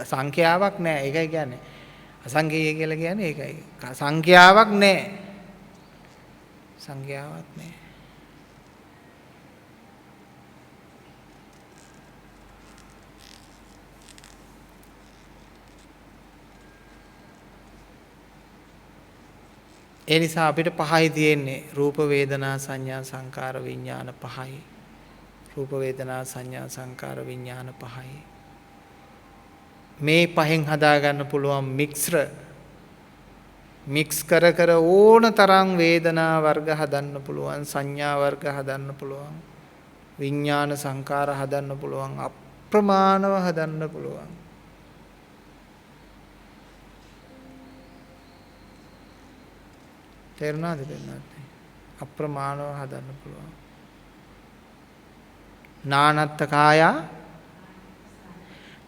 සංඛ්‍යාවක් නෑ. ඒකයි කියන්නේ. අසංකේය කියලා කියන්නේ ඒකයි. සංඛ්‍යාවක් නෑ. සංඛ්‍යාවක් නෑ. ඒ නිසා අපිට 5යි තියෙන්නේ. රූප වේදනා සංඥා සංකාර විඥාන 5යි. රූප වේදනා සංඥා සංකාර විඥාන 5යි. මේ 5න් හදා ගන්න පුළුවන් මික්ස්ර මික්ස් කර කර ඕන තරම් වේදනා වර්ග හදන්න පුළුවන්, සංඥා වර්ග හදන්න පුළුවන්, විඥාන සංකාර හදන්න පුළුවන්, අප්‍රමාණව හදන්න පුළුවන්. තේරුණාද දෙන්නත්? අප්‍රමාණව හදන්න පුළුවන්. නානත්ත කායා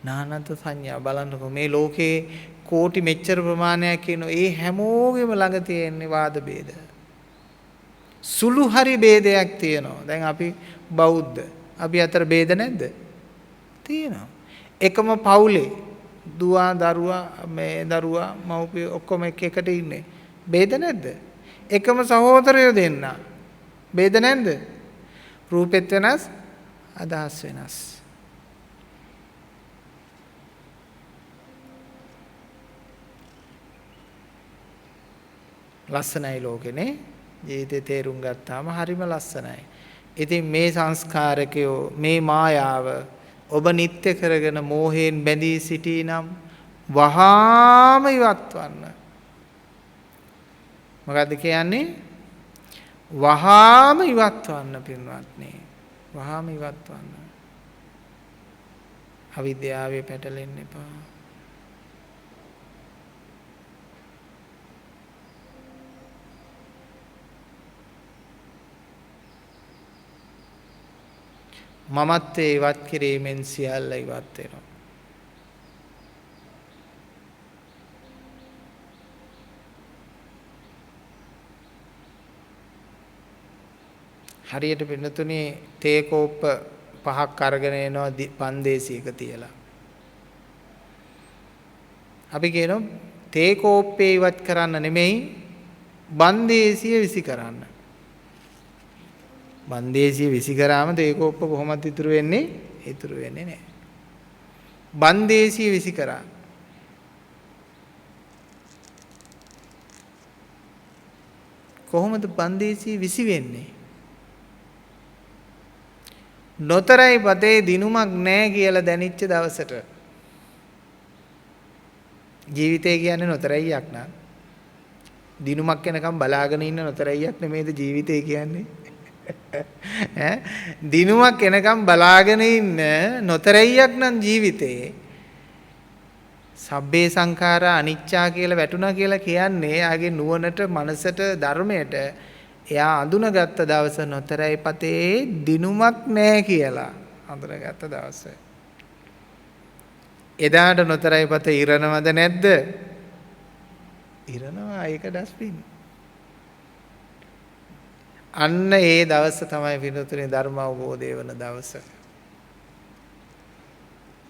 නානත්ත සංඥා බලන්නකො මේ ලෝකේ කෝටි මෙච්චර ප්‍රමාණයක් කියන ඒ හැමෝගෙම ළඟ තියෙන වාද ભેද. සුළු හරි ભેදයක් තියෙනවා. දැන් අපි බෞද්ධ. අපි අතර ભેද නැද්ද? තියෙනවා. එකම පවුලේ දරුවා මව්පිය ඔක්කොම එකට ඉන්නේ. ભેද නැද්ද? එකම සහෝදරයෝ දෙන්න. ભેද නැද්ද? රූපෙත් වෙනස්, අදහස් වෙනස්. ලස්සනයි ලෝකෙනේ. ජීවිතේ තේරුම් ගත්තාම හරිම ලස්සනයි. ඉතින් මේ සංස්කාරකයෝ මේ මායාව ඔබ නිත්‍ය කරගෙන මෝහයෙන් බැඳී සිටීනම් වහාම ඉවත්වන්න. මොකද්ද කියන්නේ? වහාම ඉවත්වන්න පින්වත්නි. වහාම ඉවත්වන්න. අවිද්‍යාවේ පැටලෙන්න එපා. මමත්වයේ ඉවත් කිරීමෙන් සියල්ල ඉවත් වෙනවා. හරියට පින්නතුනේ තේ කෝප්ප 5ක් අරගෙන එනවා පන්දේසියක තියලා. අපි කියනවා තේ කෝප්පේ ඉවත් කරන්න නෙමෙයි බන්දේසිය විසි කරන්න. බන්දේසිය විසි කරාම තේ කෝප්ප කොහොමද ඉතුරු වෙන්නේ? ඉතුරු වෙන්නේ නැහැ. බන්දේසිය විසි කරා. කොහොමද බන්දේසිය විසි වෙන්නේ? නොතරයි පතේ දිනුමක් නැහැ කියලා දැනෙච්ච දවසට. ජීවිතය කියන්නේ නොතරයියක් නා. දිනුමක් වෙනකම් බලාගෙන ඉන්න නොතරයියක් නෙමෙයිද ජීවිතය කියන්නේ? දිනුමක් එනකම් බලාගෙන ඉන්න නොතරයියක් නම් ජීවිතේ. සබ්බේ සංඛාරා අනිච්චා කියලා වැටුණා කියලා කියන්නේ ආගේ නුවණට, මනසට, ධර්මයට එයා අඳුනගත්ත දවස නොතරයි පතේ දිනුමක් නැහැ කියලා අඳුනගත්ත දවස. එදාට නොතරයි පතේ ඉරනවද නැද්ද? ඉරනවා. ඒක ඩස්බින්. අන්න ඒ දවස තමයි පින්තුනේ ධර්ම අවබෝධය වෙන දවස.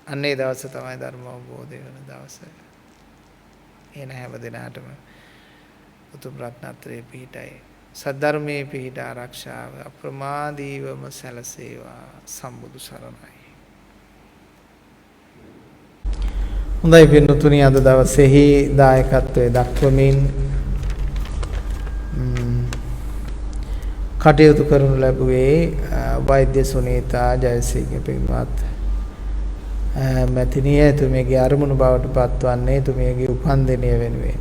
අන්න ඒ දවස තමයි ධර්ම අවබෝධය වෙන දවස. එන හැම දිනාටම උතුම් රත්නත්‍රයේ පිහිටයි. සද්ධර්මයේ පිහිට ආරක්ෂාව අප්‍රමාදීවම සැලසේවා. සම්බුදු සරණයි. හොඳයි පින්තුනේ අද දවසේහි දායකත්වයේ දක්වමින් කටයුතු කරනු ලැබුවේ වෛද්‍ය සුනීතා ජයසිංහ පින්වත් මැතිණිය. එතුමියගේ අරමුණු බවට පත්වන්නේ එතුමියගේ උපන්දිනය වෙනුවෙන්.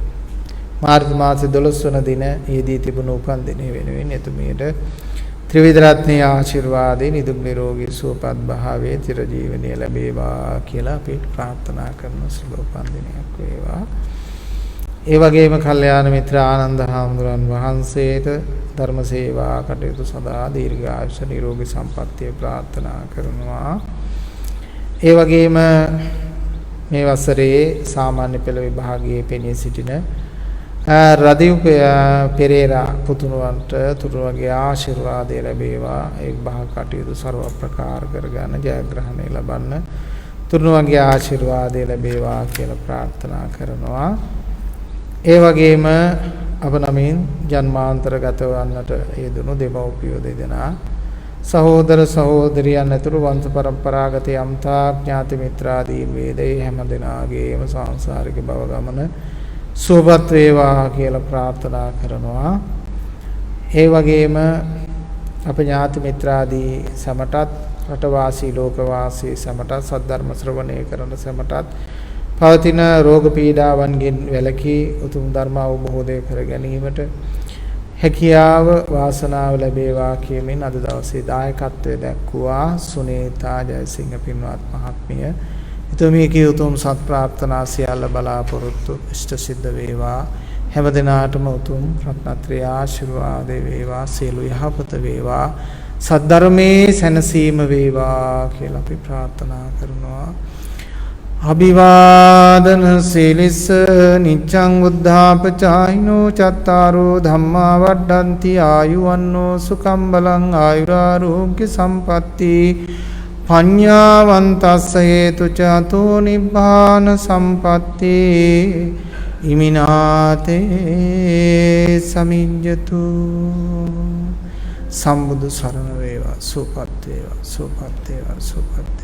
මාර්තු මාසේ 12 වන දින ඊදී තිබුණු උපන්දිනය වෙනුවෙන් එතුමියට ත්‍රිවිධ රත්නයේ ආශිර්වාදේ නිදුක් නිරෝගී සුවපත් භාවයේ චිරජීවනයේ ලැබේවා කියලා අපි ප්‍රාර්ථනා කරන සුබ උපන්දිනයක් වේවා. ඒ වගේම කල්යාණ මිත්‍ර ආනන්ද හාමුදුරන් වහන්සේට ධර්ම සේවා කටයුතු සඳහා දීර්ඝායුෂ නිරෝගී සම්පන්නිය ප්‍රාර්ථනා කරනවා. ඒ වගේම මේ වසරේ සාමාන්‍ය පෙළ විභාගයේ පෙනී සිටින රදිව් පෙරේරා පුතුණුවන්ට තුරුවගේ ආශිර්වාදය ලැබේවා. ඒ විභාග කටයුතු ਸਰව ප්‍රකාර කරගන්න ජයග්‍රහණය ලබන්න තුරුණුවගේ ආශිර්වාදය ලැබේවා කියලා ප්‍රාර්ථනා කරනවා. ඒ වගේම අප නමින් ජන්මාන්තරගත වන්නට යෙදුණු දෙමව්පියෝ දෙදෙනා සහෝදර සහෝදරියන් ඇතුළු වංශ පරම්පරාගත යම්තා ඥාති මිත්‍රාදීන් වේදේ හැම දෙනාගේම සංසාරික භව ගමන සුවපත් වේවා කියලා ප්‍රාර්ථනා කරනවා. ඒ වගේම අප ඥාති මිත්‍රාදී සමටත් රටවාසී ලෝකවාසී සමටත් සද්ධර්ම ශ්‍රවණය කරන සමටත් පවතින රෝග පීඩාවන්ගෙන් වැළකී උතුම් ධර්ම අවබෝධය කර ගැනීමට හැකියාව වාසනාව ලැබේවා කියමින් අද දවසේ දායකත්වයේ දැක්වුවා සුනේතා ජයසිංහ පින්වත් මහත්මිය. එතුමියගේ උතුම් සත් ප්‍රාර්ථනා සියල්ල බලාපොරොත්තු ඉෂ්ට සිද්ධ වේවා. හැම දිනාටම උතුම් රත්නත්‍රය ආශිර්වාද වේවා. සියලු යහපත වේවා. සද්ධර්මයේ සැනසීම වේවා කියලා අපි ප්‍රාර්ථනා කරනවා. අභිවාදන සීලිස්ස නිච්ඡං උද්ධාපචායිනෝ චත්තාරෝ ධම්මා වඩ්ඩಂತಿ ආයුවන්නෝ සුඛං බලං ආයුරාෝග්‍ය සම්පatti පඤ්ඤාවන්තස්ස හේතු චතෝ නිබ්බාන සම්පatti ඉමිනාතේ සමිඤ්ඤතු සම්බුදු සරණ වේවා සුවපත් වේවා සුවපත් වේවා සුවපත්